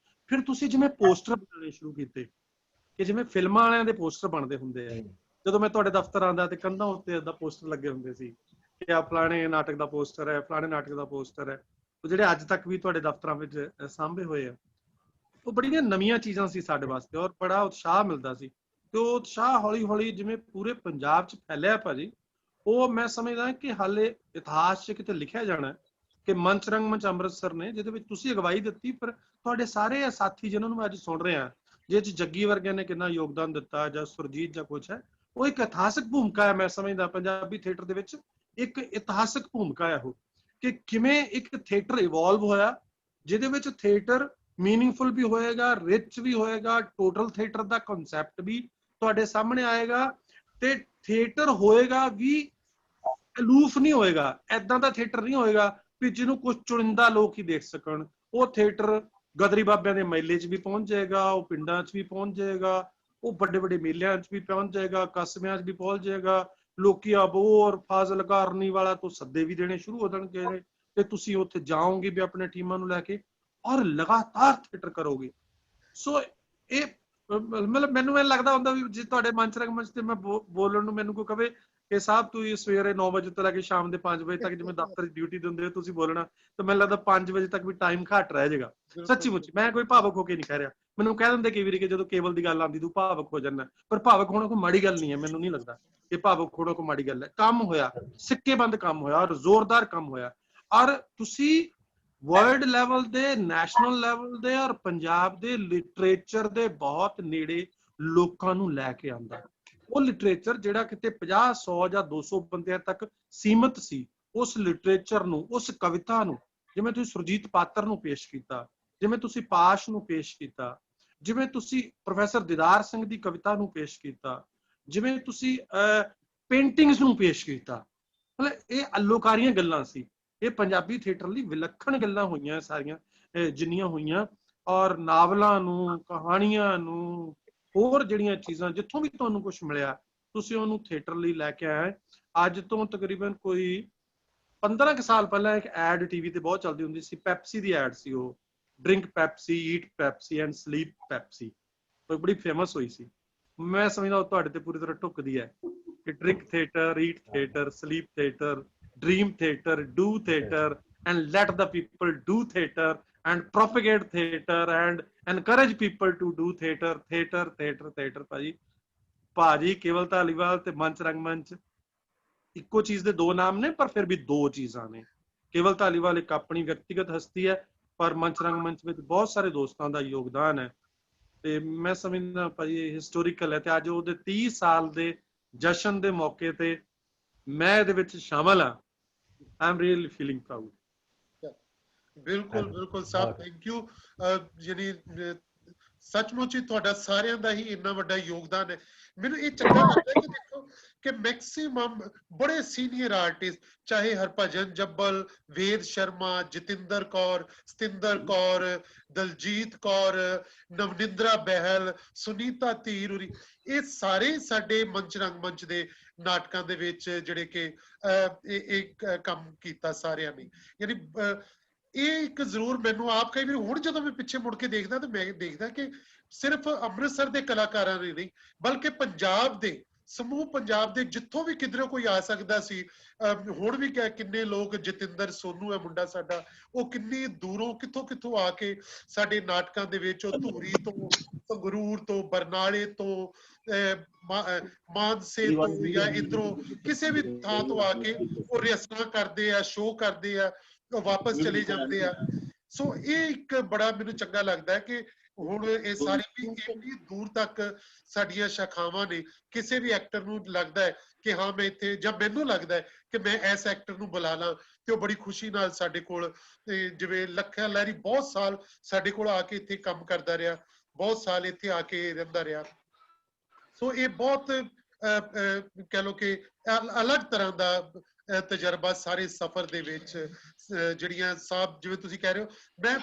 ਫਿਰ ਤੁਸੀਂ ਜਿਵੇਂ ਪੋਸਟਰ ਬਣਾਉਣੇ ਸ਼ੁਰੂ ਕੀਤੇ ਕਿ ਜਿਵੇਂ ਫਿਲਮਾਂ ਵਾਲਿਆਂ ਦੇ ਪੋਸਟਰ ਬਣਦੇ ਹੁੰਦੇ ਆ। ਜਦੋਂ ਮੈਂ ਤੁਹਾਡੇ ਦਫ਼ਤਰ ਆਉਂਦਾ ਤੇ ਕੰਧਾਂ ਉੱਤੇ ਏਦਾਂ ਪੋਸਟਰ ਲੱਗੇ ਹੁੰਦੇ ਸੀ ਕਿ ਆ ਫਲਾਣੇ ਨਾਟਕ ਦਾ ਪੋਸਟਰ ਹੈ, ਫਲਾਣੇ ਨਾਟਕ ਦਾ ਪੋਸਟਰ ਹੈ, ਉਹ ਜਿਹੜੇ ਅੱਜ ਤੱਕ ਵੀ ਤੁਹਾਡੇ ਦਫ਼ਤਰਾਂ ਵਿੱਚ ਸਾਂਭੇ ਹੋਏ ਆ। ਉਹ ਬੜੀਆਂ ਨਵੀਆਂ ਚੀਜ਼ਾਂ ਸੀ ਸਾਡੇ ਵਾਸਤੇ ਔਰ ਬੜਾ ਉਤਸ਼ਾਹ ਮਿਲਦਾ ਸੀ। ਤੇ ਉਹ ਉਤਸ਼ਾਹ ਹੌਲੀ ਹੌਲੀ ਜਿਵੇਂ ਪੂਰੇ ਪੰਜਾਬ 'ਚ ਫੈਲਿਆ ਭਾਜੀ, ਉਹ ਮੈਂ ਸਮਝਦਾ ਕਿ ਹਾਲੇ ਇਤਿਹਾਸ 'ਚ ਕਿਤੇ ਲਿਖਿਆ ਜਾਣਾ ਕਿ ਮੰਚ ਰੰਗਮੰਚ ਅੰਮ੍ਰਿਤਸਰ ਨੇ, ਜਿਹਦੇ ਵਿੱਚ ਤੁਸੀਂ ਅਗਵਾਈ ਦਿੱਤੀ, ਪਰ ਤੁਹਾਡੇ ਸਾਰੇ ਸਾਥੀ ਜਿਨ੍ਹਾਂ ਨੂੰ ਮੈਂ ਅੱਜ ਸੁਣ ਰਿਹਾ, ਜਿਹਦੇ 'ਚ ਜੱਗੀ ਵਰਗਿਆਂ ਨੇ ਕਿੰਨਾ ਯੋਗਦਾਨ ਦਿੱਤਾ ਜਾਂ ਸੁਰਜੀਤ ਜਾਂ ਕੁਛ ਹੈ, ਉਹ ਇੱਕ ਇਤਿਹਾਸਕ ਭੂਮਿਕਾ ਹੈ। ਮੈਂ ਸਮਝਦਾ ਪੰਜਾਬੀ ਥੀਏਟਰ ਦੇ ਵਿੱਚ ਇੱਕ ਇਤਿਹਾਸਕ ਭੂਮਿਕਾ ਹੈ ਉਹ, ਕਿ ਕਿਵੇਂ ਇੱਕ ਥੀਏਟਰ ਇਵੋਲਵ ਹੋਇਆ ਜਿਹਦੇ ਵਿੱਚ ਥੀਏਟਰ ਮੀਨਿੰਗਫੁਲ ਵੀ ਹੋਏਗਾ, ਰਿਚ ਵੀ ਹੋਏਗਾ, ਟੋਟਲ ਥੀਏਟਰ ਦਾ ਕਨਸੈਪਟ ਵੀ ਤੁਹਾਡੇ ਸਾਹਮਣੇ ਆਏਗਾ, ਤੇ ਥੀਏਟਰ ਹੋਏਗਾ ਵੀ ਅਲੂਫ ਨਹੀਂ ਹੋਏਗਾ। ਏਦਾਂ ਦਾ ਥੀਏਟਰ ਨਹੀਂ ਹੋਏਗਾ ਵੀ ਜਿਹਨੂੰ ਕੁਝ ਚੁਣਿੰਦਾ ਲੋਕ ਹੀ ਦੇਖ ਸਕਣ। ਉਹ ਥੀਏਟਰ ਗਦਰੀ ਬਾਬਿਆਂ ਦੇ ਮੇਲੇ 'ਚ ਵੀ ਪਹੁੰਚ ਜਾਏਗਾ, ਉਹ ਪਿੰਡਾਂ 'ਚ ਵੀ ਪਹੁੰਚ ਜਾਏਗਾ, ਉਹ ਵੱਡੇ ਵੱਡੇ ਮੇਲਿਆਂ 'ਚ ਵੀ ਪਹੁੰਚ ਜਾਏਗਾ, ਕਸਬਿਆਂ 'ਚ ਵੀ ਪਹੁੰਚ ਜਾਏਗਾ। ਲੋਕੀ ਅਬੋਹਰ, ਫਾਜ਼ਿਲਕਾ, ਵਾਲਾ ਤੋਂ ਸੱਦੇ ਵੀ ਦੇਣੇ ਸ਼ੁਰੂ ਹੋ ਜਾਣਗੇ ਤੇ ਤੁਸੀਂ ਉੱਥੇ ਜਾਓਗੇ ਵੀ ਆਪਣੇ ਟੀਮਾਂ ਨੂੰ ਲੈ ਕੇ ਔਰ ਲਗਾਤਾਰ ਥੀਏਟਰ ਕਰੋਗੇ। ਸੋ ਇਹ ਮਤਲਬ ਮੈਨੂੰ ਇਹ ਲੱਗਦਾ ਹੁੰਦਾ ਵੀ ਜੇ ਤੁਹਾਡੇ ਮੰਚ ਰੰਗਮੰਚ ਤੇ ਮੈਂ ਬੋਲਣ ਨੂੰ ਮੈਨੂੰ ਕੋਈ ਕਵੇ ਕਿ ਸਾਹਿਬ ਤੁਸੀਂ ਸਵੇਰੇ 9 ਵਜੇ ਤੋਂ ਲੈ ਕੇ ਸ਼ਾਮ ਦੇ 5 ਵਜੇ ਤੱਕ ਜਿਵੇਂ ਦਫ਼ਤਰ ਦੀ ਡਿਊਟੀ ਦਿੰਦੇ ਹੋ ਤੁਸੀਂ ਬੋਲਣਾ, ਤਾਂ ਮੈਨੂੰ ਲੱਗਦਾ 5 ਵਜੇ ਤੱਕ ਵੀ ਟਾਈਮ ਘੱਟ ਰਹਿ ਜਾਏਗਾ। ਸੱਚੀ ਮੁੱਚੀ ਮੈਂ ਕੋਈ ਭਾਵਕ ਹੋ ਕੇ ਨਹੀਂ ਕਹਿ ਰਿਹਾ। ਮੈਨੂੰ ਕਹਿ ਦਿੰਦੇ ਕਈ ਵਾਰੀ ਕਿ ਜਦੋਂ ਕੇਵਲ ਦੀ ਗੱਲ ਆਉਂਦੀ ਤੂੰ ਭਾਵਕ ਹੋ ਜਾਂਦਾ, ਪਰ ਭਾਵਕ ਹੋਣਾ ਕੋਈ ਮਾੜੀ ਗੱਲ ਨਹੀਂ ਹੈ। ਮੈਨੂੰ ਨਹੀਂ ਲੱਗਦਾ ਕਿ ਭਾਵਕ ਹੋਣਾ ਕੋਈ ਮਾੜੀ ਗੱਲ ਹੈ। ਕੰਮ ਹੋਇਆ, ਸਿੱਕੇਬੰਦ ਕੰਮ ਹੋਇਆ ਔਰ ਜ਼ੋਰਦਾਰ ਕੰਮ ਹੋਇਆ, ਔਰ ਤੁਸੀਂ ਵਰਲਡ ਲੈਵਲ ਦੇ, ਨੈਸ਼ਨਲ ਲੈਵਲ ਦੇ ਔਰ ਪੰਜਾਬ ਦੇ ਲਿਟਰੇਚਰ ਦੇ ਬਹੁਤ ਨੇੜੇ ਲੋਕਾਂ ਨੂੰ ਲੈ ਕੇ ਆਂਦਾ। ਉਹ ਲਿਟਰੇਚਰ ਜਿਹੜਾ ਕਿਤੇ 50, 100 ਜਾਂ 200 ਬੰਦਿਆਂ ਤੱਕ ਸੀਮਤ ਸੀ, ਉਸ ਲਿਟਰੇਚਰ ਨੂੰ, ਉਸ ਕਵਿਤਾ ਨੂੰ, ਜਿਵੇਂ ਤੁਸੀਂ ਸੁਰਜੀਤ ਪਾਤਰ ਨੂੰ ਪੇਸ਼ ਕੀਤਾ, ਜਿਵੇਂ ਤੁਸੀਂ ਪਾਸ਼ ਨੂੰ ਪੇਸ਼ ਕੀਤਾ, ਜਿਵੇਂ ਤੁਸੀਂ ਪ੍ਰੋਫੈਸਰ ਦੀਦਾਰ ਸਿੰਘ ਦੀ ਕਵਿਤਾ ਨੂੰ ਪੇਸ਼ ਕੀਤਾ, ਜਿਵੇਂ ਤੁਸੀਂ ਪੇਂਟਿੰਗਸ ਨੂੰ ਪੇਸ਼ ਕੀਤਾ, ਮਤਲਬ ਇਹ ਅਲੋਕਾਰੀਆਂ ਗੱਲਾਂ ਸੀ। ਇਹ ਪੰਜਾਬੀ ਥੀਏਟਰ ਲਈ ਵਿਲੱਖਣ ਗੱਲਾਂ ਹੋਈਆਂ ਸਾਰੀਆਂ ਜਿੰਨੀਆਂ ਹੋਈਆਂ, ਔਰ ਨਾਵਲਾਂ ਨੂੰ, ਕਹਾਣੀਆਂ ਨੂੰ, ਹੋਰ ਜਿਹੜੀਆਂ ਚੀਜ਼ਾਂ ਜਿੱਥੋਂ ਵੀ ਤੁਹਾਨੂੰ ਕੁਝ ਮਿਲਿਆ ਤੁਸੀਂ ਉਹਨੂੰ ਥੀਏਟਰ ਲਈ ਲੈ ਕੇ ਆਏ। ਅੱਜ ਤੋਂ ਤਕਰੀਬਨ ਕੋਈ 15 ਕੁ ਸਾਲ ਪਹਿਲਾਂ ਇੱਕ ਐਡ ਟੀਵੀ ਤੇ ਬਹੁਤ ਚੱਲਦੀ ਹੁੰਦੀ ਸੀ, ਪੈਪਸੀ ਦੀ ਐਡ ਸੀ ਉਹ, drink Pepsi, eat Pepsi and sleep Pepsi. ਉਹ ਬੜੀ ਫੇਮਸ ਹੋਈ ਸੀ। ਮੈਂ ਸਮਝਦਾ ਉਹ ਤੁਹਾਡੇ ਤੇ ਪੂਰੀ ਤਰ੍ਹਾਂ ਢੁੱਕਦੀ ਹੈ ਕਿ drink theatre, eat theatre, sleep theatre, dream theater, do theater, and let the people do theater and propagate theater and encourage people to do theater, theater, theater, theater। ਭਾਜੀ ਕੇਵਲ ਧਾਲੀਵਾਲ ਤੇ ਮੰਚ ਰੰਗਮੰਚ ਇੱਕੋ ਚੀਜ਼ ਦੇ ਦੋ ਨਾਮ ਨੇ, ਪਰ ਫਿਰ ਵੀ ਦੋ ਚੀਜ਼ਾਂ ਨੇ। ਕੇਵਲ ਧਾਲੀਵਾਲ ਇੱਕ ਆਪਣੀ ਵਿਅਕਤੀਗਤ ਹਸਤੀ ਹੈ, ਪਰ ਮੰਚ ਰੰਗਮੰਚ ਵਿੱਚ ਬਹੁਤ ਸਾਰੇ ਦੋਸਤਾਂ ਦਾ ਯੋਗਦਾਨ ਹੈ। ਤੇ ਮੈਂ ਸਮਝਦਾ ਭਾਜੀ ਇਹ ਹਿਸਟੋਰੀਕਲ ਹੈ, ਤੇ ਅੱਜ ਉਹਦੇ 30 ਸਾਲ ਦੇ ਜਸ਼ਨ ਦੇ ਮੌਕੇ ਤੇ ਮੈਂ ਇਹਦੇ ਵਿੱਚ ਸ਼ਾਮਲ ਹਾਂ। I'm really feeling proud. ਬਿਲਕੁਲ ਬਿਲਕੁਲ ਸਾਹਿਬ, ਥੈਂਕ ਯੂ। ਯਾਨੀ ਸੱਚਮੁੱਚ ਹੀ ਤੁਹਾਡਾ ਸਾਰਿਆਂ ਦਾ ਹੀ ਇੰਨਾ ਵੱਡਾ ਯੋਗਦਾਨ ਹੈ। ਮੈਨੂੰ ਇਹ ਚੰਗਾ ਲੱਗਦਾ ਕਿ ਦੇਖੋ ਕਿ ਮੈਕਸਿਮਮ ਬੜੇ ਸੀਨੀਅਰ ਆਰਟਿਸਟ, ਚਾਹੇ ਹਰਭਜਨ ਜੱਬਲ, ਵੇਦ ਸ਼ਰਮਾ, ਜਤਿੰਦਰ ਕੌਰ, ਸਤਿੰਦਰ ਕੌਰ, ਦਲਜੀਤ ਕੌਰ, ਨਵਨਿੰਦਰਾ ਬਹਿਲ, ਸੁਨੀਤਾ ਧੀਰ, ਇਹ ਸਾਰੇ ਸਾਡੇ ਮੰਚ ਰੰਗਮੰਚ ਦੇ ਨਾਟਕਾਂ ਦੇ ਵਿੱਚ ਜਿਹੜੇ ਕਿ ਇਹ ਕੰਮ ਕੀਤਾ ਸਾਰਿਆਂ ਨੇ। ਯਾਨੀ ਇਹ ਇੱਕ ਜ਼ਰੂਰ ਮੈਨੂੰ ਆਪ ਕਈ ਵਾਰ ਹੁਣ ਜਦੋਂ ਮੈਂ ਪਿੱਛੇ ਮੁੜ ਕੇ ਦੇਖਦਾ ਤਾਂ ਮੈਂ ਦੇਖਦਾ ਕਿ ਸਿਰਫ ਅੰਮ੍ਰਿਤਸਰ ਦੇ ਕਲਾਕਾਰਾਂ ਨੇ ਨਹੀਂ, ਬਲਕਿ ਪੰਜਾਬ ਦੇ ਸਮੂਹ ਪੰਜਾਬ ਦੇ ਜਿੱਥੋਂ ਵੀ ਕਿਧਰੋਂ ਕੋਈ ਆ ਸਕਦਾ ਸੀ। ਹੁਣ ਵੀ ਕਿੰਨੇ ਲੋਕ, ਜਤਿੰਦਰ ਸੋਨੂ ਹੈ ਮੁੰਡਾ ਸਾਡਾ, ਉਹ ਕਿੰਨੀ ਦੂਰੋਂ ਕਿੱਥੋਂ ਕਿੱਥੋਂ ਆ ਕੇ ਸਾਡੇ ਨਾਟਕਾਂ ਦੇ ਵਿੱਚ, ਉਹ ਧੂਰੀ ਤੋਂ, ਸੰਗਰੂਰ ਤੋਂ, ਬਰਨਾਲੇ ਤੋਂ, ਮਾਨਸੇ ਤੋਂ, ਜਾਂ ਇੱਧਰੋਂ ਕਿਸੇ ਵੀ ਥਾਂ ਤੋਂ ਆ ਕੇ ਉਹ ਰਿਹਰਸਲਾਂ ਕਰਦੇ ਆ, ਸ਼ੋਅ ਕਰਦੇ ਆ, ਉਹ ਵਾਪਸ ਚਲੇ ਜਾਂਦੇ ਆ। ਸੋ ਇਹ ਇੱਕ ਬੜਾ ਮੈਨੂੰ ਚੰਗਾ ਲੱਗਦਾ ਹੈ ਕਿ ਹੁਣ ਇਹ ਸਾਰੀ ਵੀ ਇੰਨੀ ਦੂਰ ਤੱਕ ਸਾਡੀਆਂ ਸ਼ਾਖਾਵਾਂ ਨੇ, ਕਿਸੇ ਵੀ ਐਕਟਰ ਨੂੰ ਲੱਗਦਾ ਹੈ ਕਿ ਹਾਂ ਮੈਂ ਇੱਥੇ, ਜਾਂ ਮੈਨੂੰ ਲੱਗਦਾ ਹੈ ਕਿ ਮੈਂ ਇਸ ਐਕਟਰ ਨੂੰ ਬੁਲਾ ਲਾਂ, ਤੇ ਉਹ ਬੜੀ ਖੁਸ਼ੀ ਨਾਲ ਸਾਡੇ ਕੋਲ, ਜਿਵੇਂ ਲੱਖਾ ਲਹਿਰੀ ਬਹੁਤ ਸਾਲ ਸਾਡੇ ਕੋਲ ਆ ਕੇ ਇੱਥੇ ਕੰਮ ਕਰਦਾ ਰਿਹਾ, ਬਹੁਤ ਸਾਲ ਇੱਥੇ ਆ ਕੇ ਰਹਿੰਦਾ ਰਿਹਾ। ਸੋ ਇਹ ਬਹੁਤ ਕਹਿ ਲਓ ਕਿ ਅਲੱਗ ਤਰ੍ਹਾਂ ਦਾ ਤਜਰਬਾ ਸਾਰੇ ਸਫ਼ਰ ਦੇ ਵਿੱਚ। ਜਿਹੜੀਆਂ ਸਾਹਿਬ ਜਿਵੇਂ ਤੁਸੀਂ ਕਹਿ ਰਹੇ ਹੋ, ਮੈਂ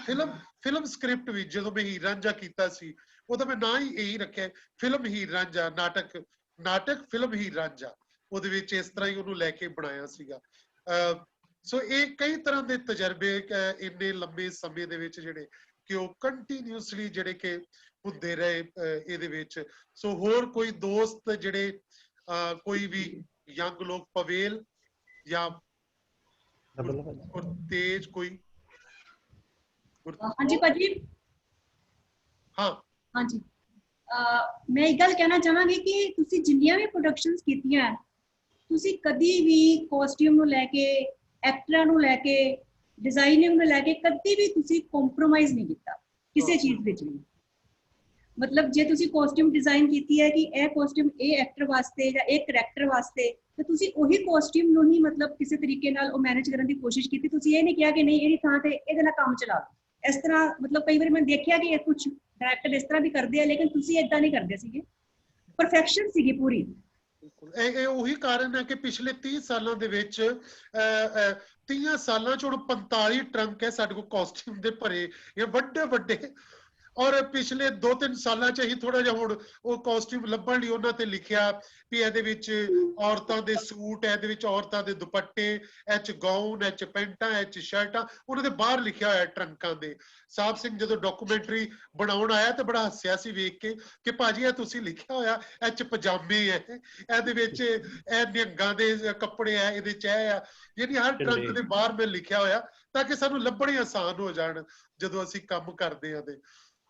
ਫਿਲਮ ਸਕ੍ਰਿਪਟ ਵਿੱਚ ਜਦੋਂ ਮੈਂ ਹੀਰ ਰਾਂਝਾ ਕੀਤਾ ਸੀ, ਉਹਦਾ ਮੈਂ ਨਾਂ ਹੀ ਇਹੀ ਰੱਖਿਆ, ਫਿਲਮ ਹੀਰ ਰਾਂਝਾ, ਨਾਟਕ ਫਿਲਮ ਹੀਰ ਰਾਂਝਾ, ਉਹਦੇ ਵਿੱਚ ਇਸ ਤਰ੍ਹਾਂ ਹੀ ਉਹਨੂੰ ਲੈ ਕੇ ਬਣਾਇਆ ਸੀਗਾ। ਸੋ ਇਹ ਕਈ ਤਰ੍ਹਾਂ ਦੇ ਤਜਰਬੇ ਇੰਨੇ ਲੰਬੇ ਸਮੇਂ ਦੇ ਵਿੱਚ ਜਿਹੜੇ ਕਿ ਉਹ ਕੰਟੀਨਿਊਸਲੀ ਜਿਹੜੇ ਕਿ ਹੁੰਦੇ ਰਹੇ ਇਹਦੇ ਵਿੱਚ। ਸੋ ਹੋਰ ਕੋਈ ਦੋਸਤ ਜਿਹੜੇ ਕੋਈ ਵੀ ਯੰਗ ਲੋਕ, ਪਵੇਲ ਜਾਂ ਤੇਜ ਕੋਈ? ਹਾਂਜੀ ਭਾਜੀ। ਹਾਂ ਹਾਂਜੀ, ਮੈਂ ਇੱਕ ਗੱਲ ਕਹਿਣਾ ਚਾਹਾਂਗੀ ਕਿ ਤੁਸੀਂ ਜਿੰਨੀਆਂ ਵੀ ਪ੍ਰੋਡਕਸ਼ਨਸ ਕੀਤੀਆਂ, ਤੁਸੀਂ ਕਦੀ ਵੀ ਕਾਸਟਿਊਮ ਨੂੰ ਲੈ ਕੇ, ਐਕਟਰਾਂ ਨੂੰ ਲੈ ਕੇ, ਡਿਜ਼ਾਈਨਿੰਗ ਨੂੰ ਲੈ ਕੇ ਕਦੀ ਵੀ ਤੁਸੀਂ ਕੰਪਰੋਮਾਈਜ਼ ਨਹੀਂ ਕੀਤਾ ਕਿਸੇ ਚੀਜ਼ ਵਿੱਚ ਵੀ। ਮਤਲਬ ਜੇ ਤੁਸੀਂ ਕਾਸਟਿਊਮ ਡਿਜ਼ਾਈਨ ਕੀਤੀ ਹੈ ਕਿ ਇਹ ਕਾਸਟਿਊਮ ਇਹ ਐਕਟਰ ਵਾਸਤੇ ਜਾਂ ਇਹ ਕਰੈਕਟਰ ਵਾਸਤੇ, ਤੇ ਤੁਸੀਂ ਉਹੀ ਕਾਸਟਿਊਮ ਨੂੰ ਹੀ ਮਤਲਬ ਕਿਸੇ ਤਰੀਕੇ ਨਾਲ ਉਹ ਮੈਨੇਜ ਕਰਨ ਦੀ ਕੋਸ਼ਿਸ਼ ਕੀਤੀ। ਤੁਸੀਂ ਇਹ ਨਹੀਂ ਕਿਹਾ ਕਿ ਨਹੀਂ ਇਹਦੀ ਥਾਂ ਤੇ ਇਹਦੇ ਨਾਲ ਕੰਮ ਚਲਾ ਲਓ। ਇਸ ਤਰ੍ਹਾਂ ਮਤਲਬ ਕਈ ਵਾਰ ਮੈਂ ਦੇਖਿਆ ਕਿ ਇਹ ਕੁਝ ਡਾਇਰੈਕਟਰ ਇਸ ਤਰ੍ਹਾਂ ਵੀ ਕਰਦੇ ਆ, ਲੇਕਿਨ ਤੁਸੀਂ ਏਦਾਂ ਨਹੀਂ ਕਰਦੇ ਸੀਗੇ। ਪਰਫੈਕਸ਼ਨ ਸੀਗੀ ਪੂਰੀ। ਇਹ ਉਹੀ ਕਾਰਨ ਹੈ ਕਿ ਪਿਛਲੇ 30 ਸਾਲਾਂ ਦੇ ਵਿੱਚ 30 ਸਾਲਾਂ ਚ ਹੁਣ 45 ਟਰੰਕ ਹੈ ਸਾਡੇ ਕੋਲ ਕਾਸਟਿਊਮ ਦੇ ਭਰੇ, ਇਹ ਵੱਡੇ ਵੱਡੇ। ਔਰ ਪਿਛਲੇ 2-3 ਸਾਲਾਂ ਚ ਹੀ ਥੋੜਾ ਜਿਹਾ ਹੁਣ ਉਹ ਕਾਸਟਿਊਮ ਲੱਭਣ ਲਈ ਉਹਨਾਂ ਤੇ ਲਿਖਿਆ ਵੀ ਇਹਦੇ ਵਿੱਚ ਔਰਤਾਂ ਦੇ ਸੂਟ, ਇਹਦੇ ਵਿੱਚ ਔਰਤਾਂ ਦੇ ਦੁਪੱਟੇ, ਇਹ ਚ ਗਾਊਨ, ਇਹ ਚ ਪੈਂਟਾਂ, ਇਹ ਚ ਸ਼ਰਟਾਂ, ਉਹਨਾਂ ਦੇ ਬਾਹਰ ਲਿਖਿਆ ਹੋਇਆ ਟਰੰਕਾਂ ਦੇ। ਸਾਹਿਬ ਸਿੰਘ ਜਦੋਂ ਡਾਕੂਮੈਂਟਰੀ ਬਣਾਉਣ ਆਇਆ ਤੇ ਬੜਾ ਹੱਸਿਆ ਸੀ ਵੇਖ ਕੇ ਕਿ ਭਾਜੀ ਇਹ ਤੁਸੀਂ ਲਿਖਿਆ ਹੋਇਆ ਇਹ ਚ ਪਜਾਮੇ ਹੈ, ਇਹਦੇ ਵਿੱਚ ਇਹ ਨਿਹੰਗਾਂ ਦੇ ਕੱਪੜੇ ਆ, ਇਹਦੇ ਚ ਇਹ ਆ। ਯਾਨੀ ਹਰ ਟਰੰਕ ਦੇ ਬਾਹਰ ਮੈਂ ਲਿਖਿਆ ਹੋਇਆ ਤਾਂ ਕਿ ਸਾਨੂੰ ਲੱਭਣੇ ਆਸਾਨ ਹੋ ਜਾਣ ਜਦੋਂ ਅਸੀਂ ਕੰਮ ਕਰਦੇ ਹਾਂ। ਤੇ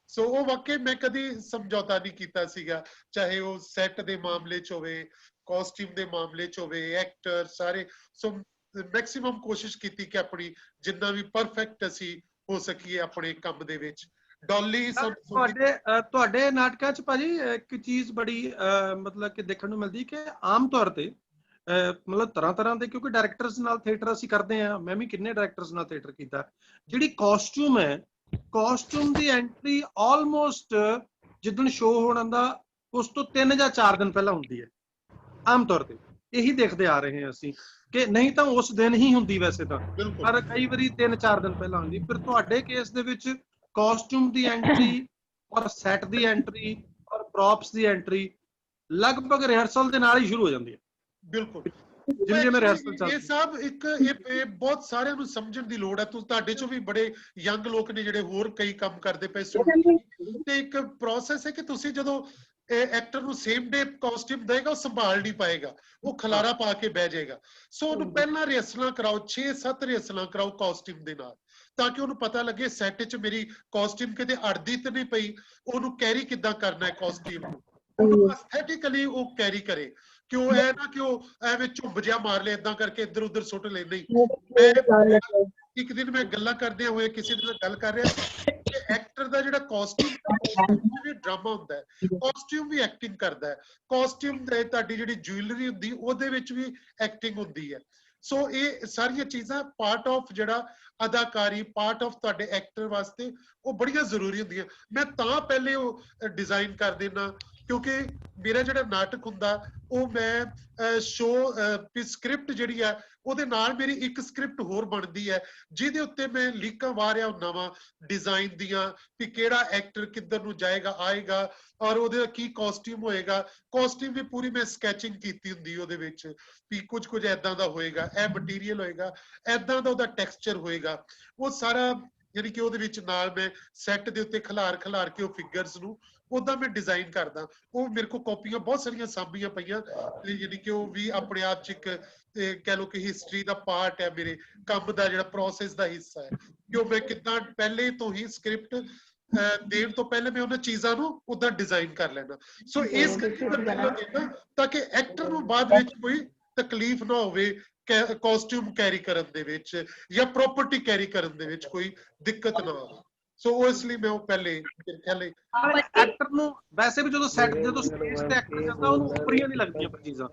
ਸੋ ਉਹ ਵਾਕਈ ਮੈਂ ਕਦੀ ਸਮਝੌਤਾ ਨਹੀਂ ਕੀਤਾ ਸੀਗਾ, ਚਾਹੇ ਉਹ ਸੈੱਟ ਦੇ ਮਾਮਲੇ ਚ ਹੋਵੇ, ਕਾਸਟਿਊਮ ਦੇ ਮਾਮਲੇ ਚ ਹੋਵੇ, ਐਕਟਰ ਸਾਰੇ। ਸੋ ਮੈਕਸਿਮਮ ਕੋਸ਼ਿਸ਼ ਕੀਤੀ ਕਿ ਆਪਣੀ ਜਿੰਨਾ ਵੀ ਪਰਫੈਕਟ ਅਸੀਂ ਹੋ ਸਕੀਏ ਆਪਣੇ ਕੰਮ ਦੇ ਵਿੱਚ। ਡੋਲੀ ਤੁਹਾਡੇ ਨਾਟਕਾਂ ਚ ਭਾਜੀ ਇੱਕ ਚੀਜ਼ ਬੜੀ ਮਤਲਬ ਕਿ ਦੇਖਣ ਨੂੰ ਮਿਲਦੀ ਕਿ ਆਮ ਤੌਰ ਤੇ ਮਤਲਬ ਤਰ੍ਹਾਂ ਦੇ, ਕਿਉਂਕਿ ਡਾਇਰੈਕਟਰਸ ਨਾਲ ਥੀਏਟਰ ਅਸੀਂ ਕਰਦੇ ਹਾਂ, ਮੈਂ ਵੀ ਕਿੰਨੇ ਡਾਇਰੈਕਟਰਸ ਨਾਲ ਥੀਏਟਰ ਕੀਤਾ, ਜਿਹੜੀ ਕਾਸਟਿਊਮ ਹੈ, ਕਾਸਟਿਊਮ ਦੀ ਐਂਟਰੀ ਆਲਮੋਸਟ ਜਿੱਦਣ ਸ਼ੋਅ ਹੋਣ ਦਾ ਉਸ ਤੋਂ 3 ਜਾਂ 4 ਦਿਨ ਪਹਿਲਾਂ ਹੁੰਦੀ ਹੈ। ਆਮ ਤੌਰ ਤੇ ਇਹੀ ਦੇਖਦੇ ਆ ਰਹੇ ਹਾਂ ਅਸੀਂ, ਕਿ ਨਹੀਂ ਤਾਂ ਉਸ ਦਿਨ ਹੀ ਹੁੰਦੀ ਵੈਸੇ ਤਾਂ, ਪਰ ਕਈ ਵਾਰੀ 3-4 ਦਿਨ ਪਹਿਲਾਂ ਹੁੰਦੀ। ਫਿਰ ਤੁਹਾਡੇ ਕੇਸ ਦੇ ਵਿੱਚ ਕਾਸਟਿਊਮ ਦੀ ਐਂਟਰੀ ਔਰ ਸੈੱਟ ਦੀ ਐਂਟਰੀ ਔਰ ਪ੍ਰੌਪਸ ਦੀ ਐਂਟਰੀ ਲਗਭਗ ਰਿਹਰਸਲ ਦੇ ਨਾਲ ਹੀ ਸ਼ੁਰੂ ਹੋ ਜਾਂਦੀ ਹੈ। ਬਿਲਕੁਲ। ਇਹ ਸਭ ਇਹ ਬਹੁਤ ਸਾਰਿਆਂ ਨੂੰ ਸਮਝਣ ਦੀ ਲੋੜ ਹੈ। ਤੁਹਾਡੇ ਚੋਂ ਵੀ ਬੜੇ ਯੰਗ ਲੋਕ ਨੇ ਜਿਹੜੇ ਹੋਰ ਕਈ ਕੰਮ ਕਰਦੇ ਪਏ, ਤੇ ਇੱਕ ਪ੍ਰੋਸੈਸ ਹੈ ਕਿ ਤੁਸੀਂ ਜਦੋਂ ਐਕਟਰ ਨੂੰ ਸੇਮ ਡੇ ਕਾਸਟਿਊਮ ਦੇਗਾ ਉਹ ਸੰਭਾਲ ਨਹੀਂ ਪਾਏਗਾ, ਉਹ ਖਲਾਰਾ ਪਾ ਕੇ ਬਹਿ ਜਾਏਗਾ। ਸੋ ਉਹਨੂੰ ਪਹਿਲਾਂ ਰਿਹਰਸਲਾਂ ਕਰਾਓ, 6-7 ਰਿਹਰਸਲਾਂ ਕਰਾਓ ਕਾਸਟਿਊਮ ਦੇ ਨਾਲ, ਤਾਂ ਕਿ ਉਹਨੂੰ ਪਤਾ ਲੱਗੇ ਸੈੱਟ 'ਚ ਮੇਰੀ ਕਾਸਟਿਊਮ ਕਿਤੇ ਅੜਦੀ ਤੇ ਨਹੀਂ ਪਈ, ਉਹਨੂੰ ਕੈਰੀ ਕਿੱਦਾਂ ਕਰਨਾ ਹੈ ਕਾਸਟਿਊਮ ਨੂੰ, ਉਹਨੂੰ ਐਸਥੈਟਿਕਲੀ ਉਹ ਕੈਰੀ ਕਰੇ। ਕਿ ਉਹ ਇਹ ਨਾ ਕਿ ਉਹ ਐਵੇਂ ਝੁੰਬ ਜਿਹਾ ਮਾਰ ਲੈ ਏਦਾਂ ਕਰਕੇ ਇੱਧਰ ਉੱਧਰ ਸੁੱਟ ਲੈ। ਨਹੀਂ, ਇੱਕ ਦਿਨ ਮੈਂ ਗੱਲਾਂ ਕਰਦੇ ਹੋਏ ਕਿਸੇ ਦੇ ਨਾਲ ਗੱਲ ਕਰ ਰਿਹਾ ਕਿ ਐਕਟਰ ਦਾ ਜਿਹੜਾ ਕਾਸਟਿਊਮ ਡਰਾਮਾ ਹੁੰਦਾ ਹੈ, ਕਾਸਟਿਊਮ ਵੀ ਐਕਟਿੰਗ ਕਰਦਾ ਹੈ, ਕਾਸਟਿਊਮ ਦੇ ਤੁਹਾਡੀ ਜਿਹੜੀ ਜੁਐਲਰੀ ਹੁੰਦੀ ਉਹਦੇ ਵਿੱਚ ਵੀ ਐਕਟਿੰਗ ਹੁੰਦੀ ਹੈ। ਸੋ ਇਹ ਸਾਰੀਆਂ ਚੀਜ਼ਾਂ ਪਾਰਟ ਆਫ ਜਿਹੜਾ ਅਦਾਕਾਰੀ, ਪਾਰਟ ਆਫ ਤੁਹਾਡੇ ਐਕਟਰ ਵਾਸਤੇ ਉਹ ਬੜੀਆਂ ਜ਼ਰੂਰੀ ਹੁੰਦੀਆਂ। ਮੈਂ ਤਾਂ ਪਹਿਲੇ ਉਹ ਡਿਜ਼ਾਈਨ ਕਰ ਦੇਣਾ ਕਿਉਂਕਿ ਮੇਰਾ ਜਿਹੜਾ ਨਾਟਕ ਹੁੰਦਾ ਉਹ ਮੈਂ ਸ਼ੋਅ ਸਕ੍ਰਿਪਟ ਜਿਹੜੀ ਆ ਉਹਦੇ ਨਾਲ ਮੇਰੀ ਇੱਕ ਸਕ੍ਰਿਪਟ ਹੋਰ ਬਣਦੀ ਹੈ ਜਿਹਦੇ ਉੱਤੇ ਮੈਂ ਲੀਕਾਂ ਵਾਹ ਰਿਹਾ ਹੁੰਦਾ ਵਾਂ ਡਿਜ਼ਾਈਨ ਦੀਆਂ, ਵੀ ਕਿਹੜਾ ਐਕਟਰ ਕਿੱਧਰ ਨੂੰ ਜਾਏਗਾ ਆਏਗਾ ਔਰ ਉਹਦਾ ਕੀ ਕਾਸਟਿਊਮ ਹੋਏਗਾ। ਕਾਸਟਿਊਮ ਵੀ ਪੂਰੀ ਮੈਂ ਸਕੈਚਿੰਗ ਕੀਤੀ ਹੁੰਦੀ ਉਹਦੇ ਵਿੱਚ, ਵੀ ਕੁਝ ਏਦਾਂ ਦਾ ਹੋਏਗਾ, ਇਹ ਮਟੀਰੀਅਲ ਹੋਏਗਾ, ਏਦਾਂ ਦਾ ਉਹਦਾ ਟੈਕਸਚਰ ਹੋਏਗਾ। ਉਹ ਸਾਰਾ ਯਾਨੀ ਕਿ ਉਹਦੇ ਵਿੱਚ ਨਾਲ ਮੈਂ ਸੈੱਟ ਦੇ ਉੱਤੇ ਖਿਲਾਰ ਕੇ ਉਹ ਫਿਗਰਸ ਨੂੰ ਉਦਾਂ ਮੈਂ ਡਿਜ਼ਾਈਨ ਕਰਦਾ। ਉਹ ਮੇਰੇ ਕੋਲ ਕਾਪੀਆਂ ਬਹੁਤ ਸਾਰੀਆਂ ਸਾਂਭੀਆਂ ਪਈਆਂ, ਯਾਨੀ ਕਿ ਉਹ ਵੀ ਆਪਣੇ ਆਪ ਚ ਇੱਕ ਕਹਿ ਲਓ ਕਿ ਹਿਸਟਰੀ ਦਾ ਪਾਰਟ ਹੈ, ਮੇਰੇ ਕੰਮ ਦਾ ਜਿਹੜਾ ਪ੍ਰੋਸੈਸ ਦਾ ਹਿੱਸਾ ਹੈ ਕਿ ਉਹ ਮੈਂ ਕਿੱਦਾਂ ਪਹਿਲੇ ਤੋਂ ਹੀ ਸਕ੍ਰਿਪਟ ਦੇਣ ਤੋਂ ਪਹਿਲੇ ਮੈਂ ਉਹਨਾਂ ਚੀਜ਼ਾਂ ਨੂੰ ਉਦਾਂ ਡਿਜ਼ਾਈਨ ਕਰ ਲੈਣਾ। ਸੋ ਇਸ ਕਰਕੇ ਤਾਂ ਕਿ ਐਕਟਰ ਨੂੰ ਬਾਅਦ ਵਿੱਚ ਕੋਈ ਤਕਲੀਫ ਨਾ ਹੋਵੇ ਕਾਸਟਿਊਮ ਕੈਰੀ ਕਰਨ ਦੇ ਵਿੱਚ ਜਾਂ ਪ੍ਰੋਪਰਟੀ ਕੈਰੀ ਕਰਨ ਦੇ ਵਿੱਚ ਕੋਈ ਦਿੱਕਤ ਨਾ ਆਵੇ। ਸੋ ਉਹ ਇਸ ਲਈ ਮੈਂ ਉਹ ਪਹਿਲੇ ਮੇਰੇ ਖਿਆਲ ਐਕਟਰ ਨੂੰ ਵੈਸੇ ਵੀ ਜਦੋਂ ਸੈੱਟ ਜਦੋਂ ਸਟੇਜ ਤੇ ਐਕਟਰ ਜਾਂਦਾ ਉਹਨੂੰ ਉਪਰੀਆਂ ਨਹੀਂ ਲੱਗਦੀਆਂ ਪਰ ਚੀਜ਼ਾਂ,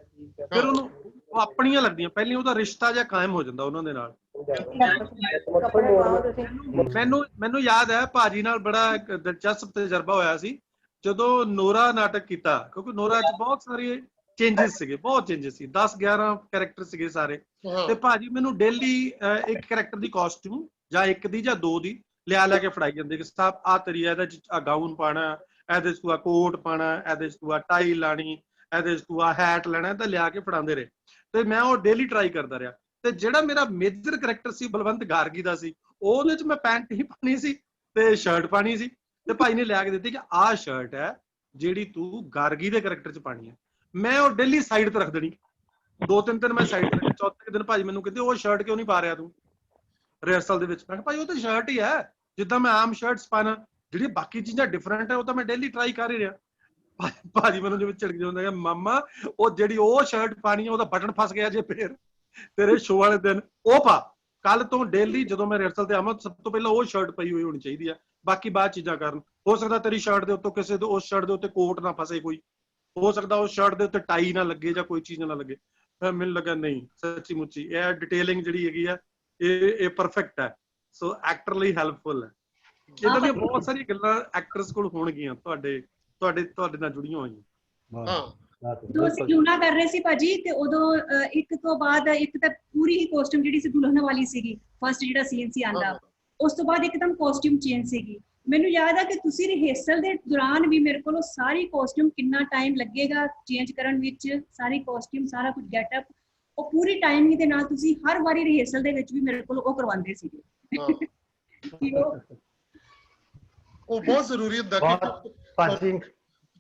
ਫਿਰ ਉਹਨੂੰ ਉਹ ਆਪਣੀਆਂ ਲੱਗਦੀਆਂ, ਪਹਿਲੀ ਉਹਦਾ ਰਿਸ਼ਤਾ ਜਿਹਾ ਕਾਇਮ ਹੋ ਜਾਂਦਾ ਉਹਨਾਂ ਦੇ ਨਾਲ। ਮੈਨੂੰ ਯਾਦ ਹੈ ਭਾਜੀ ਨਾਲ ਬੜਾ ਇੱਕ ਦਿਲਚਸਪ ਤਜਰਬਾ ਹੋਇਆ ਸੀ ਜਦੋਂ ਨੋਰਾ ਨਾਟਕ ਕੀਤਾ, ਕਿਉਂਕਿ ਨੋਰਾ 'ਚ ਬਹੁਤ ਸਾਰੇ ਚੇਂਜਸ ਸੀਗੇ, ਬਹੁਤ ਚੇਂਜਸ ਸੀ, 10-11 ਕੈਰੈਕਟਰ ਸੀਗੇ ਸਾਰੇ, ਤੇ ਭਾਜੀ ਮੈਨੂੰ ਡੇਲੀ ਇੱਕ ਕੈਰੈਕਟਰ ਦੀ ਕਾਸਟਿਊਮ ਜਾਂ ਇੱਕ ਦੀ ਜਾਂ ਦੋ ਦੀ ਲਿਆ ਕੇ ਫੜਾਈ ਜਾਂਦੇ ਕਿ ਸਾਹਿਬ ਆ ਤੇਰੀ ਇਹਦੇ 'ਚ ਆ ਗਾਊਨ ਪਾਣਾ, ਇਹਦੇ 'ਚ ਤੂੰ ਆ ਕੋਟ ਪਾਣਾ, ਇਹਦੇ 'ਚ ਤੂੰ ਆ ਟਾਈ ਲਾਣੀ, ਇਹਦੇ 'ਚ ਤੂੰ ਆ ਹੈਟ ਲੈਣਾ, ਤਾਂ ਲਿਆ ਕੇ ਫੜਾਉਂਦੇ ਰਹੇ ਤੇ ਮੈਂ ਉਹ ਡੇਲੀ ਟਰਾਈ ਕਰਦਾ ਰਿਹਾ। ਤੇ ਜਿਹੜਾ ਮੇਰਾ ਮੇਜਰ ਕਰੈਕਟਰ ਸੀ ਬਲਵੰਤ ਗਾਰਗੀ ਦਾ ਸੀ, ਉਹਦੇ 'ਚ ਮੈਂ ਪੈਂਟ ਹੀ ਪਾਣੀ ਸੀ ਤੇ ਸ਼ਰਟ ਪਾਣੀ ਸੀ, ਤੇ ਭਾਈ ਨੇ ਲਿਆ ਕੇ ਦਿੱਤੀ ਕਿ ਆਹ ਸ਼ਰਟ ਹੈ ਜਿਹੜੀ ਤੂੰ ਗਾਰਗੀ ਦੇ ਕਰੈਕਟਰ 'ਚ ਪਾਣੀ ਹੈ। ਮੈਂ ਉਹ ਡੇਲੀ ਸਾਈਡ ਤੇ ਰੱਖ ਦੇਣੀ, 2-3 ਦਿਨ ਮੈਂ ਸਾਈਡ ਤੇ ਰੱਖੀ, ਚੌਥੇ ਦਿਨ ਭਾਜੀ ਮੈਨੂੰ ਕਹਿੰਦੇ ਉਹ ਸ਼ਰਟ ਕਿਉਂ ਨਹੀਂ ਪਾ ਰਿਹਾ ਤੂੰ ਰਿਹਰਸਲ ਦੇ ਵਿੱਚ? ਮੈਂ ਕਿਹਾ ਭਾਈ ਉਹ ਤਾਂ ਸ਼ਰਟ ਹੀ ਹੈ, ਜਿੱਦਾਂ ਮੈਂ ਆਮ ਸ਼ਰਟਸ ਪਾਣਾ, ਜਿਹੜੀ ਬਾਕੀ ਚੀਜ਼ਾਂ ਡਿਫਰੈਂਟ ਹੈ ਉਹ ਤਾਂ ਮੈਂ ਡੇਲੀ ਟਰਾਈ ਕਰ ਹੀ ਰਿਹਾ। ਭਾਜੀ ਮੈਨੂੰ ਜਿਵੇਂ ਝਿੜਕ ਜਾਂਦਾ, ਮਾਮਾ ਉਹ ਜਿਹੜੀ ਉਹ ਸ਼ਰਟ ਪਾਣੀ ਹੈ ਉਹਦਾ ਬਟਨ ਫਸ ਗਿਆ ਜੇ ਫੇਰ ਤੇਰੇ ਸ਼ੋਅ ਵਾਲੇ ਦਿਨ ਉਹ ਪਾ, ਕੱਲ ਤੋਂ ਡੇਲੀ ਜਦੋਂ ਮੈਂ ਰਿਹਰਸਲ ਤੇ ਆਵਾਂ ਸਭ ਤੋਂ ਪਹਿਲਾਂ ਉਹ ਸ਼ਰਟ ਪਈ ਹੋਈ ਹੋਣੀ ਚਾਹੀਦੀ ਆ, ਬਾਕੀ ਬਾਅਦ ਚੀਜ਼ਾਂ ਕਰਨ। ਹੋ ਸਕਦਾ ਤੇਰੀ ਸ਼ਰਟ ਦੇ ਉੱਤੋਂ ਕਿਸੇ ਦੇ ਉਸ ਸ਼ਰਟ ਦੇ ਉੱਤੇ ਕੋਟ ਨਾ ਫਸੇ, ਕੋਈ ਹੋ ਸਕਦਾ ਉਸ ਸ਼ਰਟ ਦੇ ਉੱਤੇ ਟਾਈ ਨਾ ਲੱਗੇ ਜਾਂ ਕੋਈ ਚੀਜ਼ ਨਾ ਲੱਗੇ। ਫਿਰ ਮੈਨੂੰ ਲੱਗਾ ਨਹੀਂ ਸੱਚੀ ਮੁੱਚੀ ਇਹ ਡਿਟੇਲਿੰਗ ਜਿਹੜੀ ਹੈਗੀ ਆ ਇਹ ਪਰਫੈਕਟ ਹੈ, ਸੋ ਐਕਟਰ ਲਈ ਹੈਲਪਫੁਲ ਹੈ। ਇਦਾਂ ਦੀਆਂ ਬਹੁਤ ਸਾਰੀਆਂ ਗੱਲਾਂ ਐਕਟਰਸ ਕੋਲ ਹੋਣਗੀਆਂ ਤੁਹਾਡੇ ਨਾਲ ਜੁੜੀਆਂ ਹੋਈਆਂ। ਹਾਂ ਜਦੋਂ ਅਸੀਂ ਕਿਉਂ ਕਰ ਰਹੇ ਸੀ ਭਾਜੀ, ਤੇ ਉਦੋਂ ਇੱਕ ਤੋਂ ਬਾਅਦ ਇੱਕ ਤਾਂ ਪੂਰੀ ਹੀ ਕਾਸਟਿਊਮ ਜਿਹੜੀ ਸੀ ਦੁਲਹਨ ਵਾਲੀ ਸੀਗੀ, ਫਸਟ ਜਿਹੜਾ ਸੀਨ ਸੀ ਆਂਦਾ, ਉਸ ਤੋਂ ਬਾਅਦ ਇੱਕਦਮ ਕਾਸਟਿਊਮ ਚੇਂਜ ਸੀਗੀ। ਮੈਨੂੰ ਯਾਦ ਆ ਕਿ ਤੁਸੀਂ ਰਿਹਰਸਲ ਦੇ ਦੌਰਾਨ ਵੀ ਮੇਰੇ ਕੋਲੋਂ ਸਾਰੀ ਕਾਸਟਿਊਮ ਕਿੰਨਾ ਟਾਈਮ ਲੱਗੇਗਾ ਚੇਂਜ ਕਰਨ ਵਿੱਚ, ਸਾਰੀ ਕਾਸਟਿਊਮ ਸਾਰਾ ਕੁਝ ਗੈਟਅਪ ਉਹ ਪੂਰੀ ਟਾਈਮਿੰਗ ਦੇ ਨਾਲ ਤੁਸੀਂ ਹਰ ਵਾਰੀ ਰਿਹਰਸਲ ਦੇ ਵਿੱਚ ਵੀ ਮੇਰੇ ਕੋਲ ਉਹ ਕਰਵਾਉਂਦੇ ਸੀਗੇ। ਉਹ ਬਹੁਤ ਜ਼ਰੂਰੀ ਹੁੰਦਾ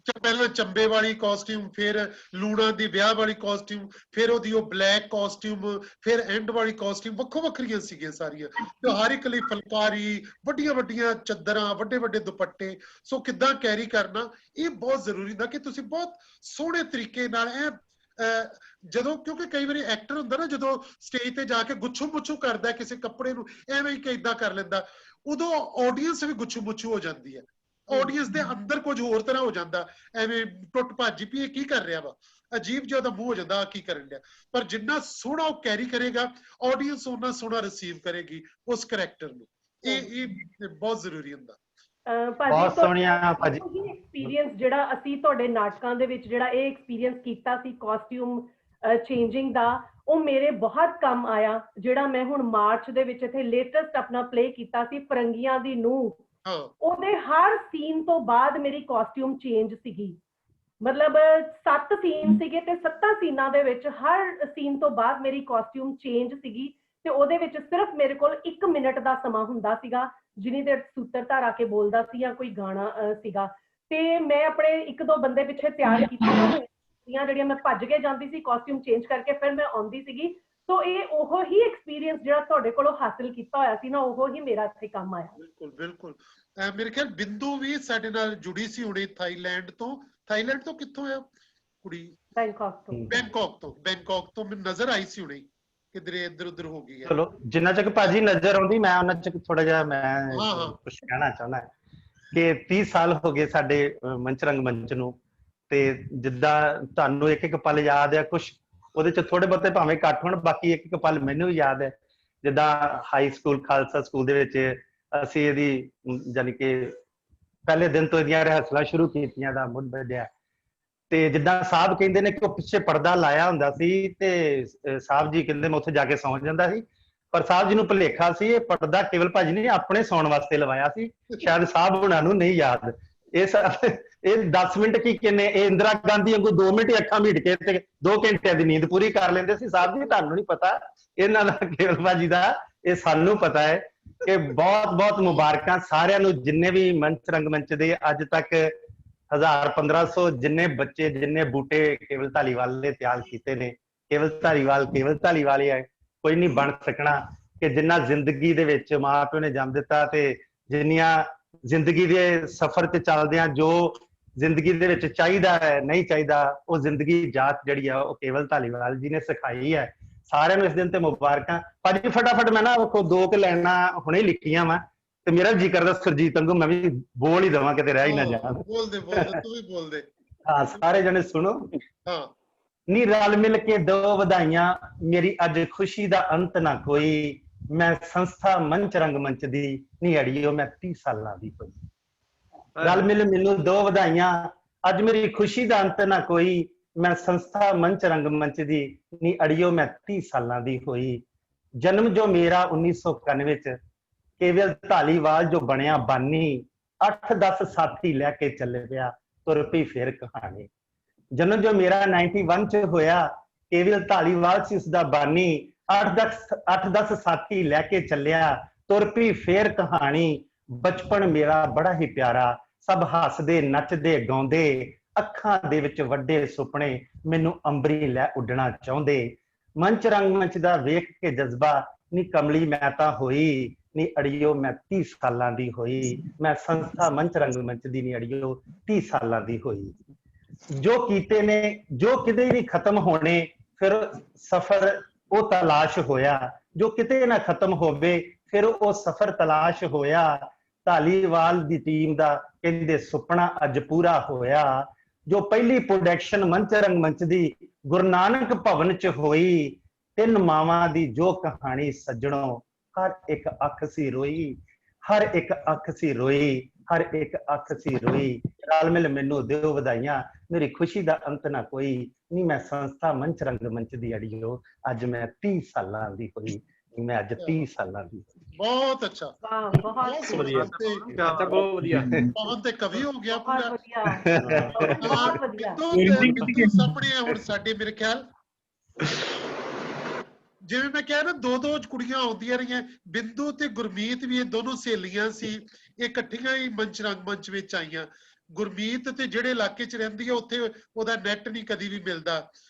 ਕਿ ਪਹਿਲਾਂ ਚੰਬੇ ਵਾਲੀ ਕਾਸਟਿਊਮ, ਫਿਰ ਲੂਣਾ ਦੀ ਵਿਆਹ ਵਾਲੀ ਕਾਸਟਿਊਮ, ਫਿਰ ਉਹਦੀ ਉਹ ਬਲੈਕ ਕਾਸਟਿਊਮ, ਫਿਰ ਐਂਡ ਵਾਲੀ ਕਾਸਟਿਊਮ ਵੱਖੋ ਵੱਖਰੀਆਂ ਸੀਗੀਆਂ ਸਾਰੀਆਂ, ਤੇ ਹਰ ਇੱਕ ਲਈ ਫੁਲਕਾਰੀ, ਵੱਡੀਆਂ ਵੱਡੀਆਂ ਚੱਦਰਾਂ, ਵੱਡੇ ਵੱਡੇ ਦੁਪੱਟੇ। ਸੋ ਕਿੱਦਾਂ ਕੈਰੀ ਕਰਨਾ ਇਹ ਬਹੁਤ ਜ਼ਰੂਰੀ ਹੁੰਦਾ ਕਿ ਤੁਸੀਂ ਬਹੁਤ ਸੋਹਣੇ ਤਰੀਕੇ ਨਾਲ ਜਦੋਂ, ਕਿਉਂਕਿ ਕਈ ਵਾਰੀ ਐਕਟਰ ਹੁੰਦਾ ਨਾ ਜਦੋਂ ਸਟੇਜ ਤੇ ਜਾ ਕੇ ਗੁੱਛੂ ਮੁੱਛੂ ਕਰਦਾ ਕਿਸੇ ਕੱਪੜੇ ਨੂੰ, ਐਵੇਂ ਹੀ ਕਿੱਦਾਂ ਕਰ ਲੈਂਦਾ, ਉਦੋਂ ਆਡੀਅנס ਵੀ ਗੁੱਛੂ ਮੁੱਛੂ ਹੋ ਜਾਂਦੀ ਹੈ, ਆਡੀਅנס ਦੇ ਅੰਦਰ ਕੁਝ ਹੋਰ ਤਰ੍ਹਾਂ ਹੋ ਜਾਂਦਾ, ਐਵੇਂ ਟੁੱਟ ਭੱਜ ਵੀ ਇਹ ਕੀ ਕਰ ਰਿਹਾ ਵਾ, ਅਜੀਬ ਜਿਹਾ ਉਹਦਾ ਮੂੰਹ ਹੋ ਜਾਂਦਾ ਕੀ ਕਰਨ ਡਿਆ। ਪਰ ਜਿੰਨਾ ਸੋਹਣਾ ਉਹ ਕੈਰੀ ਕਰੇਗਾ ਆਡੀਅנס ਉਹਨਾਂ ਸੋਹਣਾ ਰਿਸੀਵ ਕਰੇਗੀ ਉਸ ਕਰੈਕਟਰ ਨੂੰ। ਇਹ ਬਹੁਤ ਜ਼ਰੂਰੀ ਹੁੰਦਾ। ਬਹੁਤ ਸੋਹਣੀਆਂ ਭਾਜੀ ਐਕਸਪੀਰੀਅੰਸ ਜਿਹੜਾ ਅਸੀਂ ਤੁਹਾਡੇ ਨਾਟਕਾਂ ਦੇ ਵਿੱਚ ਜਿਹੜਾ ਇਹ ਐਕਸਪੀਰੀਅੰਸ ਕੀਤਾ ਸੀ ਕਾਸਟਿਊਮ ਚੇਂਜਿੰਗ ਦਾ, ਉਹ ਮੇਰੇ ਬਹੁਤ ਕੰਮ ਆਇਆ। ਜਿਹੜਾ ਮੈਂ ਹੁਣ ਮਾਰਚ ਦੇ ਵਿੱਚ ਇੱਥੇ ਲੇਟੈਸਟ ਆਪਣਾ ਪਲੇ ਕੀਤਾ ਸੀ ਫਰੰਗੀਆਂ ਦੀ ਨੂੰਹ, ਉਹਦੇ ਹਰ ਸੀਨ ਤੋਂ ਬਾਅਦ ਮੇਰੀ ਕਾਸਟਿਊਮ ਚੇਂਜ ਸੀਗੀ। ਮਤਲਬ 7 ਸੀਨ ਸੀਗੇ ਤੇ 7 ਸੀਨਾਂ ਦੇ ਵਿੱਚ ਹਰ ਸੀਨ ਤੋਂ ਬਾਅਦ ਮੇਰੀ ਕਾਸਟਿਊਮ ਚੇਂਜ ਸੀਗੀ, ਤੇ ਉਹਦੇ ਵਿੱਚ ਸਿਰਫ ਮੇਰੇ ਕੋਲ 1 ਮਿੰਟ ਦਾ ਸਮਾਂ ਹੁੰਦਾ ਸੀਗਾ ਜਿੰਨੀ ਦੇਰ ਸੂਤਰਧਾਰ ਆ ਕੇ ਬੋਲਦਾ ਸੀ ਜਾਂ ਕੋਈ ਗਾਣਾ ਸੀਗਾ, ਤੇ ਮੈਂ ਆਪਣੇ 1-2 ਬੰਦੇ ਪਿੱਛੇ ਤਿਆਰ ਕੀਤੀਆਂ ਹੋਈਆਂ ਜਿਹੜੀਆਂ ਮੈਂ ਭੱਜ ਕੇ ਜਾਂਦੀ ਸੀ ਕਾਸਟਿਊਮ ਚੇਂਜ ਕਰਕੇ, ਫਿਰ ਮੈਂ ਆਉਂਦੀ ਸੀਗੀ। ਸੋ ਇਹ ਉਹ ਹੀ ਐਕਸਪੀਰੀਅੰਸ ਜਿਹੜਾ ਤੁਹਾਡੇ ਕੋਲੋਂ ਹਾਸਿਲ ਕੀਤਾ ਹੋਇਆ ਸੀ ਨਾ, ਉਹ ਹੀ ਮੇਰਾ ਇੱਥੇ ਕੰਮ ਆਇਆ। ਬਿਲਕੁਲ ਬਿਲਕੁਲ। ਮੇਰੇ ਖਿਆਲ ਬਿੰਦੂ ਵੀ ਸਾਡੇ ਨਾਲ ਜੁੜੀ ਸੀ ਹੁਣੇ ਥਾਈਲੈਂਡ ਤੋਂ। ਥਾਈਲੈਂਡ ਤੋਂ ਕਿੱਥੋਂ ਆ ਕੁੜੀ? ਬੈਂਕਾਕ ਤੋਂ ਮੈਨੂੰ ਨਜ਼ਰ ਆਈ ਸੀ ਹੁਣੇ, ਕਿਧਰੇ ਇੱਧਰ ਉੱਧਰ ਹੋ ਗਈ ਹੈ। ਚਲੋ ਜਿੰਨਾ ਚੱਕ ਭਾਜੀ ਨਜ਼ਰ ਆਉਂਦੀ ਮੈਂ ਉਹਨਾਂ ਚੱਕ ਥੋੜਾ ਜਿਹਾ ਮੈਂ ਕੁਝ ਕਹਿਣਾ ਚਾਹੁੰਦਾ ਕਿ 30 ਸਾਲ ਹੋ ਗਏ ਸਾਡੇ ਮੰਚ ਰੰਗਮੰਚ ਨੂੰ, ਤੇ ਜਿੱਦਾਂ ਤੁਹਾਨੂੰ ਇੱਕ ਪਲ ਯਾਦ ਹੈ, ਕੁਛ ਉਹਦੇ ਚ ਥੋੜੇ ਬਹੁਤੇ ਭਾਵੇਂ ਘੱਟ ਹੋਣ, ਬਾਕੀ ਇੱਕ ਪਲ ਮੈਨੂੰ ਵੀ ਯਾਦ ਹੈ। ਜਿੱਦਾਂ ਹਾਈ ਸਕੂਲ ਖਾਲਸਾ ਸਕੂਲ ਦੇ ਵਿੱਚ ਅਸੀਂ ਇਹਦੀ ਜਾਨੀ ਕਿ ਪਹਿਲੇ ਦਿਨ ਤੋਂ ਇਹਦੀਆਂ ਰਿਹਰਸਲਾਂ ਸ਼ੁਰੂ ਕੀਤੀਆਂ ਦਾ ਮੁੱਢ ਵਧਿਆ, ਤੇ ਜਿੱਦਾਂ ਸਾਹਿਬ ਕਹਿੰਦੇ ਨੇ ਕਿ ਉਹ ਪਿੱਛੇ ਪਰਦਾ ਲਾਇਆ ਹੁੰਦਾ ਸੀ, ਤੇ ਸਾਹਿਬ ਜੀ ਕਹਿੰਦੇ ਮੈਂ ਉੱਥੇ ਜਾ ਕੇ ਸੌਂ ਜਾਂਦਾ ਸੀ, ਪਰ ਸਾਹਿਬ ਜੀ ਨੂੰ ਭੁਲੇਖਾ ਸੀ ਇਹ ਪਰਦਾ ਕੇਵਲ ਭਾਜੀ ਨੇ ਆਪਣੇ ਸੌਣ ਵਾਸਤੇ ਲਵਾਇਆ ਸੀ, ਸ਼ਾਇਦ ਸਾਹਿਬ ਹੁਣਾਂ ਨੂੰ ਨਹੀਂ ਯਾਦ। ਇਹ 10 ਮਿੰਟ ਕੀ ਕਿੰਨੇ, ਇਹ ਇੰਦਰਾ ਗਾਂਧੀ ਵਾਂਗੂ 2 ਮਿੰਟ ਅੱਖਾਂ ਮੀਟ ਕੇ ਤੇ 2 ਘੰਟਿਆਂ ਦੀ ਨੀਂਦ ਪੂਰੀ ਕਰ ਲੈਂਦੇ ਸੀ। ਸਾਹਿਬ ਜੀ ਤੁਹਾਨੂੰ ਨਹੀਂ ਪਤਾ ਇਹਨਾਂ ਦਾ, ਕੇਵਲ ਭਾਜੀ ਦਾ, ਇਹ ਸਾਨੂੰ ਪਤਾ ਹੈ। ਕਿ ਬਹੁਤ ਬਹੁਤ ਮੁਬਾਰਕਾਂ ਸਾਰਿਆਂ ਨੂੰ, ਜਿੰਨੇ ਵੀ ਮੰਚ ਰੰਗਮੰਚ ਦੇ ਅੱਜ ਤੱਕ 1000-1500 ਜਿੰਨੇ ਬੱਚੇ, ਜਿੰਨੇ ਬੂਟੇ ਕੇਵਲ ਧਾਲੀਵਾਲ ਨੇ ਤਿਆਰ ਕੀਤੇ ਨੇ। ਕੇਵਲ ਧਾਲੀਵਾਲ ਹੀ ਹੈ, ਕੋਈ ਨਹੀਂ ਬਣ ਸਕਣਾ। ਕਿ ਜਿੰਨਾ ਜ਼ਿੰਦਗੀ ਦੇ ਵਿੱਚ ਮਾਂ ਪਿਓ ਨੇ ਜੰਮ ਦਿੱਤਾ, ਤੇ ਜਿੰਨੀਆਂ ਜ਼ਿੰਦਗੀ ਦੇ ਸਫ਼ਰ ਤੇ ਚੱਲਦਿਆਂ ਜੋ ਜ਼ਿੰਦਗੀ ਦੇ ਵਿੱਚ ਚਾਹੀਦਾ ਹੈ, ਨਹੀਂ ਚਾਹੀਦਾ, ਉਹ ਜ਼ਿੰਦਗੀ ਜਾਤ ਜਿਹੜੀ ਆ ਉਹ ਕੇਵਲ ਧਾਲੀਵਾਲ ਜੀ ਨੇ ਸਿਖਾਈ ਹੈ। ਸਾਰਿਆਂ ਨੂੰ ਇਸ ਦਿਨ ਤੇ ਮੁਬਾਰਕਾਂ। ਭਾਜੀ ਫਟਾਫਟ ਮੈਂ ਨਾ 2 ਲਾਈਨਾਂ ਹੁਣੇ ਲਿਖੀਆਂ ਵਾ ਤੇ ਮੇਰਾ ਜੀ ਕਰਦਾ ਸੁਰਜੀਤ ਵਾਂਗੂ ਮੈਂ ਵੀ ਬੋਲ ਹੀ ਦਵਾਂ, ਕਿਤੇ ਰਹਿ ਹੀ ਨਾ ਜਾਣ। ਬੋਲਦੇ ਤੂੰ ਵੀ ਬੋਲਦੇ। ਹਾਂ ਸਾਰੇ ਜਣੇ ਸੁਣੋ। ਹਾਂ। ਨੀ ਰਲ ਮਿਲ ਕੇ ਦੋ ਵਧਾਈਆਂ, ਮੇਰੀ ਅੱਜ ਖੁਸ਼ੀ ਦਾ ਅੰਤ ਨਾ ਕੋਈ, ਮੈਂ ਸੰਸਥਾ ਮੰਚ ਰੰਗਮੰਚ ਦੀ ਨੀ ਅੜੀਓ ਮੈਂ 30 ਸਾਲਾਂ ਦੀ ਹੋਈ। ਰਲ ਮਿਲ ਮੈਨੂੰ ਦੋ ਵਧਾਈਆਂ, ਅੱਜ ਮੇਰੀ ਖੁਸ਼ੀ ਦਾ ਅੰਤ ਨਾ ਕੋਈ, ਮੈਂ ਸੰਸਥਾ ਮੰਚ ਰੰਗਮੰਚ ਦੀ ਨੀ ਅੜੀਓ ਮੈਂ 30 ਸਾਲਾਂ ਦੀ ਹੋਈ। ਜਨਮ ਜੋ ਮੇਰਾ 1991 ਚ, ਕੇਵਲ ਧਾਲੀਵਾਲ ਜੋ ਬਣਿਆ ਬਾਨੀ, 8-10 ਸਾਥੀ ਲੈ ਕੇ ਚੱਲ ਪਿਆ, ਤੁਰ ਪਈ ਫਿਰ ਕਹਾਣੀ। ਜਨਮ ਜੋ ਮੇਰਾ 91 ਚ ਹੋਇਆ, ਕੇਵਲ ਧਾਲੀਵਾਲ ਸੀ ਉਸਦਾ ਬਾਨੀ, 8-10 ਸਾਥੀ ਲੈ ਕੇ ਚੱਲਿਆ, ਤੁਰ ਪਈ ਫੇਰ ਕਹਾਣੀ। ਬਚਪਨ ਮੇਰਾ ਬੜਾ ਹੀ ਪਿਆਰਾ, ਸਭ ਹੱਸਦੇ ਨੱਚਦੇ ਗਾਉਂਦੇ, ਅੱਖਾਂ ਦੇ ਵਿੱਚ ਵੱਡੇ ਸੁਪਨੇ, ਮੈਨੂੰ ਅੰਬਰੀ ਲੈ ਉੱਡਣਾ ਚਾਹੁੰਦੇ। ਮੰਚ ਰੰਗਮੰਚ ਦਾ ਵੇਖ ਕੇ ਜਜ਼ਬਾ, ਨੀ ਕਮਲੀ ਮੈਂ ਤਾਂ ਹੋਈ, ਨੀ ਅੜੀਓ ਮੈਂ 30 ਸਾਲਾਂ ਦੀ ਹੋਈ। ਮੈਂ ਸੰਸਥਾ ਮੰਚ ਰੰਗਮੰਚ ਦੀ ਨੀ ਅੜੀਓ 30 ਸਾਲਾਂ ਦੀ ਹੋਈ। ਜੋ ਕੀਤੇ ਨੇ ਜੋ ਕਿਤੇ ਨਹੀਂ ਖਤਮ ਹੋਣੇ, ਫਿਰ ਸਫ਼ਰ ਉਹ ਤਲਾਸ਼ ਹੋਇਆ, ਜੋ ਕਿਤੇ ਨਾ ਖਤਮ ਹੋਵੇ ਫਿਰ ਉਹ ਸਫ਼ਰ ਤਲਾਸ਼ ਹੋਇਆ। ਧਾਲੀਵਾਲ ਦੀ ਟੀਮ ਦਾ ਕਹਿੰਦੇ ਸੁਪਨਾ ਅੱਜ ਪੂਰਾ ਹੋਇਆ। ਜੋ ਪਹਿਲੀ ਪ੍ਰੋਡਕਸ਼ਨ ਮੰਚ ਰੰਗਮੰਚ ਦੀ ਗੁਰੂ ਨਾਨਕ ਭਵਨ ਚ ਹੋਈ, 3 ਮਾਵਾਂ ਦੀ ਜੋ ਕਹਾਣੀ ਸੱਜਣੋ, ਹਰ ਇੱਕ ਅੱਖ ਸੀ ਰੋਈ, ਹਰ ਇੱਕ ਅੱਖ ਸੀ ਰੋਈ, ਹਰ ਇੱਕ ਅੱਖ ਸੀ ਰੋਈ। ਰਲ ਮਿਲ ਮੈਨੂੰ ਦਿਓ ਵਧਾਈਆਂ, ਮੇਰੀ ਖੁਸ਼ੀ ਦਾ ਅੰਤ ਨਾ ਕੋਈ, ਨੀ ਮੈਂ ਸੰਸਥਾ ਮੰਚ ਰੰਗਮੰਚ ਦੀ ਅੜੀਓ ਅੱਜ ਮੈਂ 30 ਸਾਲਾਂ ਦੀ ਹੋਈ, ਮੈਂ ਅੱਜ 30 ਸਾਲਾਂ ਦੀ। ਬਹੁਤ ਅੱਛਾ, ਬਹੁਤ ਵਧੀਆ, ਬਹੁਤ ਵਧੀਆ। ਪਵਨ ਤੇ ਕਵੀ ਹੋ ਗਿਆ ਪੂਰਾ। ਬਹੁਤ ਵਧੀਆ। ਬਿੰਦੂ ਸਾਹਮਣੇ ਹੁਣ ਸਾਡੇ, ਮੇਰੇ ਖਿਆਲ ਜਿਵੇਂ ਮੈਂ ਕਿਹਾ ਨਾ, ਦੋ ਕੁੜੀਆਂ ਆਉਂਦੀਆਂ ਰਹੀਆਂ, ਬਿੰਦੂ ਤੇ ਗੁਰਮੀਤ ਵੀ ਇਹ ਦੋਨੋਂ ਸਹੇਲੀਆਂ ਸੀ, ਇਹ ਇਕੱਠੀਆਂ ਹੀ ਮੰਚ ਰੰਗਮੰਚ ਵਿੱਚ ਆਈਆਂ। ਗੁਰਮੀਤ ਤੇ ਜਿਹੜੇ ਇਲਾਕੇ 'ਚ ਰਹਿੰਦੀ ਹੈ ਉੱਥੇ ਉਹਦਾ ਨੈਟ ਨਹੀਂ ਕਦੀ ਵੀ ਮਿਲਦਾ,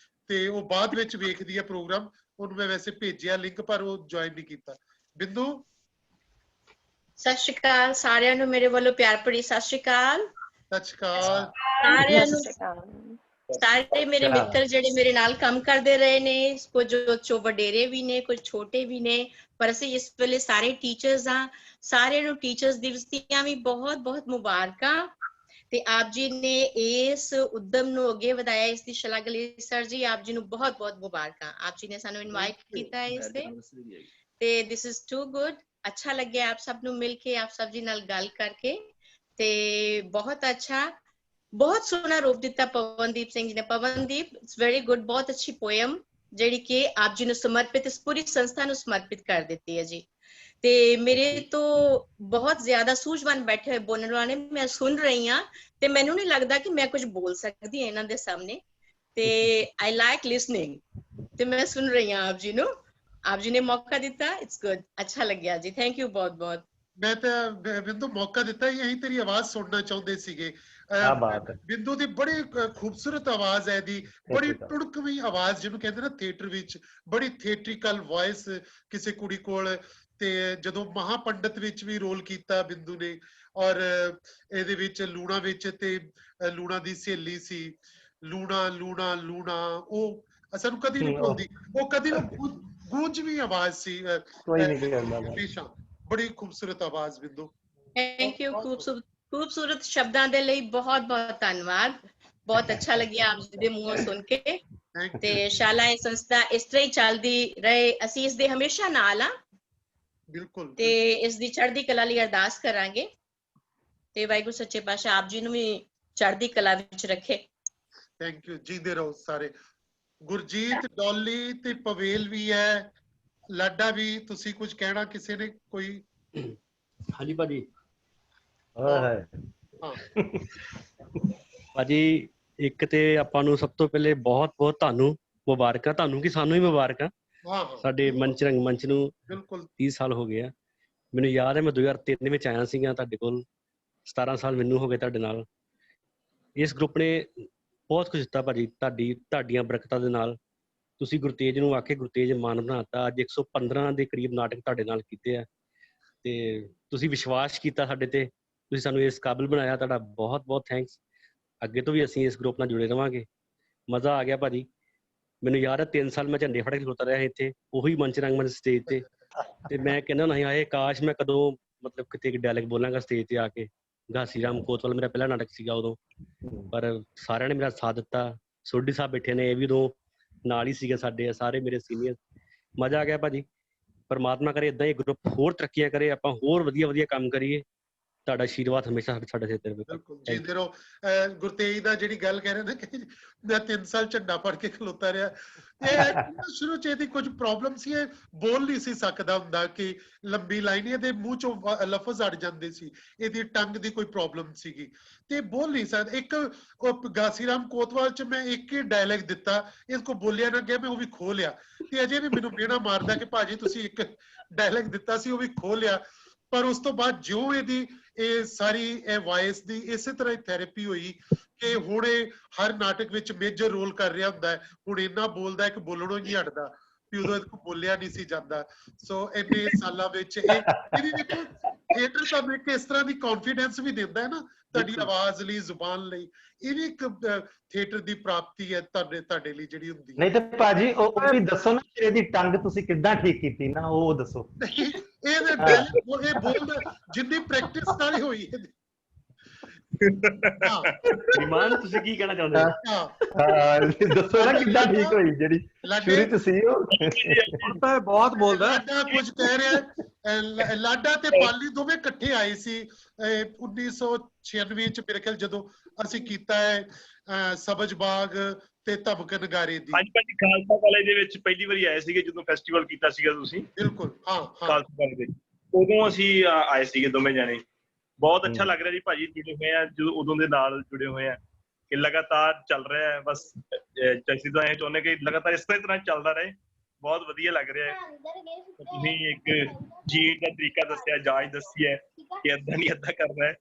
ਤੇ ਉਹ ਬਾਅਦ ਵਿੱਚ ਵੇਖਦੀ ਹੈ ਪ੍ਰੋਗਰਾਮ। ਉਹਨੂੰ ਮੈਂ ਵੈਸੇ ਭੇਜਿਆ ਲਿੰਕ, ਪਰ ਉਹ ਜੁਆਇਨ ਨਹੀਂ ਕੀਤਾ। ਬਿੰਦੂ ਸਤਿ ਸ਼੍ਰੀ ਅਕਾਲ ਸਾਰਿਆਂ ਨੂੰ, ਮੇਰੇ ਵੱਲੋਂ ਪਿਆਰ ਭਰੀ ਸਤਿ ਸ਼੍ਰੀ ਅਕਾਲ। ਸਤਿ ਸ਼੍ਰੀ ਅਕਾਲ ਸਾਰਿਆਂ ਨੂੰ। ਸਾਰੇ ਮੇਰੇ ਮਿੱਤਰ ਜਿਹੜੇ ਮੇਰੇ ਨਾਲ ਕੰਮ ਕਰਦੇ ਰਹੇ ਨੇ, ਕੁਝ ਵਡੇਰੇ ਵੀ ਨੇ, ਕੁਝ ਛੋਟੇ ਵੀ ਨੇ, ਪਰ ਅਸੀਂ ਇਸ ਵੇਲੇ ਸਾਰੇ ਟੀਚਰਸ ਹਾਂ। ਸਾਰਿਆਂ ਨੂੰ ਟੀਚਰਸ ਦਿਵਸ ਦੀਆਂ ਵੀ ਬਹੁਤ ਬਹੁਤ ਮੁਬਾਰਕਾਂ। ਤੇ ਆਪ ਜੀ ਨੇ ਇਸ ਉਦਮ ਨੂੰ ਅੱਗੇ ਵਧਾਇਆ, ਇਸ ਦੀ ਸ਼ਲਾਘਾ ਲਈ ਸਰ ਜੀ ਆਪ ਜੀ ਨੂੰ ਬਹੁਤ ਬਹੁਤ ਮੁਬਾਰਕਾਂ। ਆਪ ਜੀ ਨੇ ਸਾਨੂੰ ਇਨਵਾਈਟ ਕੀਤਾ ਹੈ ਇਸ ਤੇ ਦਿਸ ਇਜ਼ ਟੂ ਗੁੱਡ। ਅੱਛਾ ਲੱਗਿਆ ਆਪ ਸਭ ਨੂੰ ਮਿਲ ਕੇ, ਆਪ ਸਭ ਜੀ ਨਾਲ ਗੱਲ ਕਰਕੇ, ਤੇ ਬਹੁਤ ਅੱਛਾ, ਬਹੁਤ ਸੋਹਣਾ ਰੂਪ ਦਿੱਤਾ ਪਵਨਦੀਪ ਸਿੰਘ ਜੀ ਨੇ। ਪਵਨਦੀਪ, ਇਟਸ ਵੈਰੀ ਗੁੱਡ, ਬਹੁਤ ਅੱਛੀ ਪੋਇਮ ਜਿਹੜੀ ਕਿ ਆਪ ਜੀ ਨੂੰ ਸਮਰਪਿਤ, ਇਸ ਪੂਰੀ ਸੰਸਥਾ ਨੂੰ ਸਮਰਪਿਤ ਕਰ ਦਿੱਤੀ ਹੈ ਜੀ। ਤੇ ਮੇਰੇ ਤੋਂ ਬਹੁਤ ਜ਼ਿਆਦਾ ਸੂਝਵਾਨ ਬੈਠੇ ਹੋਏ ਬੋਲਣ ਵਾਲੇ, ਮੈਂ ਸੁਣ ਰਹੀ ਹਾਂ ਤੇ ਮੈਨੂੰ ਨਹੀਂ ਲੱਗਦਾ ਕਿ ਮੈਂ ਕੁਝ ਬੋਲ ਸਕਦੀ ਹਾਂ ਇਹਨਾਂ ਦੇ ਸਾਹਮਣੇ, ਤੇ ਆਈ ਲਾਈਕ ਲਿਸਨਿੰਗ, ਤੇ ਮੈਂ ਸੁਣ ਰਹੀ ਹਾਂ ਆਪ ਜੀ ਨੂੰ। ਆਪ ਜੀ ਨੇ ਮੌਕਾ ਦਿੱਤਾ, ਇਟਸ ਗੁੱਡ, ਅੱਛਾ ਲੱਗਿਆ ਜੀ, ਥੈਂਕ ਯੂ ਬਹੁਤ ਬਹੁਤ। ਮੈਂ ਤਾਂ ਬਿੰਦੂ ਮੌਕਾ ਦਿੱਤਾ ਹੀ, ਅਸੀਂ ਤੇਰੀ ਆਵਾਜ਼ ਸੁਣਨਾ ਚਾਹੁੰਦੇ ਸੀਗੇ। ਬਿੰਦੂ ਦੀ ਬੜੀ ਖੂਬਸੂਰਤ ਆਵਾਜ਼ ਹੈ, ਦੀ ਬੜੀ ਟੁੜਕਵੀਂ ਆਵਾਜ਼, ਜਿਹਨੂੰ ਕਹਿੰਦੇ ਨਾ ਥੀਏਟਰ ਵਿੱਚ, ਬੜੀ ਥੀਏਟ੍ਰਿਕਲ ਵੌਇਸ ਕਿਸੇ ਕੁੜੀ ਕੋਲ। ਤੇ ਜਦੋਂ ਮਹਾਪੰਡਤ ਵਿੱਚ ਵੀ ਰੋਲ ਕੀਤਾ ਬਿੰਦੂ ਨੇ, ਔਰ ਇਹਦੇ ਵਿੱਚ ਲੂਣਾ ਵਿੱਚ, ਤੇ ਲੂਣਾ ਦੀ ਸਹੇਲੀ ਸੀ, ਲੂਣਾ ਲੂਣਾ ਲੂਣਾ, ਉਹ ਸਾਨੂੰ ਕਦੀ ਨਹੀਂ ਭੁੱਲਦੀ, ਉਹ ਕਦੀ ਗੂੰਜਵੀਂ ਆਵਾਜ਼ ਸੀ ਹਮੇਸ਼ਾ। ਬੜੀ ਖੂਬਸੂਰਤ ਆਵਾਜ਼ ਬਿੰਦੂ। Thank you. ਖੂਬਸੂਰਤ ਸ਼ਬਦਾਂ ਦੇ ਲਈ ਬਹੁਤ ਬਹੁਤ ਧੰਨਵਾਦ। ਬਹੁਤ ਅੱਛਾ ਲੱਗਿਆ ਆਪ ਜੀ ਦੇ ਮੂੰਹੋਂ ਸੁਣ ਕੇ, ਤੇ ਸ਼ਾਲਾ ਇਹ ਸੰਸਥਾ ਇਸ ਤਰ੍ਹਾਂ ਹੀ ਚੱਲਦੀ ਰਹੇ, ਅਸੀਂ ਇਸ ਦੇ ਹਮੇਸ਼ਾ ਨਾਲ ਆ। ਬਿਲਕੁਲ। ਤੇ ਇਸ ਦੀ ਚੜ੍ਹਦੀ ਕਲਾ ਲਈ ਅਰਦਾਸ ਕਰਾਂਗੇ, ਤੇ ਵਾਹਿਗੁਰੂ ਸੱਚੇ ਪਾਤਸ਼ਾਹ ਆਪ ਜੀ ਨੂੰ ਵੀ ਚੜ੍ਹਦੀ ਕਲਾ ਵਿੱਚ ਰੱਖੇ। ਥੈਂਕ ਯੂ, ਜੀਂਦੇ ਰਹੋ ਸਾਰੇ। ਗੁਰਜੀਤ, ਡੋਲੀ ਤੇ ਪਵੇਲ ਵੀ ਹੈ, ਲਾਡਾ ਵੀ, ਤੁਸੀਂ ਕੁਝ ਕਹਿਣਾ ਕਿਸੇ ਨੇ? ਕੋਈ? ਹਾਂਜੀ ਭਾਜੀ। ਭਾਜੀ ਇੱਕ ਤੇ ਆਪਾਂ ਨੂੰ ਸਭ ਤੋਂ ਪਹਿਲੇ ਬਹੁਤ ਬਹੁਤ ਤੁਹਾਨੂੰ ਮੁਬਾਰਕਾਂ, ਤੁਹਾਨੂੰ ਕੀ ਸਾਨੂੰ ਹੀ ਮੁਬਾਰਕਾਂ। ਸਾਡੇ ਮੰਚ ਰੰਗਮੰਚ ਨੂੰ 30 ਸਾਲ ਹੋ ਗਏ ਆ। ਮੈਨੂੰ ਯਾਦ ਹੈ ਮੈਂ 2003 ਵਿੱਚ ਆਇਆ ਸੀਗਾ ਤੁਹਾਡੇ ਕੋਲ, 17 ਸਾਲ ਮੈਨੂੰ ਹੋ ਗਏ ਤੁਹਾਡੇ ਨਾਲ। ਇਸ ਗਰੁੱਪ ਨੇ ਬਹੁਤ ਕੁਝ ਦਿੱਤਾ ਭਾਜੀ, ਤੁਹਾਡੀਆਂ ਬਰਕਤਾਂ ਦੇ ਨਾਲ। ਤੁਸੀਂ ਗੁਰਤੇਜ ਨੂੰ ਆਖੇ ਗੁਰਤੇਜ ਮਾਨ ਬਣਾਤਾ। ਅੱਜ 115 ਦੇ ਕਰੀਬ ਨਾਟਕ ਤੁਹਾਡੇ ਨਾਲ ਕੀਤੇ ਆ, ਤੇ ਤੁਸੀਂ ਵਿਸ਼ਵਾਸ ਕੀਤਾ ਸਾਡੇ ਤੇ, ਤੁਸੀਂ ਸਾਨੂੰ ਇਸ ਕਾਬਿਲ ਬਣਾਇਆ, ਤੁਹਾਡਾ ਬਹੁਤ ਬਹੁਤ ਥੈਂਕਸ। ਅੱਗੇ ਤੋਂ ਵੀ ਅਸੀਂ ਇਸ ਗਰੁੱਪ ਨਾਲ ਜੁੜੇ ਰਵਾਂਗੇ। ਮਜ਼ਾ ਆ ਗਿਆ ਭਾਜੀ। ਮੈਨੂੰ ਯਾਦ ਹੈ 3 ਸਾਲ ਮੈਂ ਝੰਡੇ ਫੜ ਕੇ ਖਲੋਤਾ ਰਿਹਾ ਇੱਥੇ, ਉਹੀ ਮੰਚ ਰੰਗਮੰਚ ਸਟੇਜ ਤੇ, ਤੇ ਮੈਂ ਕਹਿੰਦਾ ਨਹੀਂ ਆਏ ਕਾਸ਼ ਮੈਂ ਕਦੋਂ ਮਤਲਬ ਕਿਤੇ ਇੱਕ ਡਾਇਲੌਗ ਬੋਲਾਂਗਾ ਸਟੇਜ ਤੇ ਆ ਕੇ। ਘਾਸੀ ਰਾਮ ਕੋਤਵਾਲ ਮੇਰਾ ਪਹਿਲਾ ਨਾਟਕ ਸੀਗਾ ਉਦੋਂ, ਪਰ ਸਾਰਿਆਂ ਨੇ ਮੇਰਾ ਸਾਥ ਦਿੱਤਾ। ਸੋਢੀ ਸਾਹਿਬ ਬੈਠੇ ਨੇ, ਇਹ ਵੀ ਉਦੋਂ ਨਾਲ ਹੀ ਸੀਗੇ ਸਾਡੇ, ਸਾਰੇ ਮੇਰੇ ਸੀਨੀਅਰ। ਮਜ਼ਾ ਆ ਗਿਆ ਭਾਜੀ। ਪਰਮਾਤਮਾ ਕਰੇ ਇਦਾਂ ਹੀ ਗਰੁੱਪ ਹੋਰ ਤਰੱਕੀਆਂ ਕਰੇ, ਆਪਾਂ ਹੋਰ ਵਧੀਆ ਵਧੀਆ ਕੰਮ ਕਰੀਏ। ਤੁਹਾਡਾ ਆਸ਼ੀਰਵਾਦ ਹਮੇਸ਼ਾ ਸਾਡੇ ਸਿਰ ਤੇ ਰਹੇ। ਬਿਲਕੁਲ ਜਿੰਦੇ ਰਹੋ। ਗੁਰਤੇਜ ਦਾ ਜਿਹੜੀ ਗੱਲ ਕਹਿ ਰਹੇ ਨਾ ਕਿ ਮੈਂ 3 ਸਾਲ ਝੰਡਾ ਫੜ ਕੇ ਖਲੋਤਾ ਰਿਹਾ, ਇਹ ਸ਼ੁਰੂ ਚ ਇਹਦੀ ਕੁਝ ਪ੍ਰੋਬਲਮ ਸੀ, ਇਹ ਬੋਲ ਨਹੀਂ ਸੀ ਸਕਦਾ ਹੁੰਦਾ ਕਿ ਲੰਬੀ ਲਾਈਨ, ਇਹਦੇ ਮੂੰਹ ਚੋਂ ਲਫ਼ਜ਼ ਅੜ ਜਾਂਦੇ ਸੀ, ਇਹਦੀ ਟੰਗ ਦੀ ਕੋਈ ਪ੍ਰੋਬਲਮ ਸੀਗੀ ਤੇ ਬੋਲ ਨਹੀਂ ਸਕਦਾ। ਇੱਕ ਘਾਸੀ ਰਾਮ ਕੋਤਵਾਲ ਚ ਮੈਂ ਇੱਕ ਹੀ ਡਾਇਲੌਗ ਦਿੱਤਾ, ਇਸ ਕੋ ਬੋਲਿਆ ਨਾ ਗਿਆ, ਮੈਂ ਉਹ ਵੀ ਖੋਹ ਲਿਆ ਤੇ ਅਜੇ ਵੀ ਮੈਨੂੰ ਮਿਹਣਾ ਮਾਰਦਾ ਕਿ ਭਾਜੀ ਤੁਸੀਂ ਇੱਕ ਡਾਇਲੌਗ ਦਿੱਤਾ ਸੀ, ਉਹ ਵੀ ਖੋਹ ਲਿਆ। ਪਰ ਉਸ ਤੋਂ ਬਾਅਦ ਜਿਉਂ ਇਹਦੀ ਇਹ ਸਾਰੀ ਇਹ ਵਾਇਸ ਦੀ ਇਸੇ ਤਰ੍ਹਾਂ ਹੀ ਥੈਰੇਪੀ ਹੋਈ ਕਿ ਹੁਣ ਇਹ ਹਰ ਨਾਟਕ ਵਿੱਚ ਮੇਜਰ ਰੋਲ ਕਰ ਰਿਹਾ ਹੁੰਦਾ ਹੈ। ਹੁਣ ਇੰਨਾ ਬੋਲਦਾ ਕਿ ਬੋਲਣੋਂ ਹੀ ਨਹੀਂ ਹਟਦਾ, ਵੀ ਉਦੋਂ ਇਹਦੇ ਕੋਲ ਬੋਲਿਆ ਨਹੀਂ ਸੀ ਜਾਂਦਾ। ਸੋ ਇੰਨੇ ਸਾਲਾਂ ਵਿੱਚ ਇਹ ਵੀ ਦੇਖੋ ਥੀਏਟਰ ਤੁਹਾਨੂੰ ਇੱਕ ਇਸ ਤਰ੍ਹਾਂ ਦੀ ਕੌਨਫੀਡੈਂਸ ਵੀ ਦਿੰਦਾ ਹੈ ਨਾ ਤੁਹਾਡੀ ਆਵਾਜ਼ ਲਈ, ਜ਼ੁਬਾਨ ਲਈ। ਇਹ ਵੀ ਇੱਕ ਥੀਏਟਰ ਦੀ ਪ੍ਰਾਪਤੀ ਹੈ ਤੁਹਾਡੇ ਲਈ ਜਿਹੜੀ ਹੁੰਦੀ ਹੈ। ਨਹੀਂ ਤੇ ਭਾਜੀ ਉਹ ਵੀ ਦੱਸੋ ਨਾ, ਇਹਦੀ ਟੰਗ ਤੁਸੀਂ ਕਿੱਦਾਂ ਠੀਕ ਕੀਤੀ ਨਾ, ਉਹ ਦੱਸੋ। ਇਹ ਬੋਲਦਾ ਜਿੰਨੀ ਪ੍ਰੈਕਟਿਸ ਨਾਲ ਹੀ ਹੋਈ ਹੈ। ਇਮਾਨ ਤੁਸੀਂ ਕੀ ਕਹਿਣਾ ਚਾਹੁੰਦੇ ਹੋ? ਦੱਸੋ ਨਾ ਕਿੱਦਾਂ ਠੀਕ ਹੋਈ ਜਿਹੜੀ ਸ਼ੁਰੂ ਚ ਸੀ। ਉਹ ਤਾਂ ਬਹੁਤ ਬੋਲਦਾ। ਲਾਡਾ ਕੁਝ ਕਹਿ ਰਿਹਾ, ਲਾਡਾ ਤੇ ਪਾਲੀ ਦੋਵੇਂ ਇਕੱਠੇ ਆਏ ਸੀ 1996 ਚ ਮੇਰੇ ਖਿਆਲ, ਜਦੋਂ ਅਸੀਂ ਕੀਤਾ ਹੈ ਸਬਜ਼ ਬਾਗ ਤੇ ਧਮਕ ਨਗਾਰੇ ਦੀ। ਹਾਂਜੀ ਭਾਜੀ, ਖਾਲਸਾ ਕਾਲਜ ਦੇ ਵਿੱਚ ਪਹਿਲੀ ਵਾਰੀ ਆਏ ਸੀਗੇ ਜਦੋਂ ਫੈਸਟੀਵਲ ਕੀਤਾ ਸੀਗਾ ਤੁਸੀਂ। ਬਿਲਕੁਲ ਹਾਂ ਖਾਲਸਾ ਕਾਲਜ ਵਿੱਚ ਉਦੋਂ ਅਸੀਂ ਆਏ ਸੀਗੇ ਦੋਵੇਂ ਜਾਣੇ। ਬਹੁਤ ਅੱਛਾ ਲੱਗ ਰਿਹਾ ਜੀ ਭਾਜੀ, ਜੁੜੇ ਹੋਏ ਆ ਜਦੋਂ ਉਦੋਂ ਦੇ ਨਾਲ ਜੁੜੇ ਹੋਏ ਆ ਕਿ ਲਗਾਤਾਰ ਚੱਲ ਰਿਹਾ ਹੈ। ਬਸ ਅਸੀਂ ਤਾਂ ਇਹ ਚਾਹੁੰਦੇ ਕਿ ਲਗਾਤਾਰ ਇਸ ਤਰ੍ਹਾਂ ਚੱਲਦਾ ਰਹੇ। ਬਹੁਤ ਵਧੀਆ ਲੱਗ ਰਿਹਾ ਹੈ। ਤੁਸੀਂ ਇੱਕ ਜੀਣ ਦਾ ਤਰੀਕਾ ਦੱਸਿਆ, ਜਾਂਚ ਦੱਸੀ ਹੈ ਕਿ ਏਦਾਂ ਨਹੀਂ ਏਦਾਂ ਕਰਨਾ ਹੈ।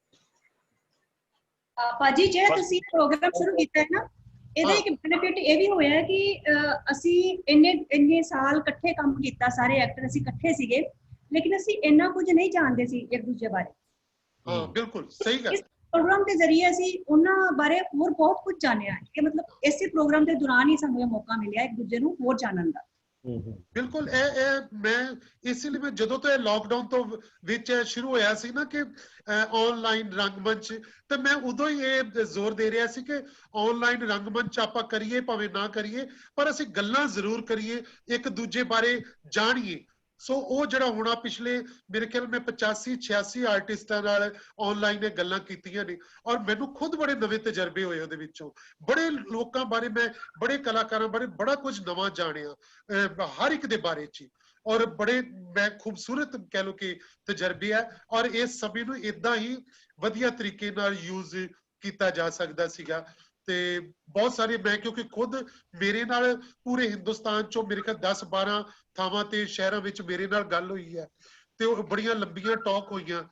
ਭਾਜੀ ਜਿਹੜਾ ਤੁਸੀਂ ਪ੍ਰੋਗਰਾਮ ਸ਼ੁਰੂ ਕੀਤਾ ਹੈ ਨਾ, ਇਹਦਾ ਇੱਕ ਬੈਨੀਫਿਟ ਇਹ ਵੀ ਹੋਇਆ ਕਿ ਅਸੀਂ ਇੰਨੇ ਸਾਲ ਇਕੱਠੇ ਕੰਮ ਕੀਤਾ, ਸਾਰੇ ਐਕਟਰ ਅਸੀਂ ਇਕੱਠੇ ਸੀਗੇ, ਲੇਕਿਨ ਅਸੀਂ ਇੰਨਾ ਕੁਝ ਨਹੀਂ ਜਾਣਦੇ ਸੀ ਇੱਕ ਦੂਜੇ ਬਾਰੇ। ਹਾਂ ਬਿਲਕੁਲ ਸਹੀ ਗੱਲ। ਪ੍ਰੋਗਰਾਮ ਦੇ ਜ਼ਰੀਏ ਅਸੀਂ ਉਹਨਾਂ ਬਾਰੇ ਹੋਰ ਬਹੁਤ ਕੁਝ ਜਾਣਿਆ ਕਿ ਮਤਲਬ ਇਸੇ ਪ੍ਰੋਗਰਾਮ ਦੇ ਦੌਰਾਨ ਹੀ ਸਾਨੂੰ ਇਹ ਮੌਕਾ ਮਿਲਿਆ ਇੱਕ ਦੂਜੇ ਨੂੰ ਹੋਰ ਜਾਣਨ ਦਾ। ਬਿਲਕੁਲ ਇਹ ਮੈਂ ਇਸ ਲਈ ਮੈਂ ਜਦੋਂ ਤੋਂ ਇਹ ਲਾਕਡਾਊਨ ਤੋਂ ਵਿੱਚ ਸ਼ੁਰੂ ਹੋਇਆ ਸੀ ਨਾ ਕਿ ਆਨਲਾਈਨ ਰੰਗਮੰਚ, ਤੇ ਮੈਂ ਉਦੋਂ ਹੀ ਇਹ ਜ਼ੋਰ ਦੇ ਰਿਹਾ ਸੀ ਕਿ ਆਨਲਾਈਨ ਰੰਗਮੰਚ ਆਪਾਂ ਕਰੀਏ ਭਾਵੇਂ ਨਾ ਕਰੀਏ, ਪਰ ਅਸੀਂ ਗੱਲਾਂ ਜ਼ਰੂਰ ਕਰੀਏ, ਇੱਕ ਦੂਜੇ ਬਾਰੇ ਜਾਣੀਏ। ਸੋ ਉਹ ਜਿਹੜਾ ਹੋਣਾ ਪਿਛਲੇ ਮੇਰੇ ਖਿਆਲ ਮੈਂ 85-86 ਆਰਟਿਸਟਾਂ ਨਾਲ ਆਨਲਾਈਨ ਇਹ ਗੱਲਾਂ ਕੀਤੀਆਂ ਨੇ, ਔਰ ਮੈਨੂੰ ਖੁਦ ਬੜੇ ਨਵੇਂ ਤਜਰਬੇ ਹੋਏ ਉਹਦੇ ਵਿੱਚੋਂ। ਬੜੇ ਲੋਕਾਂ ਬਾਰੇ ਮੈਂ, ਬੜੇ ਕਲਾਕਾਰਾਂ ਬਾਰੇ ਬੜਾ ਕੁਝ ਨਵਾਂ ਜਾਣਿਆ, ਹਰ ਇੱਕ ਦੇ ਬਾਰੇ ਚ, ਔਰ ਬੜੇ ਮੈਂ ਖੂਬਸੂਰਤ ਕਹਿ ਲਓ ਕਿ ਤਜਰਬੇ ਹੈ। ਔਰ ਇਸ ਸਮੇਂ ਨੂੰ ਏਦਾਂ ਹੀ ਵਧੀਆ ਤਰੀਕੇ ਨਾਲ ਯੂਜ਼ ਕੀਤਾ ਜਾ ਸਕਦਾ ਸੀਗਾ। ਤੇ ਬਹੁਤ ਸਾਰੇ ਮੈਂ, ਕਿਉਂਕਿ ਖੁਦ ਮੇਰੇ ਨਾਲ ਪੂਰੇ ਹਿੰਦੁਸਤਾਨ ਚੋਂ ਮੇਰੇ ਖਿਆਲ 10-12 ਥਾਵਾਂ ਤੇ ਸ਼ਹਿਰਾਂ ਵਿੱਚ ਮੇਰੇ ਨਾਲ ਗੱਲ ਹੋਈ ਹੈ ਤੇ ਉਹ ਬੜੀਆਂ ਲੰਬੀਆਂ ਟਾਕ ਹੋਈਆਂ,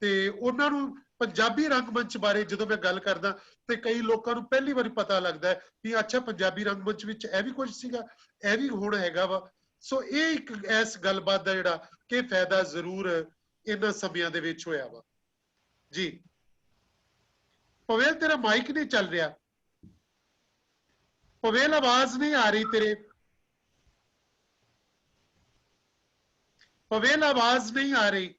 ਤੇ ਉਹਨਾਂ ਨੂੰ ਪੰਜਾਬੀ ਰੰਗਮੰਚ ਬਾਰੇ ਜਦੋਂ ਮੈਂ ਗੱਲ ਕਰਦਾ ਤੇ ਕਈ ਲੋਕਾਂ ਨੂੰ ਪਹਿਲੀ ਵਾਰੀ ਪਤਾ ਲੱਗਦਾ ਹੈ ਵੀ ਅੱਛਾ ਪੰਜਾਬੀ ਰੰਗਮੰਚ ਵਿੱਚ ਇਹ ਵੀ ਕੁਝ ਸੀਗਾ, ਇਹ ਵੀ ਹੁਣ ਹੈਗਾ ਵਾ। ਸੋ ਇਹ ਇੱਕ ਇਸ ਗੱਲਬਾਤ ਦਾ ਜਿਹੜਾ ਕਿ ਫਾਇਦਾ ਜ਼ਰੂਰ ਇਹਨਾਂ ਸਮਿਆਂ ਦੇ ਵਿੱਚ ਹੋਇਆ ਵਾ ਜੀ। ਪਵੇਲ ਤੇਰਾ ਮਾਈਕ ਨਹੀਂ ਚੱਲ ਰਿਹਾ, पवेल आवाज नहीं आ रही तेरे, पवेल आवाज नहीं आ रही।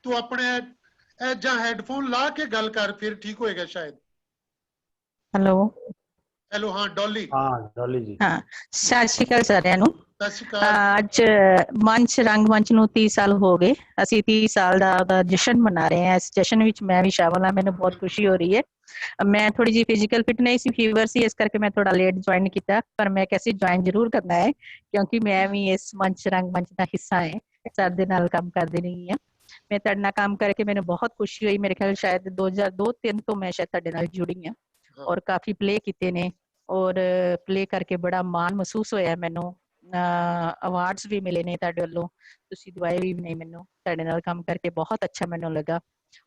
तू अपने जा हेडफोन ला के गल कर, फिर ठीक होएगा शायद। हेलो हेलो हाँ डॉली। हाँ डॉली जी। हाँ सत श्री अकाल सारिਆਂ ਨੂੰ। ਅੱਜ ਮੰਚ ਰੰਗਮੰਚ ਨੂੰ 30 ਸਾਲ ਹੋ ਗਏ। ਅਸੀਂ 30 ਸਾਲ ਦਾ ਜਸ਼ਨ ਮਨਾ ਰਹੇ ਹਾਂ। ਇਸ ਜਸ਼ਨ ਵਿੱਚ ਮੈਂ ਵੀ ਸ਼ਾਮਲ ਹਾਂ, ਮੈਨੂੰ ਬਹੁਤ ਖੁਸ਼ੀ ਹੋ ਰਹੀ ਹੈ। ਮੈਂ ਥੋੜੀ ਜਿਹੀ ਫਿਜ਼ੀਕਲ ਫਿਟ ਨਹੀਂ ਸੀ, ਫੀਵਰ ਸੀ, ਇਸ ਕਰਕੇ ਮੈਂ ਥੋੜਾ ਲੇਟ ਜੁਆਇਨ ਕੀਤਾ, ਪਰ ਮੈਂ कैसे ਜੁਆਇਨ ਜ਼ਰੂਰ ਕਰਨਾ ਹੈ ਕਿਉਂਕਿ ਮੈਂ ਵੀ ਇਸ ਮੰਚ ਰੰਗਮੰਚ ਦਾ ਹਿੱਸਾ ਹੈ, ਸਰ ਦੇ ਨਾਲ ਕੰਮ ਕਰਦੇ ਰਹੀ ਹਾਂ। ਮੈਂ ਤੁਹਾਡੇ ਨਾਲ ਕੰਮ ਕਰਕੇ ਮੈਨੂੰ ਬਹੁਤ ਖੁਸ਼ੀ ਹੋਈ। ਮੇਰੇ ਖਿਆਲ ਸ਼ਾਇਦ 2002-03 ਤੋਂ ਮੈਂ ਸ਼ਾਇਦ ਤੁਹਾਡੇ ਨਾਲ ਜੁੜੀ ਹਾਂ ਔਰ ਕਾਫੀ ਪਲੇ ਕੀਤੇ ਨੇ, ਔਰ ਪਲੇ ਕਰਕੇ ਬੜਾ ਮਾਣ ਮਹਿਸੂਸ ਹੋਇਆ ਮੈਨੂੰ। ਅਵਾਰਡਸ ਵੀ ਮਿਲੇ ਨੇ ਤੁਹਾਡੇ ਵੱਲੋਂ, ਤੁਸੀਂ ਦਵਾਏ ਵੀ ਨੇ ਮੈਨੂੰ। ਤੁਹਾਡੇ ਨਾਲ ਕੰਮ ਕਰਕੇ ਬਹੁਤ ਅੱਛਾ ਮੈਨੂੰ ਲੱਗਾ,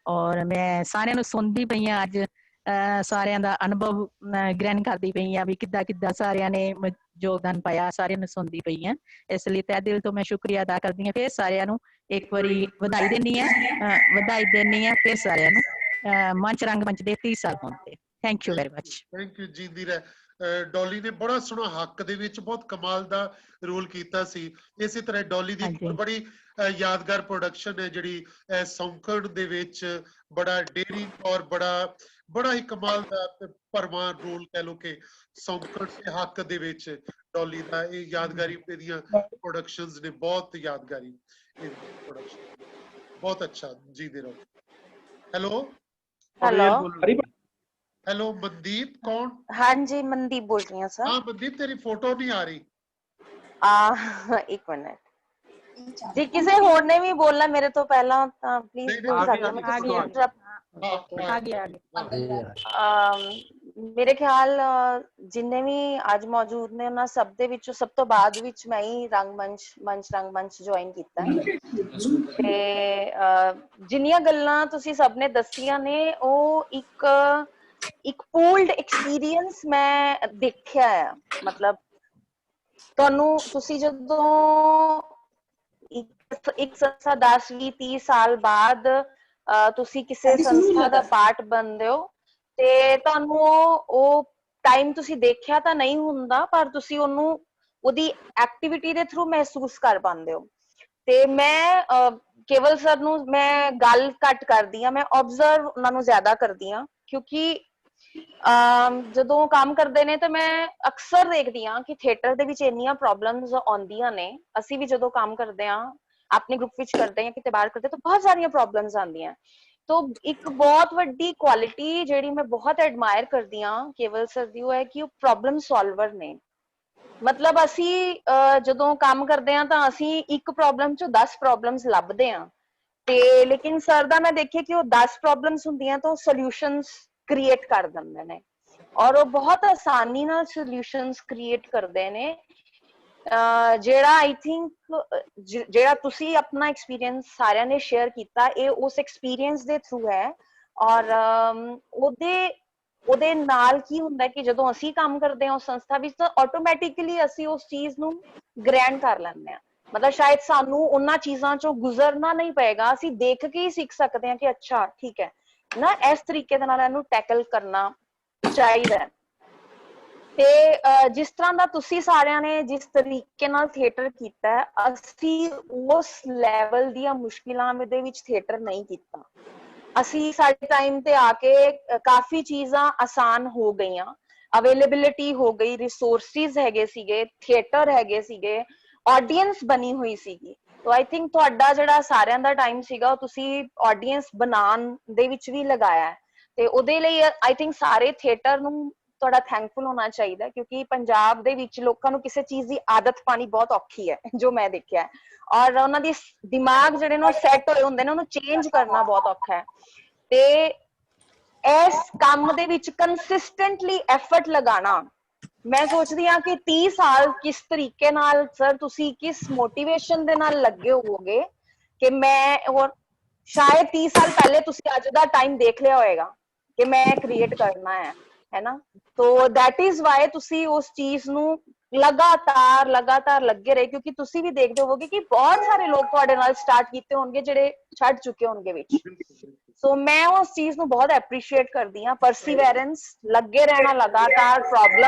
ਔਰ ਮੈਂ ਸਾਰਿਆਂ ਨੂੰ ਸੁਣਦੀ ਪਈ ਹਾਂ ਅੱਜ, ਸਾਰਿਆਂ ਦਾ ਅਨੁਭਵ ਗ੍ਰਹਿਣ ਕਰਦੀ ਪਈ ਹਾਂ ਵੀ ਕਿੱਦਾਂ ਕਿੱਦਾਂ ਸਾਰਿਆਂ ਨੇ ਯੋਗਦਾਨ ਪਾਇਆ, ਸਾਰਿਆਂ ਨੂੰ ਸੁਣਦੀ ਪਈ ਹਾਂ। ਇਸ ਲਈ ਤਹਿ ਦਿਲ ਤੋਂ ਮੈਂ ਸ਼ੁਕਰੀਆ ਅਦਾ ਕਰਦੀ ਹਾਂ। ਫਿਰ ਸਾਰਿਆਂ ਨੂੰ ਇੱਕ ਵਾਰੀ ਵਧਾਈ ਦਿੰਦੀ ਹਾਂ ਫਿਰ ਸਾਰਿਆਂ ਨੂੰ ਮੰਚ ਰੰਗਮੰਚ ਦੇ 30 ਸਾਲ ਹੋਣ ਤੇ। Thank you very much. Thank you ਜੀਂਦੀ ਰਹਿ। ਡੋਲੀ ਨੇ ਬੜਾ ਸੋਹਣਾ ਹੱਕ ਦੇ ਵਿੱਚ ਬਹੁਤ ਕਮਾਲ ਦਾ ਰੋਲ ਕੀਤਾ ਸੀ। ਇਸੇ ਤਰ੍ਹਾਂ ਡੋਲੀ ਦੀ ਇੱਕ ਬੜੀ ਯਾਦਗਾਰ ਪ੍ਰੋਡਕਸ਼ਨ ਹੈ ਜਿਹੜੀ ਸੌਂਕਣ ਦੇ ਵਿੱਚ ਬੜਾ ਡੇਰਿੰਗ ਔਰ ਬੜਾ ਹੀ ਕਮਾਲ ਦਾ ਭਰਵਾਂ ਰੋਲ ਕਹਿ ਲੋ ਕਿ ਸੌਂਕਣ ਦੇ ਹੱਕ ਦੇ ਵਿੱਚ ਡੋਲੀ ਦਾ ਇਹ ਯਾਦਗਾਰੀ ਇਹਦੀਆਂ ਪ੍ਰੋਡਕਸ਼ਨਸ ਨੇ, ਬਹੁਤ ਯਾਦਗਾਰੀ ਪ੍ਰੋਡਕਸ਼ਨ, ਬਹੁਤ ਅੱਛਾ ਜੀ ਦੇ ਰਹੋ। ਹੈਲੋ हेलो मनदीप, कौन? हाँ जी मनदीप बोल रही हूँ सर। हाँ मनदीप, तेरी फोटो नहीं आ रही। एक मिनट जी, किसी होर ने भी बोलना मेरे तो पहला, प्लीज मेरे ख्याल जिन्ने भी आज मौजूद ने उन्हां सब दे विचों सब तो बाद विच मैं ही रंगमंच ज्वाइन कीता ते जिन्नियां गल्लां तुसीं सब ने दस्सियां ने ਉਹ ਇੱਕ ਪੂਲਡ ਐਕਸਪੀਰੀਅੰਸ ਮੈਂ ਦੇਖਿਆ ਹੈ। ਮਤਲਬ ਤੁਸੀਂ ਜਦੋਂ ਇੱਕ ਸੰਸਥਾ 10-20-30 ਸਾਲ ਬਾਅਦ ਤੁਸੀਂ ਕਿਸੇ ਸੰਸਥਾ ਦਾ ਪਾਰਟ ਬਣਦੇ ਹੋ ਤੇ ਤੁਹਾਨੂੰ ਉਹ ਟਾਈਮ ਤੁਸੀਂ ਦੇਖਿਆ ਤਾਂ ਨਹੀਂ ਹੁੰਦਾ, ਪਰ ਤੁਸੀਂ ਉਹਦੀ ਐਕਟੀਵਿਟੀ ਦੇ ਥਰੂ ਮਹਿਸੂਸ ਕਰ ਪਾਉਂਦੇ ਹੋ। ਤੇ ਮੈਂ ਕੇਵਲ ਸਰ ਨੂੰ ਮੈਂ ਗੱਲ ਘੱਟ ਕਰਦੀ ਹਾਂ, ਮੈਂ ਆਬਜ਼ਰਵ ਉਹਨਾਂ ਨੂੰ ਜ਼ਿਆਦਾ ਕਰਦੀ ਹਾਂ, ਕਿਉਂਕਿ ਜਦੋਂ ਕੰਮ ਕਰਦੇ ਨੇ ਤਾਂ ਮੈਂ ਅਕਸਰ ਦੇਖਦੀ ਹਾਂ ਕਿ ਥੀਏਟਰ ਦੇ ਵਿੱਚ ਇੰਨੀਆਂ ਪ੍ਰੋਬਲਮਸ ਆਉਂਦੀਆਂ ਨੇ। ਅਸੀਂ ਵੀ ਜਦੋਂ ਕੰਮ ਕਰਦੇ ਹਾਂ, ਆਪਣੇ ਗਰੁੱਪ ਵਿੱਚ ਕਰਦੇ ਹਾਂ, ਕਿਤੇ ਬਾਹਰ ਕਰਦੇ ਤਾਂ ਬਹੁਤ ਸਾਰੀਆਂ ਪ੍ਰੋਬਲਮਸ ਆਉਂਦੀਆਂ। तो एक बहुत वड्डी क्वालिटी ਜਿਹੜੀ मैं बहुत एडमायर करदी हां केवल सर दी, ਉਹ ਹੈ ਕਿ ਉਹ प्रॉब्लम सॉल्वर ने। मतलब ਅਸੀਂ ਜਦੋਂ ਕੰਮ ਕਰਦੇ ਹਾਂ ਤਾਂ ਅਸੀਂ ਇੱਕ ਪ੍ਰੋਬਲਮ ਚੋਂ 10 ਪ੍ਰੋਬਲਮਸ ਲੱਭਦੇ ਹਾਂ ਤੇ ਲੇਕਿਨ ਸਰ ਦਾ ਮੈਂ ਦੇਖਿਆ ਕਿ ਉਹ 10 ਪ੍ਰੋਬਲਮਸ ਹੁੰਦੀਆਂ ਤਾਂ ਸੋਲੂਸ਼ਨਸ ਕ੍ਰੀਏਟ ਕਰ ਦਿੰਦੇ ਨੇ ਔਰ ਉਹ ਬਹੁਤ ਆਸਾਨੀ ਨਾਲ ਸੋਲੂਸ਼ਨਸ ਕ੍ਰੀਏਟ ਕਰਦੇ ਨੇ। ਜਿਹੜਾ ਆਈ ਥਿੰਕ ਜਿਹੜਾ ਤੁਸੀਂ ਆਪਣਾ ਐਕਸਪੀਰੀਅੰਸ ਸਾਰਿਆਂ ਨੇ ਸ਼ੇਅਰ ਕੀਤਾ, ਇਹ ਉਸ ਐਕਸਪੀਰੀਅੰਸ ਦੇ ਥਰੂ ਹੈ। ਔਰ ਉਹਦੇ ਨਾਲ ਕੀ ਹੁੰਦਾ ਕਿ ਜਦੋਂ ਅਸੀਂ ਕੰਮ ਕਰਦੇ ਹਾਂ ਉਸ ਸੰਸਥਾ ਵਿੱਚ ਤਾਂ ਆਟੋਮੈਟਿਕਲੀ ਅਸੀਂ ਉਸ ਚੀਜ਼ ਨੂੰ ਗ੍ਰੈਂਡ ਕਰ ਲੈਂਦੇ ਹਾਂ। ਮਤਲਬ ਸ਼ਾਇਦ ਸਾਨੂੰ ਉਹਨਾਂ ਚੀਜ਼ਾਂ ਚੋਂ ਗੁਜ਼ਰਨਾ ਨਹੀਂ ਪਏਗਾ, ਅਸੀਂ ਦੇਖ ਕੇ ਹੀ ਸਿੱਖ ਸਕਦੇ ਹਾਂ ਕਿ ਅੱਛਾ ਠੀਕ ਹੈ ਨਾ, ਇਸ ਤਰੀਕੇ ਦੇ ਨਾਲ ਇਹਨੂੰ ਟੈਕਲ ਕਰਨਾ ਚਾਹੀਦਾ ਹੈ। ਤੇ ਜਿਸ ਤਰ੍ਹਾਂ ਦਾ ਤੁਸੀਂ ਸਾਰਿਆਂ ਨੇ ਜਿਸ ਤਰੀਕੇ ਨਾਲ ਥੀਏਟਰ ਕੀਤਾ ਹੈ, ਅਸੀਂ ਉਸ ਲੈਵਲ ਦੀਆਂ ਮੁਸ਼ਕਿਲਾਂ ਦੇ ਵਿੱਚ ਥੀਏਟਰ ਨਹੀਂ ਕੀਤਾ। ਅਸੀਂ ਸਾਡੇ ਟਾਈਮ ਤੇ ਆ ਕੇ ਕਾਫੀ ਚੀਜ਼ਾਂ ਆਸਾਨ ਹੋ ਗਈਆਂ, ਅਵੇਲੇਬਿਲਿਟੀ ਹੋ ਗਈ, ਰਿਸੋਰਸਿਸ ਹੈਗੇ ਸੀਗੇ, ਥੀਏਟਰ ਹੈਗੇ ਸੀਗੇ, ਆਡੀਅנס ਬਣੀ ਹੋਈ ਸੀਗੀ। ਸੋ ਆਈ ਥਿੰਕ ਤੁਹਾਡਾ ਜਿਹੜਾ ਸਾਰਿਆਂ ਦਾ ਟਾਈਮ ਸੀਗਾ ਉਹ ਤੁਸੀਂ ਆਡੀਅנס ਬਣਾਉਣ ਦੇ ਵਿੱਚ ਵੀ ਲਗਾਇਆ ਹੈ ਤੇ ਉਹਦੇ ਲਈ ਆਈ ਥਿੰਕ ਸਾਰੇ ਥੀਏਟਰ ਨੂੰ ਤੁਹਾਡਾ ਥੈਂਕਫੁਲ ਹੋਣਾ ਚਾਹੀਦਾ, ਕਿਉਂਕਿ ਪੰਜਾਬ ਦੇ ਵਿੱਚ ਲੋਕਾਂ ਨੂੰ ਕਿਸੇ ਚੀਜ਼ ਦੀ ਆਦਤ ਪਾਣੀ ਬਹੁਤ ਔਖੀ ਹੈ ਜੋ ਮੈਂ ਦੇਖਿਆ, ਔਰ ਉਹਨਾਂ ਦੀ ਦਿਮਾਗ ਜਿਹੜੇ ਨੇ ਸੈੱਟ ਹੋਏ ਹੁੰਦੇ ਨੇ, ਉਹਨੂੰ ਚੇਂਜ ਕਰਨਾ ਬਹੁਤ ਔਖਾ ਹੈ। ਤੇ ਇਸ ਕੰਮ ਦੇ ਵਿੱਚ ਕੰਸਿਸਟੈਂਟਲੀ ਐਫਰਟ ਲਗਾਉਣਾ, ਮੈਂ ਸੋਚਦੀ ਹਾਂ ਕਿ 30 ਸਾਲ ਕਿਸ ਤਰੀਕੇ ਨਾਲ ਸਰ ਤੁਸੀਂ ਕਿਸ ਮੋਟੀਵੇਸ਼ਨ ਦੇ ਨਾਲ ਲੱਗੇ ਹੋਵੋਗੇ ਕਿ ਮੈਂ, ਔਰ ਸ਼ਾਇਦ 30 ਸਾਲ ਪਹਿਲੇ ਤੁਸੀਂ ਅੱਜ ਦਾ ਟਾਈਮ ਦੇਖ ਲਿਆ ਹੋਏਗਾ ਕਿ ਮੈਂ ਕ੍ਰੀਏਟ ਕਰਨਾ ਹੈ ਨਾ। तो दैट इज वाई तुसी उस चीज नू लगातार लगे रहे, क्योंकि तुसी भी देखते होवोगे कि बहुत सारे लोग तुहाडे नाल स्टार्ट कीते होणगे जेडे छड्ड चुके होणगे विच। सो मैं उस चीज नू बहुत एप्रीशिएट करदी हां, परसीवेरेंस, लगे रहना लगातार,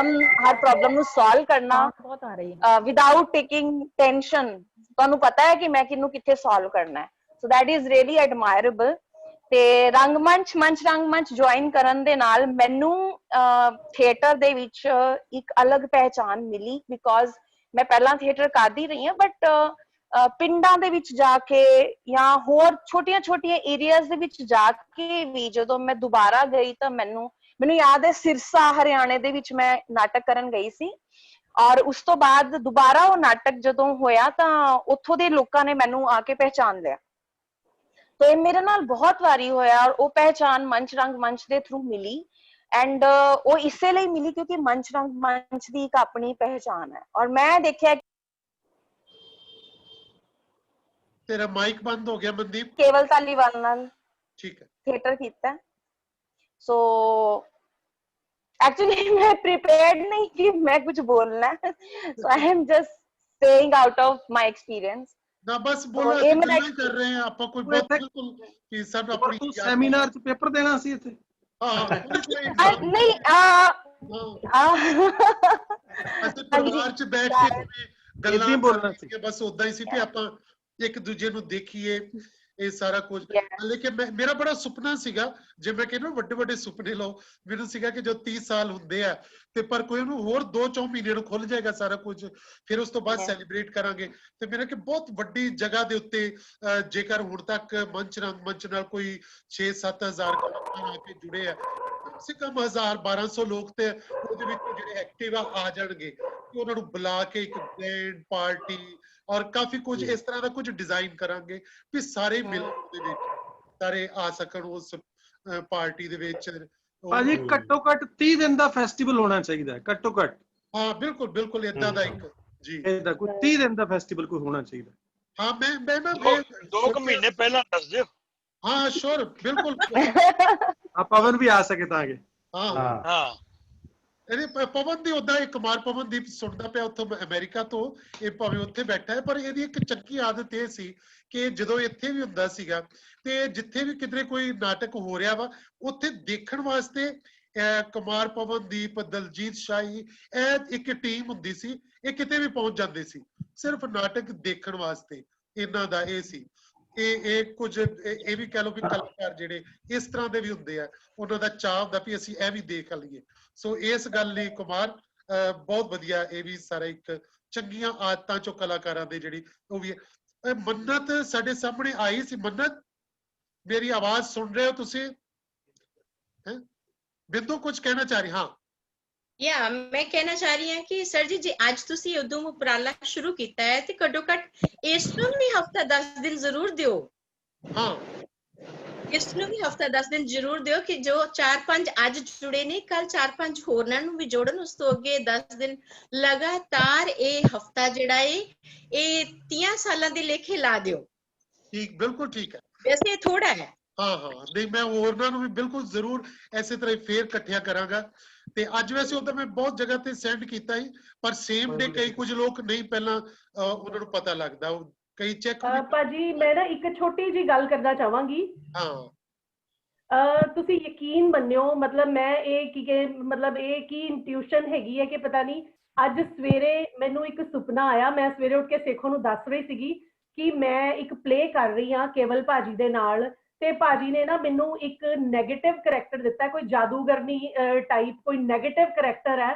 हर प्रॉब्लम नू सॉल्व करना विदाउट टेकिंग टेंशन। तुहानू पता है कि मैं किन्नू कित्थे सॉल्व करना है, so that is really admirable. ਤੇ ਰੰਗਮੰਚ ਜੁਆਇਨ ਕਰਨ ਦੇ ਨਾਲ ਮੈਨੂੰ ਥੀਏਟਰ ਦੇ ਵਿੱਚ ਇੱਕ ਅਲੱਗ ਪਹਿਚਾਨ ਮਿਲੀ, ਬਿਕੋਜ਼ ਮੈਂ ਪਹਿਲਾਂ ਥੀਏਟਰ ਕਰਦੀ ਰਹੀ ਹਾਂ, ਬਟ ਪਿੰਡਾਂ ਦੇ ਵਿੱਚ ਜਾ ਕੇ ਜਾਂ ਹੋਰ ਛੋਟੀਆਂ ਏਰੀਆਜ਼ ਦੇ ਵਿੱਚ ਜਾ ਕੇ ਵੀ ਜਦੋਂ ਮੈਂ ਦੁਬਾਰਾ ਗਈ ਤਾਂ ਮੈਨੂੰ ਯਾਦ ਹੈ ਸਿਰਸਾ ਹਰਿਆਣੇ ਦੇ ਵਿੱਚ ਮੈਂ ਨਾਟਕ ਕਰਨ ਗਈ ਸੀ, ਔਰ ਉਸ ਤੋਂ ਬਾਅਦ ਦੁਬਾਰਾ ਉਹ ਨਾਟਕ ਜਦੋਂ ਹੋਇਆ ਤਾਂ ਉੱਥੋਂ ਦੇ ਲੋਕਾਂ ਨੇ ਮੈਨੂੰ ਆ ਕੇ ਪਹਿਚਾਨ ਲਿਆ। तो ये मेरे नाल बहुत वारी होया और वो पहचान मंच रंगमंच दे थ्रू मिली, एंड वो इसे लिए मिली क्योंकि मंच रंगमंच दी एक अपनी पहचान है। और मैं देखा तेरा माइक बंद हो गया मनदीप। केवल तालीवाल नाल ठीक है थिएटर कीता, सो एक्चुअली मैं प्रिपेयर्ड नहीं कि मैं कुछ बोलना है, so I am just saying out of my experience ना, बस बोलो ऐसे गल्लां कर रहे हैं ਆਪਾਂ ਕੋਈ ਬਹੁਤ ਬਿਲਕੁਲ ਕਿ ਸਭ ਆਪਣੀ ਸੈਮੀਨਾਰ ਚ ਪੇਪਰ ਦੇਣਾ ਸੀ ਇੱਥੇ। नहीं ਅਸੀਂ ਪਰਿਵਾਰ ਚ ਬੈਠ ਕੇ ਗੱਲਾਂ ਬੋਲਣਾ ਸੀ ਕਿ ਬਸ ਉਦਾਂ ਹੀ ਸੀ ਕਿ ਆਪਾਂ ਇੱਕ ਦੂਜੇ ਨੂੰ ਦੇਖੀਏ ਇਹ ਸਾਰਾ ਕੁਝ। ਲੇਕਿਨ ਮੇਰਾ ਬੜਾ ਸੁਪਨਾ ਸੀਗਾ, ਜੇ ਮੈਂ ਕਹਿੰਦਾ ਵੱਡੇ ਵੱਡੇ ਸੁਪਨੇ ਲਓ, ਮੈਨੂੰ ਸੀਗਾ ਕਿ ਜੋ 30 ਸਾਲ ਹੁੰਦੇ ਆ ਤੇ ਪਰ ਕੋਈ ਉਹਨੂੰ ਹੋਰ 2-4 ਮਹੀਨੇ ਨੂੰ ਖੁੱਲ ਜਾਏਗਾ ਸਾਰਾ ਕੁਝ, ਫਿਰ ਉਸ ਤੋਂ ਬਾਅਦ ਸੈਲੀਬ੍ਰੇਟ ਕਰਾਂਗੇ। ਤੇ ਮੇਰਾ ਕਿ ਬਹੁਤ ਵੱਡੀ ਜਗ੍ਹਾ ਦੇ ਉੱਤੇ ਜੇਕਰ ਹੁਣ ਤੱਕ ਮੰਚ ਨਾਲ ਕੋਈ 6-7 ਹਜ਼ਾਰ ਕਲਾਕਾਰ ਆ ਕੇ ਜੁੜੇ ਆ, ਕਮ ਸੇ ਕਮ 1000-1200 ਲੋਕ ਤੇ ਉਹਦੇ ਵਿੱਚ ਜਿਹੜੇ ਐਕਟਿਵ ਆ ਜਾਣਗੇ, ਕਿ ਉਹਨਾਂ ਨੂੰ ਬੁਲਾ ਕੇ ਇੱਕ ਬੈਂਡ ਪਾਰਟੀ ਔਰ ਕਾਫੀ ਕੁਝ ਇਸ ਤਰ੍ਹਾਂ ਦਾ ਕੁਝ ਡਿਜ਼ਾਈਨ ਕਰਾਂਗੇ ਵੀ ਸਾਰੇ ਮਿਲ ਉਹਦੇ ਵਿੱਚ ਸਾਰੇ ਆ ਸਕਣ ਉਸ ਪਾਰਟੀ ਦੇ ਵਿੱਚ। ਭਾਜੀ ਘੱਟੋ ਘੱਟ 30 ਦਿਨ ਦਾ ਫੈਸਟੀਵਲ ਹੋਣਾ ਚਾਹੀਦਾ ਹੈ, ਘੱਟੋ ਘੱਟ। ਹਾਂ ਬਿਲਕੁਲ ਬਿਲਕੁਲ ਇਦਾਂ ਦਾ ਇੱਕ ਜੀ ਇਹਦਾ ਕੋਈ 30 ਦਿਨ ਦਾ ਫੈਸਟੀਵਲ ਕੋਈ ਹੋਣਾ ਚਾਹੀਦਾ। ਹਾਂ ਮੈਂ 2 ਮਹੀਨੇ ਪਹਿਲਾਂ ਦੱਸ ਦਿਓ। ਹਾਂ ਸ਼ੋਰ ਬਿਲਕੁਲ ਆ ਪਵਨ ਵੀ ਆ ਸਕੇ ਤਾਂ ਕਿ ਹਾਂ ਇਹਦੇ ਪਵਨ ਦੀ ਉਦਾਂ ਇੱਕ ਕੁਮਾਰ ਪਵਨਦੀਪ ਸੁਣਦਾ ਪਿਆ ਉੱਥੋਂ ਅਮਰੀਕਾ ਤੋਂ, ਇਹ ਭਾਵੇਂ ਉੱਥੇ ਬੈਠਾ ਹੈ, ਪਰ ਇਹਦੀ ਇੱਕ ਚੰਗੀ ਆਦਤ ਇਹ ਸੀ ਕਿ ਜਦੋਂ ਇੱਥੇ ਵੀ ਹੁੰਦਾ ਸੀਗਾ ਤੇ ਜਿੱਥੇ ਵੀ ਕਿਧਰੇ ਕੋਈ ਨਾਟਕ ਹੋ ਰਿਹਾ ਵਾ ਉੱਥੇ ਦੇਖਣ ਵਾਸਤੇ ਕੁਮਾਰ ਪਵਨਦੀਪ, ਦਲਜੀਤ ਸ਼ਾਹੀ, ਇਹ ਇੱਕ ਟੀਮ ਹੁੰਦੀ ਸੀ, ਇਹ ਕਿਤੇ ਵੀ ਪਹੁੰਚ ਜਾਂਦੇ ਸੀ ਸਿਰਫ ਨਾਟਕ ਦੇਖਣ ਵਾਸਤੇ। ਇਹਨਾਂ ਦਾ ਇਹ ਸੀ ਇਹ ਕੁਝ ਇਹ ਵੀ ਕਹਿ ਲਓ ਵੀ ਕਲਾਕਾਰ ਜਿਹੜੇ ਇਸ ਤਰ੍ਹਾਂ ਦੇ ਵੀ ਹੁੰਦੇ ਆ, ਉਹਨਾਂ ਦਾ ਚਾਅ ਹੁੰਦਾ ਵੀ ਅਸੀਂ ਇਹ ਵੀ ਦੇਖ ਲਈਏ। ਸੋ ਇਸ ਗੱਲ ਲਈ ਕੁਮਾਰ ਬਹੁਤ ਵਧੀਆ, ਇਹ ਵੀ ਸਾਰਾ ਇੱਕ ਚੰਗੀਆਂ ਆਦਤਾਂ ਚੋਂ ਕਲਾਕਾਰਾਂ ਦੇ ਜਿਹੜੀ ਉਹ ਵੀ ਹੈ। ਮੰਨਤ ਸਾਡੇ ਸਾਹਮਣੇ ਆਈ ਸੀ। ਮੰਨਤ ਮੇਰੀ ਆਵਾਜ਼ ਸੁਣ ਰਹੇ ਹੋ ਤੁਸੀਂ? ਬਿੰਦੂ ਕੁਝ ਕਹਿਣਾ ਚਾਹ ਰਹੀ? ਹਾਂ मैं कहना चाह रही हूँ कि सर जी आज तुसी उदों उपराला शुरू किया है ते घट्टो घट इस नूं भी हफ्ता 10 दिन जरूर दियो। हाँ इस नूं भी हफ्ता 10 दिन जरूर दियो कि जो 4-5 आज जुड़े ने कल 4-5 होरनां नूं भी जोड़न, उस तो अगे 10 दिन लगातार ये हफ्ता जिहड़ा है ये 30 सालां दे लेखे ला दियो। ठीक बिल्कुल ठीक है, वैसे थोड़ा है। हाँ नहीं मैं होरनां नूं भी बिल्कुल जरूर इसे तरह फेर इकट्ठिया करांगा। ਤੇ ਅੱਜ ਵੈਸੇ ਉਹਦਾ ਮੈਂ ਬਹੁਤ ਜਗ੍ਹਾ ਤੇ ਸੈਂਡ ਕੀਤਾ ਹੀ, ਪਰ ਸੇਮ ਡੇ ਕਈ ਕੁਝ ਲੋਕ ਨਹੀਂ ਪਹਿਲਾਂ ਉਹਨਾਂ ਨੂੰ ਪਤਾ ਲੱਗਦਾ, ਉਹ ਕਈ ਚੈੱਕ। ਭਾਜੀ ਮੈਂ ਨਾ ਇੱਕ ਛੋਟੀ ਜੀ ਗੱਲ ਕਰਨਾ ਚਾਹਾਂਗੀ। ਤੁਸੀਂ ਯਕੀਨ ਮੰਨਿਓ, ਮਤਲਬ ਮੈਂ ਇਹ ਕੀ ਇੰਟਿਊਸ਼ਨ ਹੈਗੀ ਹੈ ਕਿ ਪਤਾ ਨਹੀਂ, ਅੱਜ ਸਵੇਰੇ ਮੈਨੂੰ ਇੱਕ ਸੁਪਨਾ ਆਇਆ। ਮੈਂ ਸਵੇਰੇ ਉੱਠ ਕੇ ਸੇਖੋ ਨੂੰ ਦੱਸ ਰਹੀ ਸੀਗੀ ਕਿ ਮੈਂ ਇੱਕ ਪਲੇ ਕਰ ਰਹੀ ਹਾਂ ਕੇਵਲ ਭਾਜੀ ਦੇ ਨਾਲ, ਤੇ ਭਾਜੀ ਨੇ ਨਾ ਮੈਨੂੰ ਇੱਕ ਨੈਗੇਟਿਵ ਕਰੈਕਟਰ ਦਿੱਤਾ, ਕੋਈ ਜਾਦੂਗਰਨੀ ਟਾਈਪ ਕੋਈ ਨੈਗੇਟਿਵ ਕਰੈਕਟਰ ਹੈ,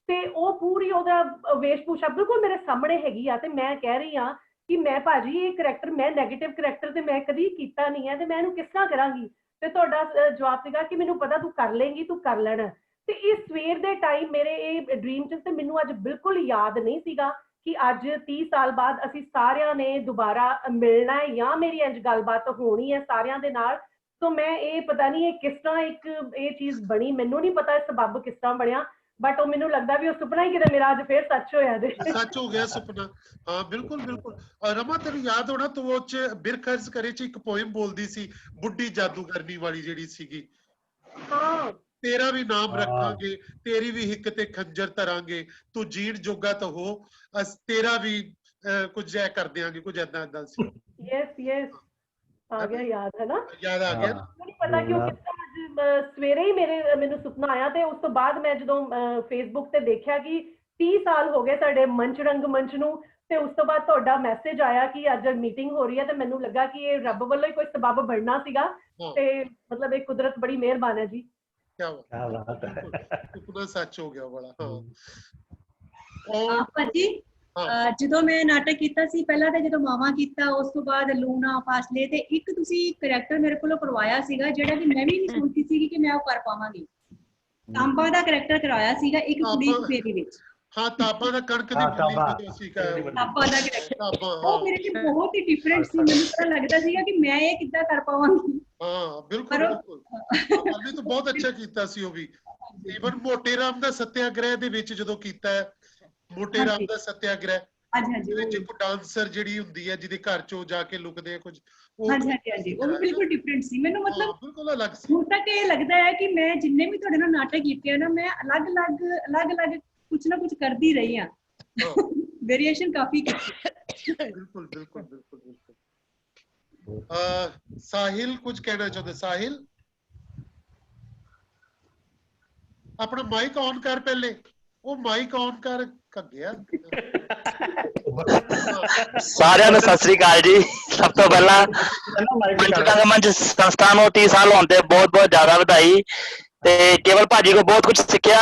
ਤੇ ਉਹ ਪੂਰੀ ਉਹਦਾ ਵੇਸ਼ਭੂਸ਼ਾ ਬਿਲਕੁਲ ਮੇਰੇ ਸਾਹਮਣੇ ਹੈਗੀ ਆ। ਤੇ ਮੈਂ ਕਹਿ ਰਹੀ ਹਾਂ ਕਿ ਮੈਂ ਭਾਜੀ ਇਹ ਕਰੈਕਟਰ, ਮੈਂ ਨੈਗੇਟਿਵ ਕਰੈਕਟਰ ਤੇ ਮੈਂ ਕਦੀ ਕੀਤਾ ਨਹੀਂ ਹੈ, ਤੇ ਮੈਂ ਇਹਨੂੰ ਕਿਸ ਤਰ੍ਹਾਂ ਕਰਾਂਗੀ? ਤੇ ਤੁਹਾਡਾ ਜਵਾਬ ਸੀਗਾ ਕਿ ਮੈਨੂੰ ਪਤਾ ਤੂੰ ਕਰ ਲੇਂਗੀ, ਤੂੰ ਕਰ ਲੈਣਾ। ਤੇ ਇਹ ਸਵੇਰ ਦੇ ਟਾਈਮ ਮੇਰੇ ਇਹ ਡ੍ਰੀਮ ਚ, ਤੇ ਮੈਨੂੰ ਅੱਜ ਬਿਲਕੁਲ ਯਾਦ ਨਹੀਂ ਸੀਗਾ ਕਿ ਅੱਜ 30 ਸਾਲ ਬਾਅਦ ਅਸੀਂ ਸਾਰਿਆਂ ਨੇ ਦੁਬਾਰਾ ਮਿਲਣਾ ਹੈ ਜਾਂ ਮੇਰੀ ਇੰਜ ਗੱਲਬਾਤ ਹੋਣੀ ਹੈ ਸਾਰਿਆਂ ਦੇ ਨਾਲ। ਸੋ ਮੈਂ ਇਹ ਪਤਾ ਨਹੀਂ ਇਹ ਕਿਸ ਤਰ੍ਹਾਂ ਇੱਕ ਇਹ ਚੀਜ਼ ਬਣੀ, ਮੈਨੂੰ ਨਹੀਂ ਪਤਾ ਇਹ ਸਬੱਬ ਕਿਸ ਤਰ੍ਹਾਂ ਬਣਿਆ, ਬਟ ਉਹ ਮੈਨੂੰ ਲੱਗਦਾ ਵੀ ਉਹ ਸੁਪਨਾ ਹੀ ਕਿਤੇ ਮੇਰਾ ਅੱਜ ਫੇਰ ਸੱਚ ਹੋਇਆ ਜੇ। ਸੱਚ ਹੋ ਗਿਆ ਸੁਪਨਾ। ਹਾਂ ਬਿਲਕੁਲ ਬਿਲਕੁਲ। ਰਮਾ ਤੈਨੂੰ ਯਾਦ ਹੋਣਾ ਤੂੰ ਉਹ ਚ ਬਿਰਖਰਜ਼ ਕਰੇ ਚ ਇੱਕ ਪੋਇਮ ਬੋਲਦੀ ਸੀ, ਬੁੱਢੀ ਜਾਦੂਗਰਨੀ ਵਾਲੀ ਜਿਹੜੀ ਸੀਗੀ। ਹਾਂ ਤੇਰਾ ਵੀ ਨਾਮ ਰੱਖਾਂਗੇ, ਤੇਰੀ ਵੀ ਹਿੱਕ ਤੇ ਖੰਜਰ ਧਰਾਂਗੇ, ਤੂੰ ਜੀਣ ਜੋਗਾ ਤਾਂ ਹੋ, ਅਸ ਤੇਰਾ ਵੀ ਕੁਝ ਐ ਕਰ ਦਿਆਂਗੇ, ਕੁਝ ਏਦਾਂ ਸੀ। ਯੈਸ ਆ ਗਿਆ ਯਾਦ, ਹੈ ਨਾ? ਯਾਦ ਆ ਗਿਆ। ਮੈਨੂੰ ਪਤਾ ਕਿਉਂ ਕਿ ਅੱਜ ਸਵੇਰੇ ਹੀ ਮੈਨੂੰ ਸੁਪਨਾ ਆਇਆ, ਤੇ ਉਸ ਤੋਂ ਬਾਅਦ ਮੈਂ ਜਦੋਂ ਫੇਸਬੁੱਕ ਤੇ ਦੇਖਿਆ ਕਿ 30 ਸਾਲ ਹੋ ਗਏ ਸਾਡੇ ਮੰਚ ਰੰਗ ਮੰਚ ਨੂੰ, ਤੇ ਉਸ ਤੋਂ ਬਾਅਦ ਤੁਹਾਡਾ ਮੈਸੇਜ ਆਇਆ ਕਿ ਅੱਜ ਮੀਟਿੰਗ ਹੋ ਰਹੀ ਹੈ, ਤੇ ਮੈਨੂੰ ਲੱਗਾ ਕਿ ਇਹ ਰੱਬ ਵੱਲੋਂ ਹੀ ਕੋਈ ਸਬੱਬ ਬਣਨਾ ਸੀਗਾ, ਤੇ ਮਤਲਬ ਇਹ ਕੁਦਰਤ ਬੜੀ ਮਿਹਰਬਾਨ ਹੈ ਜੀ। क्या बात है, सुपना सच हो गया बड़ा। ਭਾਜੀ ਜਦੋਂ ਮੈਂ ਨਾਟਕ ਕੀਤਾ ਸੀ ਪਹਿਲਾਂ, ਤੇ ਜਦੋਂ ਮਾਵਾ ਕੀਤਾ, ਉਸ ਤੋਂ ਬਾਅਦ ਲੂਣਾ, ਫਾਸਲੇ, ਤੇ ਇੱਕ ਤੁਸੀਂ ਕਰੈਕਟਰ ਮੇਰੇ ਕੋਲੋਂ ਕਰਵਾਇਆ ਸੀਗਾ ਜਿਹੜਾ ਕਿ ਮੈਂ ਵੀ ਨਹੀਂ ਸੋਚੀ ਸੀ ਕਿ ਮੈਂ ਉਹ ਕਰ ਪਾਵਾਂਗੀ। ਤਾਂਬਾ ਦਾ ਕਰੈਕਟਰ ਕਰਵਾਇਆ ਸੀਗਾ ਇੱਕ ਕੁੜੀ ਫੇਰੀ ਵਿੱਚ। ਹਾਂ ਤਾਪਾ ਦਾ ਕਣਕ ਦੀ ਬੁੱਲੀ ਸੀ ਕਾ ਤਾਪਾ ਦਾ ਕਰੈਕਟਰ, ਉਹ ਮੇਰੇ ਲਈ ਬਹੁਤ ਹੀ ਡਿਫਰੈਂਟ ਸੀ। ਮੈਨੂੰ ਤਾਂ ਲੱਗਦਾ ਸੀਗਾ ਕਿ ਮੈਂ ਇਹ ਕਿੱਦਾਂ ਕਰ ਪਾਵਾਂਗੀ। ਹਾਂ ਬਿਲਕੁਲ ਬਿਲਕੁਲ, ਉਹਨੇ ਤਾਂ ਬਹੁਤ ਅੱਛਾ ਕੀਤਾ ਸੀ ਉਹ ਵੀ। ਈਵਨ ਮੋਟੇ ਰਾਮ ਦਾ ਸੱਤਿਆਗ੍ਰਹਿ ਦੇ ਵਿੱਚ ਜਦੋਂ ਕੀਤਾ ਹੈ, ਮੋਟੇ ਰਾਮ ਦਾ ਸੱਤਿਆਗ੍ਰਹਿ, ਜਿਹਦੇ ਵਿੱਚ ਇੱਕ ਡਾਂਸਰ ਜਿਹੜੀ ਹੁੰਦੀ ਹੈ ਜਿਹਦੇ ਘਰ ਚੋਂ ਜਾ ਕੇ ਲੁਕਦੇ ਆ ਕੁਝ, ਉਹ ਵੀ ਬਿਲਕੁਲ ਡਿਫਰੈਂਟ ਸੀ। ਮੈਨੂੰ ਮਤਲਬ ਬਿਲਕੁਲ ਅਲੱਗ ਸੀ। ਹੁਣ ਤੱਕ ਇਹ ਲੱਗਦਾ ਹੈ ਕਿ ਮੈਂ ਜਿੰਨੇ ਵੀ ਤੁਹਾਡੇ ਨਾਲ ਨਾਟਕ ਕੀਤੇ ਆ ਨਾ, ਮੈਂ ਅਲੱਗ ਕੁਛ ਨਾ ਕੁਛ ਕਰਦੀ ਰਹੀ ਹਾਂ, ਵੇਰੀਏਸ਼ਨ ਕਾਫੀ ਕੀਤੀ। ਬਿਲਕੁਲ ਬਿਲਕੁਲ ਬਿਲਕੁਲ ਬਿਲਕੁਲ। ਸਾਹਿਲ ਕੁਝ ਕਹਿਣਾ ਚਾਹੁੰਦੇ? ਸਾਹਿਲ ਆਪਣਾ ਮਾਈਕ ਔਨ ਕਰ ਪਹਿਲੇ, ਉਹ ਮਾਈਕ ਔਨ ਕਰ ਕੱਗਿਆ। ਸਾਰਿਆਂ ਨੂੰ ਸਤਿ ਸ੍ਰੀ ਅਕਾਲ ਜੀ। ਸਭ ਤੋਂ ਪਹਿਲਾਂ ਮੰਚ ਰੰਗਮੰਚ ਸੰਸਥਾ ਨੂੰ 30 ਸਾਲ ਹੋਣ ਤੇ ਬਹੁਤ ਬਹੁਤ ਜ਼ਿਆਦਾ ਵਧਾਈ। ਤੇ ਕੇਵਲ ਭਾਜੀ ਕੋ ਬਹੁਤ ਕੁਝ ਸਿੱਖਿਆ।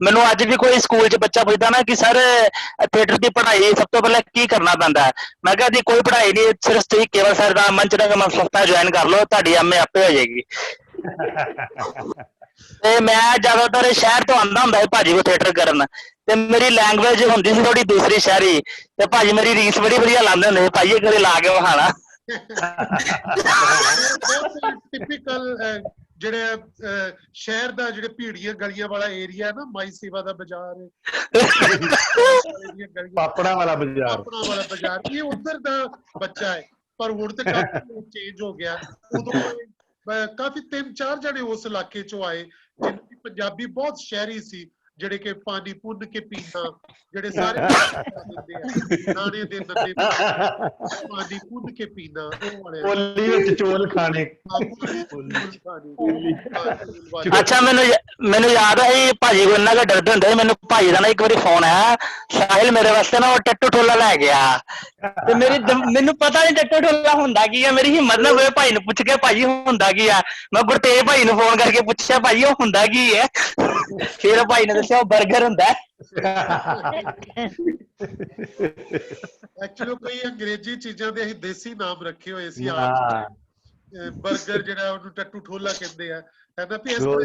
ਮੈਨੂੰ ਅੱਜ ਵੀ ਕੋਈ ਸਕੂਲ 'ਚ ਬੱਚਾ ਪੁੱਛਦਾ ਨਾ ਕਿ ਸਰ ਥੀਏਟਰ ਦੀ ਪੜ੍ਹਾਈ ਸਭ ਤੋਂ ਪਹਿਲਾਂ ਕੀ ਕਰਨਾ ਪੈਂਦਾ ਹੈ, ਮੈਂ ਕਿਹਾ ਜੀ ਕੋਈ ਪੜ੍ਹਾਈ ਨਹੀਂ, ਸਿਰਫ ਤੁਸੀਂ ਕੇਵਲ ਸਰ ਦਾ ਮੰਚ ਰੰਗਮੰਚ ਸੰਸਥਾ ਜੁਆਇਨ ਕਰ ਲਓ, ਤੁਹਾਡੀ ਐਮਏ ਆਪੇ ਹੋ ਜਾਏਗੀ। ਤੇ ਮੈਂ ਜ਼ਿਆਦਾਤਰ ਸ਼ਹਿਰ ਤੋਂ ਆਉਂਦਾ ਹੁੰਦਾ ਸੀ ਭਾਜੀ ਕੋ ਥੀਏਟਰ ਕਰਨ, ਤੇ ਮੇਰੀ ਲੈਂਗੁਏਜ ਹੁੰਦੀ ਸੀ ਥੋੜੀ ਦੂਸਰੀ ਸ਼ਹਿਰੀ, ਤੇ ਭਾਜੀ ਮੇਰੀ ਰੀਸ ਬੜੀ ਵਧੀਆ ਲਾਉਂਦੇ ਹੁੰਦੇ ਸੀ, ਭਾਈ ਇਹ ਕਦੇ ਲਾ ਕੇ ਵਿਖਾਣਾ। ਟਿਪੀਕਲ ਜਿਹੜੇ ਸ਼ਹਿਰ ਦਾ, ਜਿਹੜੇ ਭੀੜੀਆਂ ਗਲੀਆਂ ਵਾਲਾ ਏਰੀਆ ਹੈ ਨਾ, ਮਾਈ ਸੇਵਾ ਦਾ ਬਾਜ਼ਾਰ, ਪਾਪੜਾ ਵਾਲਾ ਬਾਜ਼ਾਰ, ਇਹ ਉਧਰ ਦਾ ਬੱਚਾ ਹੈ। ਪਰ ਹੁਣ ਤੇ ਕਾਫੀ ਚੇਂਜ ਹੋ ਗਿਆ। ਉਦੋਂ ਕਾਫੀ 3-4 ਜਣੇ ਉਸ ਇਲਾਕੇ ਚੋਂ ਆਏ ਜਿਹਨਾਂ ਦੀ ਪੰਜਾਬੀ ਬਹੁਤ ਸ਼ਹਿਰੀ ਸੀ, ਜਿਹੜੇ ਕਿ ਪਾਣੀ ਪੁੰਨ ਕੇ ਪੀਣਾ, ਜਿਹੜੇ ਸਾਰੇ ਨਾਣੇ ਦੇ ਨੰਦੇ ਪਾਣੀ ਪੁੰਨ ਕੇ ਪੀਣਾ, ਉਹ ਵਾਲੇ ਹੋਲੀ ਵਿੱਚ ਚੋਲ ਖਾਣੇ। ਅੱਛਾ, ਮੈਨੂੰ ਯਾਦ ਹੈ ਭਾਜੀ ਕੋ ਇੰਨਾ ਕੁ ਡਰਦੇ ਹੁੰਦੇ। ਮੈਨੂੰ ਭਾਜੀ ਦਾ ਨਾ ਇੱਕ ਵਾਰੀ ਫੋਨ ਆਇਆ, ਸਾਹਿਲ ਮੇਰੇ ਵਾਸਤੇ ਨਾ ਉਹ ਟੱਟੂ ਠੋਲਾ ਲੈ ਗਿਆ, ਤੇ ਮੈਨੂੰ ਪਤਾ ਨਹੀਂ ਟੱਟੂ ਠੋਲਾ ਹੁੰਦਾ ਕੀ ਆ। ਮੇਰੀ ਹਿੰਮਤ ਨਾ ਹੋਏ ਭਾਈ ਨੂੰ ਪੁੱਛ ਕੇ ਭਾਜੀ ਹੁੰਦਾ ਕੀ ਆ। ਮੈਂ ਗੁਰਤੇਜ ਭਾਈ ਨੂੰ ਫੋਨ ਕਰਕੇ ਪੁੱਛਿਆ, ਭਾਜੀ ਉਹ ਹੁੰਦਾ ਕੀ ਹੈ? ਫਿਰ ਭਾਈ ਨੇ ਦੱਸਿਆ ਉਹ 버ਗਰ ਹੁੰਦਾ। ਐਕਚੁਅਲੀ ਕੋਈ ਅੰਗਰੇਜ਼ੀ ਚੀਜ਼ਾਂ ਦੇ ਅਸੀਂ ਦੇਸੀ ਨਾਮ ਰੱਖੇ ਹੋਏ ਸੀ। 버ਗਰ ਜਿਹੜਾ ਉਹਨੂੰ ਟੱਟੂ ਠੋਲਾ ਕਹਿੰਦੇ ਆ, ਕਹਿੰਦਾ ਵੀ ਇਸ ਤਰ੍ਹਾਂ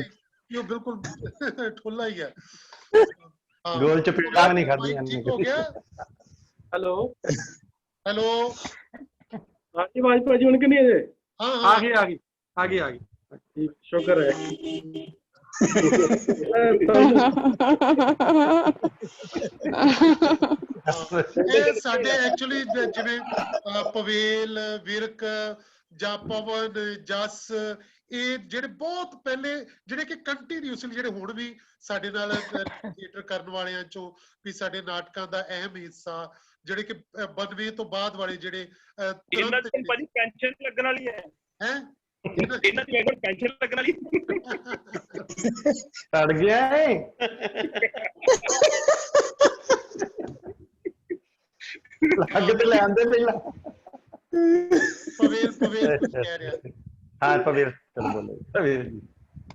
ਉਹ ਬਿਲਕੁਲ ਠੋਲਾ ਹੀ ਆ। ਗੋਲ ਚਪੇਟਾਂ ਨਹੀਂ ਖਾਧੀਆਂ। ਠੀਕ ਹੋ ਗਿਆ। ਹੈਲੋ ਹਾਂਜੀ ਭਾਜੀ ਹੁਣ ਕਿੰਨੀ ਹੈ? ਆ ਗਈ ਠੀਕ, ਸ਼ੁਕਰ ਹੈ। ਇਹ ਸਾਡੇ ਐਕਚੁਅਲੀ ਜਿਵੇਂ ਪਵੇਲ, ਵਿਰਕ ਜਾਂ ਪਵਨ, ਜਸ, ਇਹ ਜਿਹੜੇ ਬਹੁਤ ਪਹਿਲੇ, ਜਿਹੜੇ ਕਿ ਕੰਟੀਨਿਊਸਲੀ, ਜਿਹੜੇ ਹੁਣ ਵੀ ਸਾਡੇ ਨਾਲ ਥੀਏਟਰ ਕਰਨ ਵਾਲਿਆਂ ਚੋਂ ਵੀ ਸਾਡੇ ਨਾਟਕਾਂ ਦਾ ਅਹਿਮ ਹਿੱਸਾ, ਜਿਹੜੇ ਕਿ 92 ਤੋਂ ਬਾਅਦ ਵਾਲੇ ਜਿਹੜੇ ਭਾਜੀ ਪੈਨਸ਼ਨ ਲੱਗਣ ਵਾਲੀ ਹੈ। ਇਹਨਾਂ ਦੀ ਪੈਨਸ਼ਨ ਲੱਗਣ ਵਾਲੀ ਸੜ ਗਿਆ ਹੈ। ਲੱਗ ਤੇ ਲੈ ਆਂਦੇ ਪਹਿਲਾਂ। ਪਵੇਲ ਕਹਿ ਰਿਹਾ। ਹਾਂ ਪਵੇਲ, ਚਲੋ ਬੋਲੋ ਪਵੇਲ ਜੀ।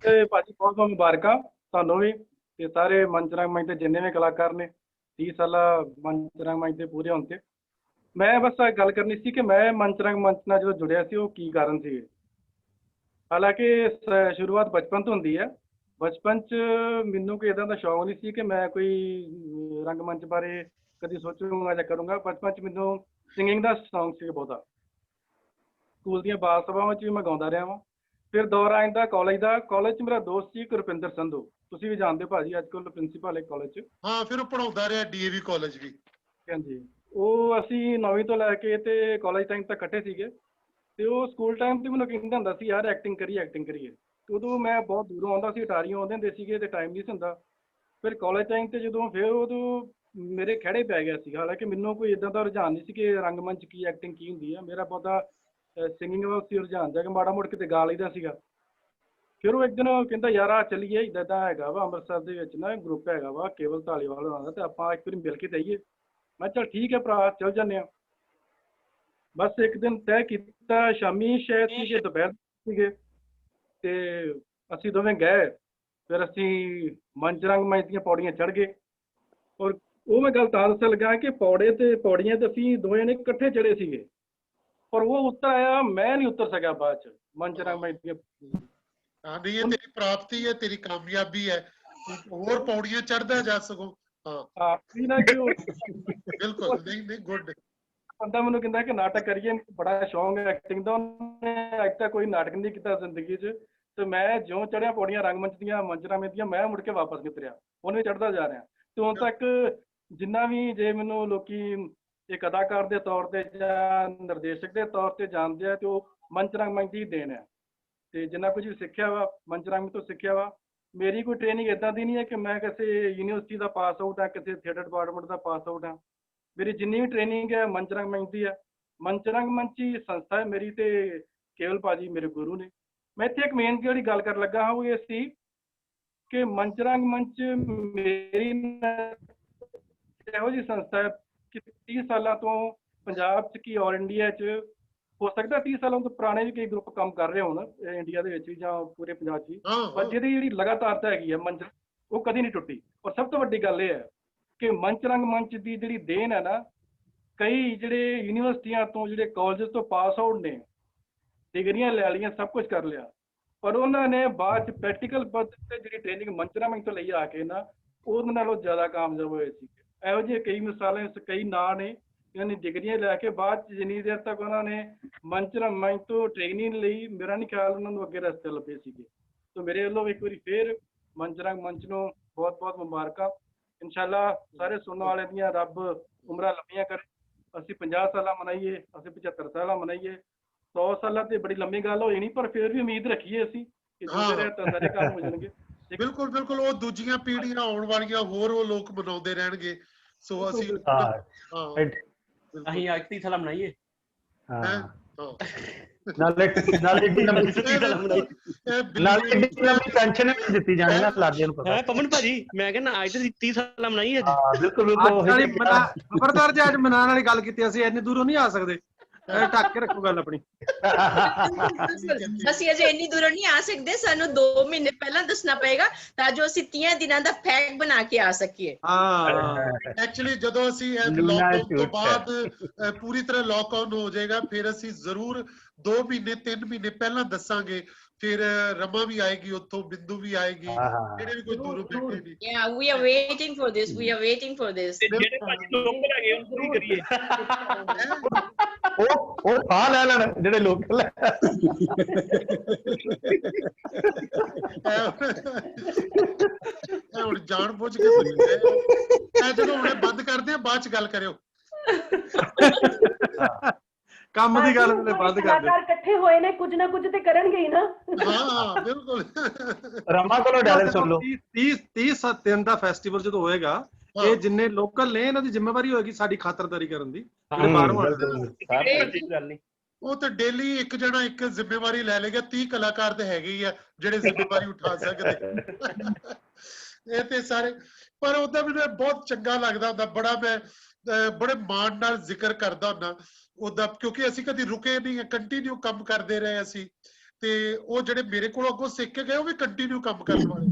ਤੇ ਭਾਜੀ ਬਹੁਤ ਬਹੁਤ ਮੁਬਾਰਕਾਂ ਤੁਹਾਨੂੰ ਵੀ, ਤੇ ਸਾਰੇ ਮੰਚ ਰੰਗਮੰਚ ਦੇ ਜਿੰਨੇ ਵੀ ਕਲਾਕਾਰ ਨੇ 30 ਸਾਲਾ ਮੰਚ ਰੰਗਮੰਚ ਦੇ ਪੂਰੇ ਹੋਣ ਤੇ। ਮੈਂ ਬਸ ਗੱਲ ਕਰਨੀ ਸੀ ਕਿ ਮੈਂ ਮੰਚ ਰੰਗਮੰਚ ਨਾਲ ਜਦੋਂ ਜੁੜਿਆ ਸੀ ਉਹ ਕੀ ਕਾਰਨ ਸੀ। ਹਾਲਾਂਕਿ ਸ਼ੁਰੂਆਤ ਬਚਪਨ ਤੋਂ ਹੁੰਦੀ ਹੈ। ਬਚਪਨ 'ਚ ਮੈਨੂੰ ਕੋਈ ਇੱਦਾਂ ਦਾ ਸ਼ੌਕ ਨਹੀਂ ਸੀ ਕਿ ਮੈਂ ਕੋਈ ਰੰਗਮੰਚ ਬਾਰੇ ਕਦੀ ਸੋਚੂੰਗਾ ਜਾਂ ਕਰੂੰਗਾ। ਬਚਪਨ 'ਚ ਮੈਨੂੰ ਸਿੰਗਿੰਗ ਦਾ ਸ਼ੌਕ ਸੀ ਬਹੁਤਾ। ਸਕੂਲ ਦੀਆਂ ਬਾਲ ਸਭਾਵਾਂ 'ਚ ਵੀ ਮੈਂ ਗਾਉਂਦਾ ਰਿਹਾ ਵਾਂ। ਫਿਰ ਦੌਰ ਆ ਜਾਂਦਾ ਕਾਲਜ 'ਚ ਮੇਰਾ ਦੋਸਤ ਸੀ ਗੁਰਪਿੰਦਰ ਸੰਧੂ, ਤੁਸੀਂ ਵੀ ਜਾਣਦੇ ਭਾਜੀ, ਅੱਜ ਕੱਲ੍ਹ ਪ੍ਰਿੰਸੀਪਲ ਹੈ ਕਾਲਜ 'ਚ। ਹਾਂ, ਫਿਰ ਉਹ ਪੜ੍ਹਾਉਂਦਾ ਰਿਹਾ DAV ਕਾਲਜ ਵੀ। ਹਾਂਜੀ, ਉਹ ਅਸੀਂ 9ਵੀਂ ਤੋਂ ਲੈ ਕੇ ਤੇ ਕਾਲਜ ਟਾਈਮ ਤੱਕ ਇਕੱਠੇ ਸੀਗੇ। ਤੇ ਉਹ ਸਕੂਲ ਟਾਈਮ ਤੇ ਮੈਨੂੰ ਕਹਿੰਦਾ ਹੁੰਦਾ ਸੀ ਯਾਰ ਐਕਟਿੰਗ ਕਰੀਏ। ਉਦੋਂ ਮੈਂ ਬਹੁਤ ਦੂਰੋਂ ਆਉਂਦਾ ਸੀ, ਅਟਾਰੀਓਂ ਆਉਂਦੇ ਹੁੰਦੇ ਸੀਗੇ ਤੇ ਟਾਈਮ ਨਹੀਂ ਸੀ ਹੁੰਦਾ। ਫਿਰ ਕਾਲਜ ਟਾਈਮ ਤੇ ਜਦੋਂ ਉਦੋਂ ਮੇਰੇ ਖਹਿੜੇ ਪੈ ਗਿਆ ਸੀ। ਹਾਲਾਂਕਿ ਮੈਨੂੰ ਕੋਈ ਇੱਦਾਂ ਦਾ ਰੁਝਾਨ ਨਹੀਂ ਸੀ ਕਿ ਰੰਗਮੰਚ ਕੀ, ਐਕਟਿੰਗ ਕੀ ਹੁੰਦੀ ਆ। ਮੇਰਾ ਬਹੁਤਾ ਸਿੰਗਿੰਗ ਵੱਲ ਸੀ ਰੁਝਾਨ, ਜਾ ਕੇ ਮਾੜਾ ਮੋੜ ਕਿਤੇ ਗਾ ਲਈਦਾ ਸੀਗਾ। ਫਿਰ ਉਹ ਇੱਕ ਦਿਨ ਕਹਿੰਦਾ ਯਾਰ ਆ ਚੱਲੀਏ, ਇੱਦਾਂ ਦਾ ਹੈਗਾ ਵਾ ਅੰਮ੍ਰਿਤਸਰ ਦੇ ਵਿੱਚ ਨਾ ਗਰੁੱਪ ਹੈਗਾ ਵਾ ਕੇਵਲ ਧਾਲੀਵਾਲ ਹੋਣਾ ਦਾ, ਤੇ ਆਪਾਂ ਇੱਕ ਵਾਰੀ ਮਿਲ ਕੇ ਜਾਈਏ। ਮੈਂ ਚੱਲ ਠੀਕ ਹੈ ਭਰਾ, ਚੱਲ ਜਾਂਦੇ ਹਾਂ। ਬਸ ਇੱਕ ਦਿਨ ਤੈਅ ਕੀਤਾ, ਸ਼ਾਮੀ ਸ਼ਾਇਦ ਸੀਗੇ, ਦੁਪਹਿਰ ਸੀਗੇ, ਤੇ ਅਸੀਂ ਦੋਵੇਂ ਗਏ। ਫਿਰ ਅਸੀਂ ਮੰਚ ਰੰਗਮੰਚ ਦੀਆਂ ਪੌੜੀਆਂ ਚੜ੍ਹ ਗਏ। ਔਰ ਉਹ ਮੈਂ ਗੱਲ ਤਾਂ ਦੱਸਣ ਲੱਗਾ ਕਿ ਪੌੜੀਆਂ ਤੇ ਅਸੀਂ ਦੋਵੇਂ ਨੇ ਇਕੱਠੇ ਚੜ੍ਹੇ ਸੀਗੇ, ਪਰ ਉਹ ਉੱਤਰ ਆਇਆ, ਮੈਂ ਨਹੀਂ ਉਤਰ ਸਕਿਆ ਬਾਅਦ 'ਚ ਮੰਚ ਰੰਗਮੰਚ ਦੀਆਂ। ਨਹੀਂ, ਇਹ ਤੇਰੀ ਪ੍ਰਾਪਤੀ ਹੈ, ਤੇਰੀ ਕਾਮਯਾਬੀ ਹੈ, ਹੋਰ ਪੌੜੀਆਂ ਚੜ੍ਹਦਾ ਜਾ ਸਕੋ। ਹਾਂ ਬਿਲਕੁਲ, ਨਹੀਂ ਗੁੱਡ। ਬੰਦਾ ਮੈਨੂੰ ਕਹਿੰਦਾ ਕਿ ਨਾਟਕ ਕਰੀਏ, ਬੜਾ ਸ਼ੌਂਕ ਹੈ ਐਕਟਿੰਗ ਦਾ। ਉਹਨੇ ਅੱਜ ਤੱਕ ਕੋਈ ਨਾਟਕ ਨਹੀਂ ਕੀਤਾ ਜ਼ਿੰਦਗੀ 'ਚ, ਤੇ ਮੈਂ ਜਿਉਂ ਚੜ੍ਹਿਆ ਪੌੜੀਆਂ ਰੰਗਮੰਚ ਦੀਆਂ, ਮੰਚ ਰੰਗਮੰਚ ਦੀਆਂ, ਮੈਂ ਮੁੜ ਕੇ ਵਾਪਸ ਨਹੀਂ ਉਤਰਿਆ, ਉਹਨੇ ਚੜ੍ਹਦਾ ਜਾ ਰਿਹਾ। ਤੇ ਹੁਣ ਤੱਕ ਜਿੰਨਾ ਵੀ, ਜੇ ਮੈਨੂੰ ਲੋਕੀ ਇੱਕ ਅਦਾਕਾਰ ਦੇ ਤੌਰ ਤੇ ਜਾਂ ਨਿਰਦੇਸ਼ਕ ਦੇ ਤੌਰ ਤੇ ਜਾਣਦੇ ਆ, ਤੇ ਉਹ ਮੰਚ ਰੰਗਮੰਚ ਦੀ ਦੇਣ ਹੈ। ਤੇ ਜਿੰਨਾ ਕੁਝ ਵੀ ਸਿੱਖਿਆ ਵਾ ਮੰਚ ਰੰਗਮੰਚ ਤੋਂ ਸਿੱਖਿਆ ਵਾ। ਮੇਰੀ ਕੋਈ ਟ੍ਰੇਨਿੰਗ ਇੱਦਾਂ ਦੀ ਨਹੀਂ ਹੈ ਕਿ ਮੈਂ ਕਿਸੇ ਯੂਨੀਵਰਸਿਟੀ ਦਾ ਪਾਸ ਆਊਟ ਹਾਂ, ਕਿਸੇ ਥੀਏਟਰ ਡਿਪਾਰਟਮੈਂਟ ਦਾ ਪਾਸ ਆਊਟ ਹਾਂ। ਮੇਰੀ ਜਿੰਨੀ ਵੀ ਟ੍ਰੇਨਿੰਗ ਹੈ ਮੰਚ ਰੰਗਮੰਚ ਦੀ ਹੈ। ਮੰਚ ਰੰਗਮੰਚ ਹੀ ਸੰਸਥਾ ਹੈ ਮੇਰੀ, ਤੇ ਕੇਵਲ ਭਾਜੀ ਮੇਰੇ ਗੁਰੂ ਨੇ। ਮੈਂ ਇੱਥੇ ਇੱਕ ਮੇਨ ਜਿਹੜੀ ਗੱਲ ਕਰਨ ਲੱਗਾ ਹਾਂ ਉਹ ਇਹ ਸੀ ਕਿ ਮੰਚ ਰੰਗਮੰਚ ਮੇਰੀ ਇਹੋ ਜਿਹੀ ਸੰਸਥਾ ਹੈ ਕਿ 30 ਸਾਲਾਂ ਤੋਂ ਪੰਜਾਬ 'ਚ ਕੀ ਔਰ ਇੰਡੀਆ 'ਚ ਹੋ ਸਕਦਾ 30 ਸਾਲਾਂ ਤੋਂ ਪੁਰਾਣੇ ਵੀ ਕਈ ਗਰੁੱਪ ਕੰਮ ਕਰ ਰਹੇ ਹੋਣ ਇੰਡੀਆ ਦੇ ਵਿੱਚ ਵੀ ਜਾਂ ਪੂਰੇ ਪੰਜਾਬ 'ਚ ਹੀ, ਪਰ ਜਿਹਦੀ ਜਿਹੜੀ ਲਗਾਤਾਰਤਾ ਹੈਗੀ ਹੈ ਮੰਚ ਉਹ ਕਦੀ ਨਹੀਂ ਟੁੱਟੀ। ਔਰ ਸਭ ਤੋਂ ਵੱਡੀ ਗੱਲ ਇਹ ਹੈ ਕਿ ਮੰਚ ਰੰਗਮੰਚ ਦੀ ਜਿਹੜੀ ਦੇਣ ਹੈ ਨਾ, ਕਈ ਜਿਹੜੇ ਯੂਨੀਵਰਸਿਟੀਆਂ ਤੋਂ ਜਿਹੜੇ ਕਾਲਜ ਤੋਂ ਪਾਸ ਆਊਟ ਨੇ, ਡਿਗਰੀਆਂ ਲੈ ਲਈਆਂ, ਸਭ ਕੁਝ ਕਰ ਲਿਆ, ਪਰ ਉਹਨਾਂ ਨੇ ਬਾਅਦ 'ਚ ਪ੍ਰੈਕਟੀਕਲ ਪੱਧਰ ਤੇ ਜਿਹੜੀ ਟ੍ਰੇਨਿੰਗ ਮੰਚ ਰੰਗਮੰਚ ਤੋਂ ਲਈ ਆ ਕੇ ਨਾ ਉਹਦੇ ਨਾਲੋਂ ਜ਼ਿਆਦਾ ਕਾਮਯਾਬ ਹੋਏ ਸੀ। ਇਹੋ ਜਿਹੇ ਕਈ ਮਿਸਾਲਾਂ, ਕਈ ਨਾਂ ਨੇ, ਇਹਨਾਂ ਨੇ ਡਿਗਰੀਆਂ ਲੈ ਕੇ ਬਾਅਦ 'ਚ ਜਿੰਨੀ ਦੇਰ ਤੱਕ ਉਹਨਾਂ ਨੇ ਮੰਚ ਰੰਗਮੰਚ ਤੋਂ ਟ੍ਰੇਨਿੰਗ ਲਈ, ਮੇਰਾ ਨਹੀਂ ਖਿਆਲ ਉਹਨਾਂ ਨੂੰ ਅੱਗੇ ਰਸਤੇ ਲੱਭੇ ਸੀਗੇ। ਸੋ ਮੇਰੇ ਵੱਲੋਂ ਇੱਕ ਵਾਰੀ ਫੇਰ ਮੰਚ ਰੰਗਮੰਚ ਨੂੰ ਬਹੁਤ ਬਹੁਤ ਮੁਬਾਰਕਾਂ। ਇਨਸ਼ਾਅੱਲਾ ਸਾਰੇ ਸੁਣਨ ਵਾਲਿਆਂ ਦੀਆਂ ਰੱਬ ਉਮਰਾਂ ਲੰਮੀਆਂ ਕਰੇ। ਅਸੀਂ 50 ਸਾਲਾਂ ਮਨਾਈਏ, ਅਸੀਂ 75 ਸਾਲਾਂ ਮਨਾਈਏ, 100 ਸਾਲਾਂ ਤੇ ਬੜੀ ਲੰਮੀ ਗੱਲ ਹੋ ਜਾਣੀ, ਪਰ ਫਿਰ ਵੀ ਉਮੀਦ ਰੱਖੀਏ ਅਸੀਂ ਕਿ ਦੂਸਰੇ ਸਾਰੇ ਕੰਮ ਹੋ ਜਾਣਗੇ। ਬਿਲਕੁਲ ਬਿਲਕੁਲ, ਉਹ ਦੂਜੀਆਂ ਪੀੜ੍ਹੀਆਂ ਆਉਣ ਵਾਲੀਆਂ ਹੋਰ ਉਹ ਲੋਕ ਮਨਾਉਂਦੇ ਰਹਿਣਗੇ। ਸੋ ਅਸੀਂ ਅਸੀਂ ਅੱਜ 30 ਸਾਲਾਂ ਮਨਾਈਏ। ਨਾਲੇ ਪੈਨਸ਼ਨ ਦਿੱਤੀ ਜਾਣੀ ਨਾ ਲਾਗੇ ਨੂੰ ਪਤਾ ਹੈ ਪਵਨ ਭਾਜੀ। ਮੈਂ ਕਹਿੰਦਾ ਅੱਜ 30 ਸਾਲਾਂ ਮਨਾਈਏ ਅੱਜ। ਬਿਲਕੁਲ ਬਿਲਕੁਲ, ਖਬਰਦਾਰ ਜੇ ਅੱਜ ਮਨਾਉਣ ਵਾਲੀ ਗੱਲ ਕੀਤੀ, ਅਸੀਂ ਇੰਨੀ ਦੂਰੋਂ ਨਹੀਂ ਆ ਸਕਦੇ। ਢੱਕ ਕੇ ਰੱਖੋ ਗੱਲ ਆਪਣੀ। ਅਸੀਂ ਅਜੇ ਇੰਨੀ ਦੂਰੋਂ ਨਹੀਂ ਆ ਸਕਦੇ, ਸਾਨੂੰ 2 ਮਹੀਨੇ ਪਹਿਲਾਂ ਦੱਸਣਾ ਪਏਗਾ ਤਾਂ ਜੋ ਅਸੀਂ 30 ਦਿਨਾਂ ਦਾ ਪੈਕ ਬਣਾ ਕੇ ਆ ਸਕੀਏ। ਐਕਚੁਅਲੀ ਜਦੋਂ ਅਸੀਂ ਲੋਕਡਾਊਨ ਤੋਂ ਬਾਅਦ ਪੂਰੀ ਤਰ੍ਹਾਂ ਲੋਕਡਾਊਨ ਹੋ ਜਾਏਗਾ, ਫਿਰ ਅਸੀਂ ਜ਼ਰੂਰ 2 ਮਹੀਨੇ 3 ਮਹੀਨੇ ਪਹਿਲਾਂ ਦੱਸਾਂਗੇ। ਫਿਰ ਰਮਾ ਵੀ ਆਏਗੀ, ਉੱਥੋਂ ਬਿੰਦੂ ਵੀ ਆਏਗੀ, ਜਿਹੜੇ ਵੀ ਕੋਈ ਦੂਰੋਂ ਬੈਠੇ ਨੇ। Yeah, we are waiting for this. We are waiting for this. ਜਿਹੜੇ ਭਾਜੀ ਲੋਕਲ ਹੈਗੇ ਉਹਨੂੰ ਕੀ ਕਰੀਏ? ਉਹ ਫਾ ਲੈ ਲੈਣ ਜਿਹੜੇ ਲੋਕਲ ਹੁਣ ਜਾਣ ਬੁੱਝ ਕੇ ਸੋਚਿਆ ਜਦੋਂ ਹੁਣੇ ਬੰਦ ਕਰਦੇ ਆ, ਬਾਅਦ ਚ ਗੱਲ ਕਰਿਓ। ਕੰਮ ਦੀ ਗੱਲ ਉਹਨੇ ਬੰਦ ਕਰ ਦਿੱਤੀ। ਇਕੱਠੇ ਹੋਏ ਨੇ, ਕੁਝ ਨਾ ਕੁਝ ਤੇ ਕਰਨਗੇ ਹੀ ਨਾ। ਹਾਂ ਬਿਲਕੁਲ। ਰਮਾ ਕੋਲੋਂ ਡਾਇਲੌਗ ਸੁਣ ਲਓ। 30 ਦਿਨ ਦਾ ਫੈਸਟੀਵਲ ਜਦੋਂ ਹੋਏਗਾ, ਇਹ ਜਿੰਨੇ ਲੋਕਲ ਨੇ ਇਹਨਾਂ ਦੀ ਜ਼ਿੰਮੇਵਾਰੀ ਹੋਏਗੀ ਸਾਡੀ ਖਾਤਰਦਾਰੀ ਕਰਨ ਦੀ। ਉਹ ਤਾਂ ਡੇਲੀ ਇੱਕ ਜਣਾ ਇੱਕ ਜ਼ਿੰਮੇਵਾਰੀ ਲੈ ਲੇਗਾ। 30 ਕਲਾਕਾਰ ਤੇ ਹੈਗੇ ਹੀ ਆ ਜਿਹੜੇ ਜ਼ਿੰਮੇਵਾਰੀ ਉਠਾ ਸਕਦੇ। ਇਹ ਤੇ ਸਾਰੇ, ਪਰ ਉਹਦਾ ਮੈਨੂੰ ਬਹੁਤ ਚੰਗਾ ਲੱਗਦਾ ਹੁੰਦਾ, ਬੜਾ ਮੈਂ ਬੜੇ ਮਾਣ ਨਾਲ ਜ਼ਿਕਰ ਕਰਦਾ ਹੁੰਦਾ ਉਹਦਾ, ਕਿਉਂਕਿ ਅਸੀਂ ਕਦੀ ਰੁਕੇ ਨਹੀਂ, ਕੰਟੀਨਿਊ ਕੰਮ ਕਰਦੇ ਰਹੇ ਅਸੀਂ। ਤੇ ਉਹ ਜਿਹੜੇ ਮੇਰੇ ਕੋਲ ਅੱਗੋਂ ਸਿੱਖ ਕੇ ਗਏ ਉਹ ਵੀ ਕੰਟੀਨਿਊ ਕੰਮ ਕਰਨ ਵਾਲੇ।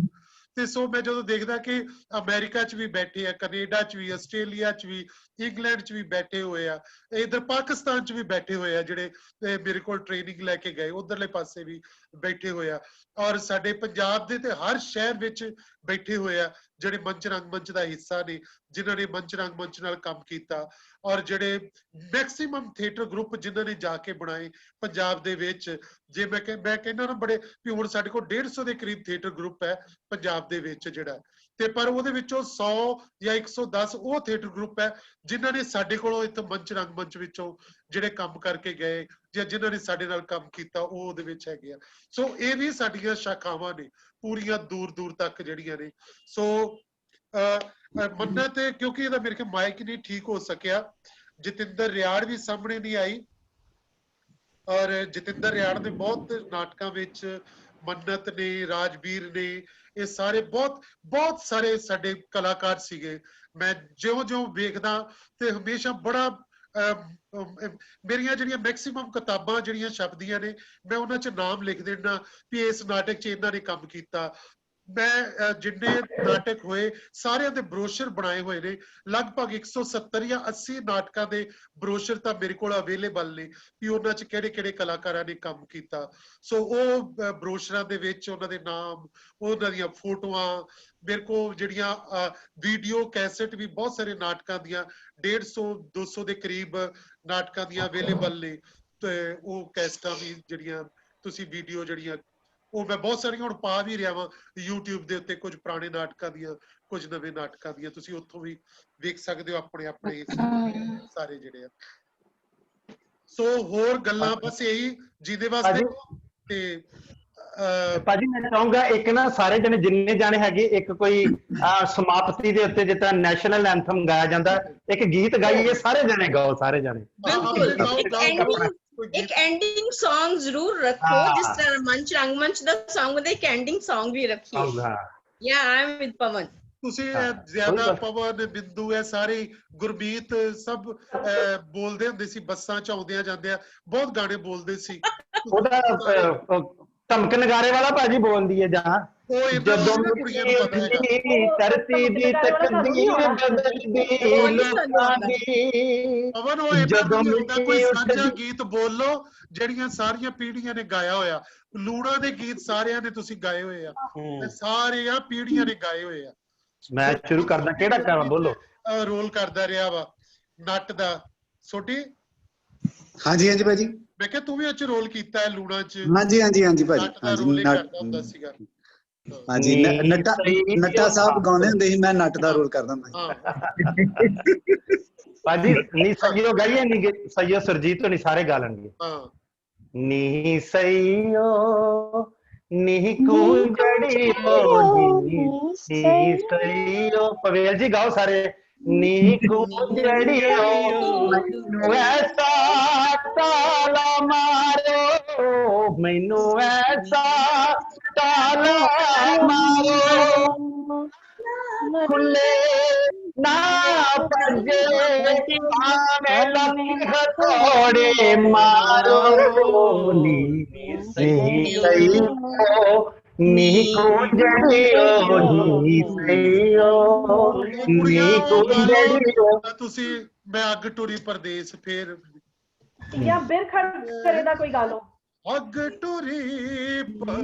ਤੇ ਸੋ ਮੈਂ ਜਦੋਂ ਦੇਖਦਾ ਕਿ ਅਮਰੀਕਾ 'ਚ ਵੀ ਬੈਠੇ ਆ, ਕੈਨੇਡਾ 'ਚ ਵੀ, ਆਸਟ੍ਰੇਲੀਆ 'ਚ ਵੀ, ਇੰਗਲੈਂਡ 'ਚ ਵੀ ਬੈਠੇ ਹੋਏ ਆ, ਇਧਰ ਪਾਕਿਸਤਾਨ 'ਚ ਵੀ ਬੈਠੇ ਹੋਏ ਆ ਜਿਹੜੇ ਮੇਰੇ ਕੋਲ ਟ੍ਰੇਨਿੰਗ ਲੈ ਕੇ ਗਏ, ਉਧਰਲੇ ਪਾਸੇ ਵੀ ਬੈਠੇ ਹੋਏ ਆ, ਔਰ ਸਾਡੇ ਪੰਜਾਬ ਦੇ ਤੇ ਹਰ ਸ਼ਹਿਰ ਵਿੱਚ ਬੈਠੇ ਹੋਏ ਆ ਜਿਹੜੇ ਮੰਚ ਰੰਗਮੰਚ ਦਾ ਹਿੱਸਾ ਨੇ, ਜਿਨ੍ਹਾਂ ਨੇ ਮੰਚ ਰੰਗਮੰਚ ਨਾਲ ਕੰਮ ਕੀਤਾ, ਔਰ ਜਿਹੜੇ ਮੈਕਸਿਮਮ ਥੀਏਟਰ ਗਰੁੱਪ ਜਿਨ੍ਹਾਂ ਨੇ ਜਾ ਕੇ ਬਣਾਏ ਪੰਜਾਬ ਦੇ ਵਿੱਚ। ਜੇ ਮੈਂ ਕਹਿੰਦਾ ਨਾ ਬੜੇ ਵੀ ਹੁਣ ਸਾਡੇ ਕੋਲ 150 ਦੇ ਕਰੀਬ ਥੀਏਟਰ ਗਰੁੱਪ ਹੈ ਪੰਜਾਬ ਦੇ ਵਿੱਚ ਜਿਹੜਾ, ਤੇ ਪਰ ਉਹਦੇ ਵਿੱਚੋਂ 100 ਜਾਂ 110 ਉਹ ਥੀਏਟਰ ਗਰੁੱਪ ਹੈ ਜਿਨ੍ਹਾਂ ਨੇ ਸਾਡੇ ਕੋਲੋਂ ਇੱਥੇ ਮੰਚ ਰੰਗਮੰਚ ਵਿੱਚੋਂ ਜਿਹੜੇ ਕੰਮ ਕਰਕੇ ਗਏ ਜਾਂ ਜਿਨ੍ਹਾਂ ਨੇ ਸਾਡੇ ਨਾਲ ਕੰਮ ਕੀਤਾ ਉਹ ਉਹਦੇ ਵਿੱਚ ਹੈਗੇ ਆ। ਸੋ ਇਹ ਵੀ ਸਾਡੀਆਂ ਸ਼ਾਖਾਵਾਂ ਨੇ ਪੂਰੀਆਂ ਦੂਰ ਦੂਰ ਤੱਕ ਜਿਹੜੀਆਂ ਨੇ। ਸੋ ਮੰਨਤ, ਕਿਉਂਕਿ ਇਹਦਾ ਮੇਰੇ ਕੋਲ ਮਾਈਕ ਨਹੀਂ ਠੀਕ ਹੋ ਸਕਿਆ, ਜਤਿੰਦਰ ਰਿਆੜ ਵੀ ਸਾਹਮਣੇ ਨਹੀਂ ਆਈ, ਔਰ ਜਤਿੰਦਰ ਰਿਆੜ ਨੇ ਬਹੁਤ ਨਾਟਕਾਂ ਵਿੱਚ, ਮੰਨਤ ਨੇ, ਰਾਜਵੀਰ ਨੇ, ਇਹ ਸਾਰੇ ਬਹੁਤ ਸਾਰੇ ਸਾਡੇ ਕਲਾਕਾਰ ਸੀਗੇ। ਮੈਂ ਜਿਉਂ ਵੇਖਦਾ ਤੇ ਹਮੇਸ਼ਾ ਬੜਾ ਮੇਰੀਆਂ ਜਿਹੜੀਆਂ ਮੈਕਸਿਮਮ ਕਿਤਾਬਾਂ ਜਿਹੜੀਆਂ ਛਪਦੀਆਂ ਨੇ, ਮੈਂ ਉਹਨਾਂ 'ਚ ਨਾਮ ਲਿਖ ਦੇਣਾ ਵੀ ਇਸ ਨਾਟਕ 'ਚ ਇਹਨਾਂ ਨੇ ਕੰਮ ਕੀਤਾ। ਮੈਂ ਜਿੰਨੇ ਨਾਟਕ ਹੋਏ ਸਾਰਿਆਂ ਦੇ ਬਰੋਸ਼ਰ ਬਣਾਏ ਹੋਏ ਨੇ, ਲਗਭਗ 170 ਜਾਂ 80 ਨਾਟਕਾਂ ਦੇ ਬਰੋਸ਼ਰ ਤਾਂ ਮੇਰੇ ਕੋਲ ਅਵੇਲੇਬਲ ਨੇ ਵੀ ਉਹਨਾਂ 'ਚ ਕਿਹੜੇ ਕਿਹੜੇ ਕਲਾਕਾਰਾਂ ਨੇ ਕੰਮ ਕੀਤਾ। ਸੋ ਉਹ ਬਰੋਸ਼ਰਾਂ ਦੇ ਵਿੱਚ ਉਹਨਾਂ ਦੇ ਨਾਮ, ਉਹਨਾਂ ਦੀਆਂ ਫੋਟੋਆਂ ਮੇਰੇ ਕੋਲ, ਜਿਹੜੀਆਂ ਵੀਡੀਓ ਕੈਸਟ ਵੀ ਬਹੁਤ ਸਾਰੇ ਨਾਟਕਾਂ ਦੀਆਂ 150-200 ਦੇ ਕਰੀਬ ਨਾਟਕਾਂ ਦੀਆਂ ਅਵੇਲੇਬਲ ਨੇ। ਤੇ ਉਹ ਕੈਸਟਾਂ ਵੀ ਜਿਹੜੀਆਂ ਤੁਸੀਂ ਵੀਡੀਓ ਜਿਹੜੀਆਂ ਉਹ ਮੈਂ ਬਹੁਤ ਸਾਰੀਆਂ ਹੁਣ ਪਾ ਵੀ ਰਿਹਾ ਵਾਂ YouTube ਦੇ ਉੱਤੇ, ਕੁਝ ਪੁਰਾਣੇ ਨਾਟਕਾਂ ਦੀਆਂ, ਕੁਝ ਨਵੇਂ ਨਾਟਕਾਂ ਦੀਆਂ, ਤੁਸੀਂ ਉੱਥੋਂ ਵੀ ਵੇਖ ਸਕਦੇ ਹੋ ਆਪਣੇ ਆਪਣੇ ਸਾਰੇ ਜਿਹੜੇ ਆ। ਸੋ ਹੋਰ ਗੱਲਾਂ ਬਸ ਇਹੀ ਜਿਹਦੇ ਵਾਸਤੇ। ਤੇ ਭਾਜੀ ਮੈਂ ਚਾਹੂੰਗਾ ਇੱਕ ਨਾ ਸਾਰੇ ਜਣੇ ਜਿੰਨੇ ਜਾਣੇ ਹੈਗੇ, ਇੱਕ ਕੋਈ ਸਮਾਪਤੀ ਦੇ ਉੱਤੇ ਜਿੱਦਾਂ ਨੈਸ਼ਨਲ ਐਂਥਮ ਗਾਇਆ ਜਾਂਦਾ, ਇੱਕ ਗੀਤ ਗਾਈਏ, ਸਾਰੇ ਜਣੇ ਗਾਓ, ਸਾਰੇ ਜਣੇ। ਇੱਕ ਐਂਡਿੰਗ Song ਜ਼ਰੂਰ ਰੱਖੋ, ਜਿਸ ਤਰ੍ਹਾਂ ਮੰਚ ਰੰਗਮੰਚ ਦਾ Song ਹੁੰਦਾ, ਇੱਕ ਐਂਡਿੰਗ Song ਵੀ ਰੱਖੀਏ। Yeah, I'm with Pawan. ਤੁਸੀਂ ਜ਼ਿਆਦਾ ਪਵਨ ਬਿੰਦੂ ਹੈ ਸਾਰੇ ਗੁਰਮੀਤ ਸਭ ਬੋਲਦੇ ਹੁੰਦੇ ਸੀ ਬੱਸਾਂ ਚ ਆਉਂਦਿਆਂ ਜਾਂਦਿਆਂ ਬਹੁਤ ਗਾਣੇ ਬੋਲਦੇ ਸੀ ਉਹਦਾ ਧਮਕ ਨਗਾਰੇ ਵਾਲਾ ਭਾਜੀ ਬੋਲਦੀ ਹੈ ਜਾਂ ਜਦੋਂ ਧਰਤੀ ਦੀ ਤਕਦੀਰ ਬਦਲਦੀ ਲੋਕਾਂ ਦੀ ਪਵਨ ਉਹ ਇਹਨਾਂ ਨੂੰ ਹੁੰਦਾ ਕੋਈ ਸਾਂਝਾ ਗੀਤ ਬੋਲੋ ਜਿਹੜੀਆਂ ਸਾਰੀਆਂ ਪੀੜ੍ਹੀਆਂ ਨੇ ਗਾਇਆ ਹੋਇਆ ਲੂਣਾ ਦੇ ਗੀਤ ਸਾਰਿਆਂ ਨੇ ਤੁਸੀਂ ਗਾਏ ਹੋਏ ਆ ਸਾਰੀਆਂ ਪੀੜ੍ਹੀਆਂ ਨੇ ਗਾਏ ਹੋਏ ਆ ਮੈਂ ਸ਼ੁਰੂ ਕਰਦਾ ਕਿਹੜਾ ਕਰਾਂ ਬੋਲੋ ਰੋਲ ਕਰਦਾ ਰਿਹਾ ਵਾ ਨੱਟ ਦਾ ਛੋਟੀ ਹਾਂਜੀ ਹਾਂਜੀ ਭਾਜੀ ਮੈਂ ਕਿਹਾ ਤੂੰ ਵੀ ਉਹ ਚ ਰੋਲ ਕੀਤਾ ਹੈ ਲੂਣਾ ਚ ਹਾਂਜੀ ਹਾਂਜੀ ਹਾਂਜੀ ਭਾਜੀ ਨੱਟ ਦਾ ਰੋਲ ਕਰਦਾ ਹੁੰਦਾ ਸੀਗਾ ਹਾਂਜੀ ਨੱਟਾ ਸਾਹਿਬ ਗਾਉਂਦੇ ਹੁੰਦੇ ਸੀ ਮੈਂ ਨੱਟ ਦਾ ਰੋਲ ਕਰਦਾ ਹੁੰਦਾ ਭਾਜੀ ਨੀ ਸਈਓ ਗਾਈਏ ਨਹੀਂ ਸਈਓ ਸਰਜੀਤ ਨਹੀਂ ਸਾਰੇ ਗਾ ਲੈਣਗੇ ਨੀ ਸਈਓ ਨੀ ਕੁੰਜੜੀਓ ਨੀ ਸਈਓ ਪਵੇਲ ਜੀ ਗਾਓ ਸਾਰੇ ਨੀ ਕੁੰਜੜੀਓ ਮੈਨੂੰ ਐਸਾ ਤਾਲਾ ਮਾਰੋ ਮੈਨੂੰ ਐਸਾ ਤਾਲਾ ਮਾਰੋ ਖੁੱਲੇ ਨਾ ਪਰਦੇ ਆਵੇਂ ਲੱਖ ਹਥੌੜੇ ਮਾਰੋ ਨੀ ਸਈਓ ਨੀ ਕੁੰਜੜੀਓ ਨੀ ਸਈਓ ਨੀ ਕੁੰਜੜੀਓ ਤੁਸੀਂ ਮੈਂ ਅੱਗ ਟੁਰੀ ਪਰਦੇਸ ਫੇਰ ਜਾਂ ਬਿਰਖੜ ਕਰੇ ਦਾ ਕੋਈ ਗਾਲੋ ਅੱਗ ਟੁਰੀ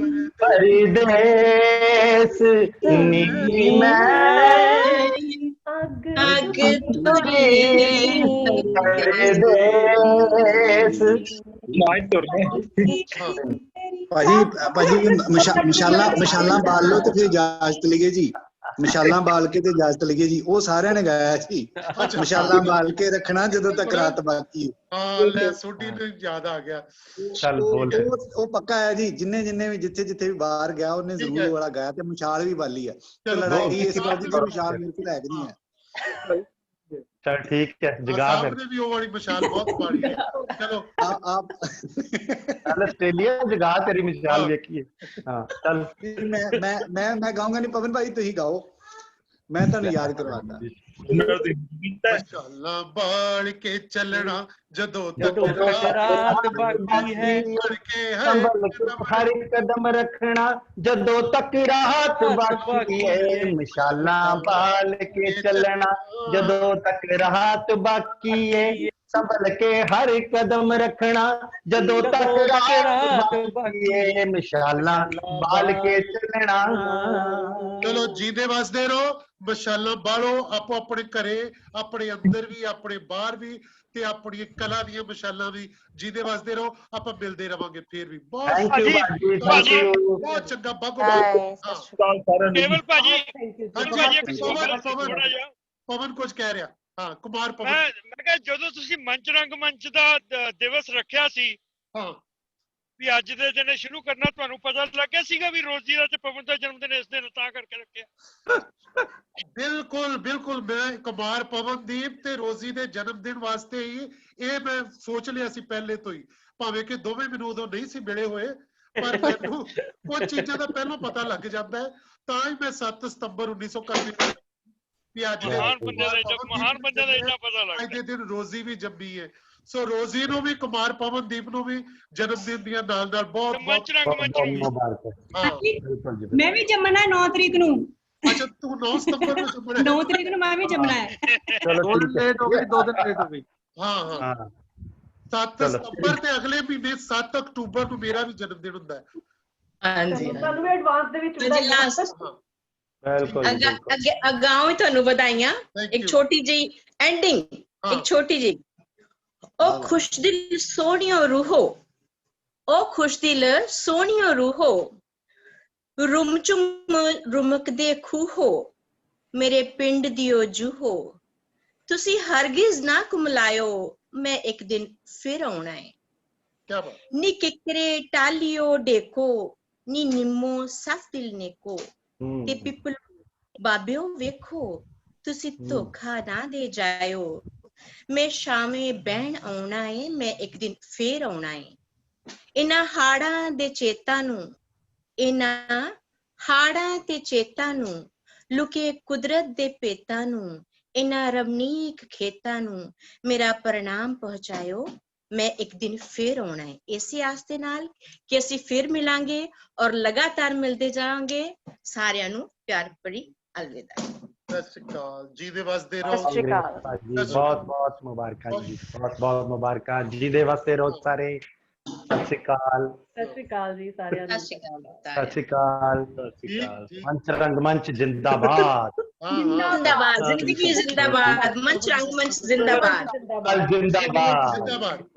ਪਰਦੇਸ ਨੀ ਮੈਂ ਅੱਗ ਟੁਰੀ ਪਰਦੇਸ ਭਾਜੀ ਮਸ਼ਾਲਾਂ ਬਾਲ ਲੋ ਤੇ ਫਿਰ ਇਜਾਜ਼ਤ ਲਈਏ ਜੀ ਮਸ਼ਾਲਾਂ ਬਾਲ ਕੇ ਤੇ ਇਜਾਜ਼ਤ ਲਈਏ ਜੀ ਉਹ ਸਾਰਿਆਂ ਨੇ ਗਾਇਆ ਸੀ ਮਸ਼ਾਲਾਂ ਬਾਲ ਕੇ ਰੱਖਣਾ ਜਦੋਂ ਤੱਕ ਰਾਤ ਬਾਕੀ ਹਾਂ ਲੈ ਸੋਢੀ ਨੂੰ ਯਾਦ ਆ ਗਿਆ ਚੱਲ ਬੋਲ ਉਹ ਪੱਕਾ ਹੈ ਜੀ ਜਿੰਨੇ ਵੀ ਜਿੱਥੇ ਵੀ ਬਾਹਰ ਗਿਆ ਉਹਨੇ ਜ਼ਰੂਰ ਵਾਲਾ ਗਾਇਆ ਤੇ ਮਸ਼ਾਲ ਵੀ ਬਾਲੀ ਹੈ ਤੇ ਲੜਾਈ ਇਸ ਵਾਰ ਦੀ ਮਸ਼ਾਲ ਮੇਰੇ ਕੋਲ ਹੈ ਕਿ ਨਹੀਂ ਹੈ ਚਲ ਠੀਕ ਹੈ ਜਗਾ ਫਿਰ ਸਾਹਮਣੇ ਵੀ ਉਹ ਵਾਲੀ ਮਸ਼ਾਲ ਬਹੁਤ ਬਾਲੀ ਹੈ ਚਲੋ ਆਪ ਚੱਲ ਆਸਟ੍ਰੇਲੀਆ ਜਗਾ ਤੇਰੀ ਮਸ਼ਾਲ ਵੇਖੀਏ ਹਾਂ ਚੱਲ ਮੈਂ ਗਾਉਂਗਾ ਨਹੀਂ ਪਵਨ ਭਾਈ ਤੁਸੀਂ ਗਾਓ ਮੈਂ ਤੁਹਾਨੂੰ ਯਾਦ ਕਰਵਾਉਂਦਾ ਮਸ਼ਾਲਾਂ ਬਾਲ ਕੇ ਚੱਲਣਾ ਜਦੋਂ ਤੱਕ ਰਾਤ ਬਾਕੀ ਹੈ ਸੰਭਲ ਕੇ ਹਰ ਕਦਮ ਰੱਖਣਾ ਜਦੋਂ ਤੱਕ ਰਾਤ ਬਾਕੀ ਹੈ ਮਸ਼ਾਲਾਂ ਬਾਲ ਕੇ ਚੱਲਣਾ ਜਦੋਂ ਤੱਕ ਰਾਤ ਬਾਕੀ ਹੈ ਸੰਭਲ ਕੇ ਹਰ ਕਦਮ ਰੱਖਣਾ ਜਦੋਂ ਤੱਕ ਰਾਤ ਬਾਕੀ ਹੈ ਮਸ਼ਾਲਾਂ ਬਾਲ ਕੇ ਚੱਲਣਾ ਚਲੋ ਜੀਂਦੇ ਵਸਦੇ ਰਹੋ ਮਸ਼ਾਲਾਂ ਬਾਲੋ ਆਪੋ ਆਪਣੇ ਘਰੇ ਆਪਣੇ ਅੰਦਰ ਵੀ ਆਪਣੇ ਬਾਹਰ ਵੀ ਤੇ ਆਪਣੀ ਕਲਾ ਦੀਆਂ ਮਸ਼ਾਲਾਂ ਵੀ ਜੀਂਦੇ ਵਸਦੇ ਰਹੋ ਆਪਾਂ ਮਿਲਦੇ ਰਵਾਂਗੇ ਫੇਰ ਵੀ ਬਹੁਤ ਚੰਗਾ ਕੇਵਲ ਭਾਜੀ ਪਵਨ ਕੁਝ ਕਹਿ ਰਿਹਾ ਹਾਂ ਕੁਮਾਰ ਪਵਨ ਮੈਂ ਕਿਹਾ ਜਦੋਂ ਤੁਸੀਂ ਮੰਚ ਰੰਗ ਮੰਚ ਦਾ ਦਿਵਸ ਰੱਖਿਆ ਸੀ ਹਾਂ ਵੀ ਅੱਜ ਦੇ ਦਿਨ ਸ਼ੁਰੂ ਕਰਨਾ ਤੁਹਾਨੂੰ ਪਤਾ ਲੱਗਿਆ ਸੀਗਾ ਵੀ ਰੋਜ਼ੀ ਦਾ ਤੇ ਪਵਨ ਦਾ ਜਨਮ ਦਿਨ ਇਸ ਦਿਨ ਤਾਂ ਕਰਕੇ ਰੱਖਿਆ ਬਿਲਕੁਲ ਮੈਂ ਕੁਮਾਰ ਪਵਨਦੀਪ ਤੇ ਰੋਜ਼ੀ ਦੇ ਜਨਮ ਦਿਨ ਵਾਸਤੇ ਹੀ ਇਹ ਮੈਂ ਸੋਚ ਲਿਆ ਸੀ ਪਹਿਲੇ ਤੋਂ ਹੀ ਭਾਵੇਂ ਕਿ ਦੋਵੇਂ ਮੈਨੂੰ ਉਦੋਂ ਨਹੀਂ ਸੀ ਮਿਲੇ ਹੋਏ ਪਰ ਮੈਨੂੰ ਕੁਝ ਚੀਜ਼ਾਂ ਦਾ ਪਹਿਲਾਂ ਪਤਾ ਲੱਗ ਜਾਂਦਾ ਹੈ ਤਾਂ ਹੀ ਮੈਂ 7 ਸਤੰਬਰ 1991 ਵੀ ਅੱਜ ਮਹਾਨ ਬੰਦਿਆਂ ਦਾ ਇੰਨਾ ਪਤਾ ਲੱਗਦਾ ਅੱਜ ਦੇ ਦਿਨ ਰੋਜ਼ੀ ਵੀ ਜੰਮੀ ਹੈ ਸੋ ਰੋਜ਼ੀ ਨੂੰ ਵੀ ਕੁਮਾਰ ਪਵਨਦੀਪ ਨੂੰ ਵੀ ਜਨਮ ਦਿਨ ਦੀਆਂ ਨਾਲ ਬਹੁਤ ਮੁਬਾਰਕ ਮੈਂ ਵੀ ਜੰਮਣਾ 9 ਤਰੀਕ ਨੂੰ ਅੱਛਾ ਤੂੰ 9 ਸਤੰਬਰ ਨੂੰ ਜੰਮਣਾ 9 ਤਰੀਕ ਨੂੰ ਮੈਂ ਵੀ ਜੰਮਣਾ ਹੈ ਚਲੋ ਲੇਟ ਹੋ ਗਈ 2 ਦਿਨ ਲੇਟ ਹੋ ਗਈ ਹਾਂ 7 ਸਤੰਬਰ ਤੇ ਅਗਲੇ ਮਹੀਨੇ 7 ਅਕਤੂਬਰ ਨੂੰ ਮੇਰਾ ਵੀ ਜਨਮ ਦਿਨ ਹੁੰਦਾ ਹੈ ਹਾਂਜੀ ਤੁਹਾਨੂੰ ਵੀ ਐਡਵਾਂਸ ਦੇ ਵਿੱਚ ਅਗਾਉਂ ਤੁਹਾਨੂੰ ਵਧਾਈਆਂ ਇੱਕ ਛੋਟੀ ਜਿਹੀ ਐਂਡਿੰਗ ਇੱਕ ਛੋਟੀ ਜਿਹੀ ਉਹ ਖੁਸ਼ਦਿਲ ਸੋਹਣਿਓ ਰੂਹੋ ਉਹ ਖੁਸ਼ਦਿਲ ਸੋਹਣਿਓ ਰੂਹੋ ਰੁਮਕਦੇ ਖੂਹੋ ਮੇਰੇ ਪਿੰਡ ਦਿਓ ਜੂਹੋ ਤੁਸੀਂ ਹਰਗਿਜ਼ ਨਾ ਕੁਮਲਾਇਓ ਮੈਂ ਇੱਕ ਦਿਨ ਫਿਰ ਆਉਣਾ ਹੈ ਨੀ ਕਿਕਰੇ ਟਾਲੀਓ ਡੇਕੋ ਨੀ ਨਿੰਮੋ ਸਫ ਦਿਲ ਨੇਕੋ ਤੇ ਪਿੱਪਲ ਬਾਬਿਓ ਵੇਖੋ ਤੁਸੀਂ ਧੋਖਾ ਨਾ ਦੇ ਜਾਇਓ ਮੈਂ ਸ਼ਾਮੇ ਬਹਿਣ ਆਉਣਾ ਏ ਮੈਂ ਇੱਕ ਦਿਨ ਫੇਰ ਆਉਣਾ ਏ ਇਹਨਾਂ ਹਾੜਾਂ ਦੇ ਚੇਤਾਂ ਨੂੰ ਇਹਨਾਂ ਹਾੜਾਂ ਤੇ ਚੇਤਾਂ ਨੂੰ, ਲੁਕੇ ਕੁਦਰਤ ਦੇ ਭੇਤਾਂ ਨੂੰ, ਇਹਨਾਂ ਰਮਣੀਕ ਖੇਤਾਂ ਨੂੰ ਮੇਰਾ ਪ੍ਰਣਾਮ ਪਹੁੰਚਾਇਓ। ਮੈਂ ਇੱਕ ਦਿਨ ਫਿਰ ਆਉਣਾ ਹੈ, ਇਸੇ ਆਸ ਦੇ ਨਾਲ ਕਿ ਅਸੀਂ ਫਿਰ ਮਿਲਾਂਗੇ ਔਰ ਲਗਾਤਾਰ ਮਿਲਦੇ ਜਾਵਾਂਗੇ। ਸਾਰਿਆਂ ਨੂੰ ਪਿਆਰ ਭਰੀ ਅਲਵਿਦਾ। ਸਤਿ ਸ਼੍ਰੀ ਅਕਾਲ ਜੀ, ਦੇ ਵਸਦੇ ਰਹੋ। ਬਹੁਤ ਬਹੁਤ ਮੁਬਾਰਕਾਂ ਜੀ, ਬਹੁਤ ਬਹੁਤ ਮੁਬਾਰਕਾਂ ਜੀ, ਦੇ ਵਸਦੇ ਰਹੋ ਸਾਰੇ। ਸਤਿ ਸ਼੍ਰੀ ਅਕਾਲ। ਸਤਿ ਸ਼੍ਰੀ ਅਕਾਲ ਜੀ ਸਾਰਿਆਂ ਨੂੰ। ਸਤਿ ਸ਼੍ਰੀ ਅਕਾਲ। ਮੰਚ ਰੰਗਮੰਚ ਜਿੰਦਾਬਾਦ। जिंदाबाद, जिंदगी जिंदाबाद, मंच रंगमंच जिंदाबाद। जिंदाबाद।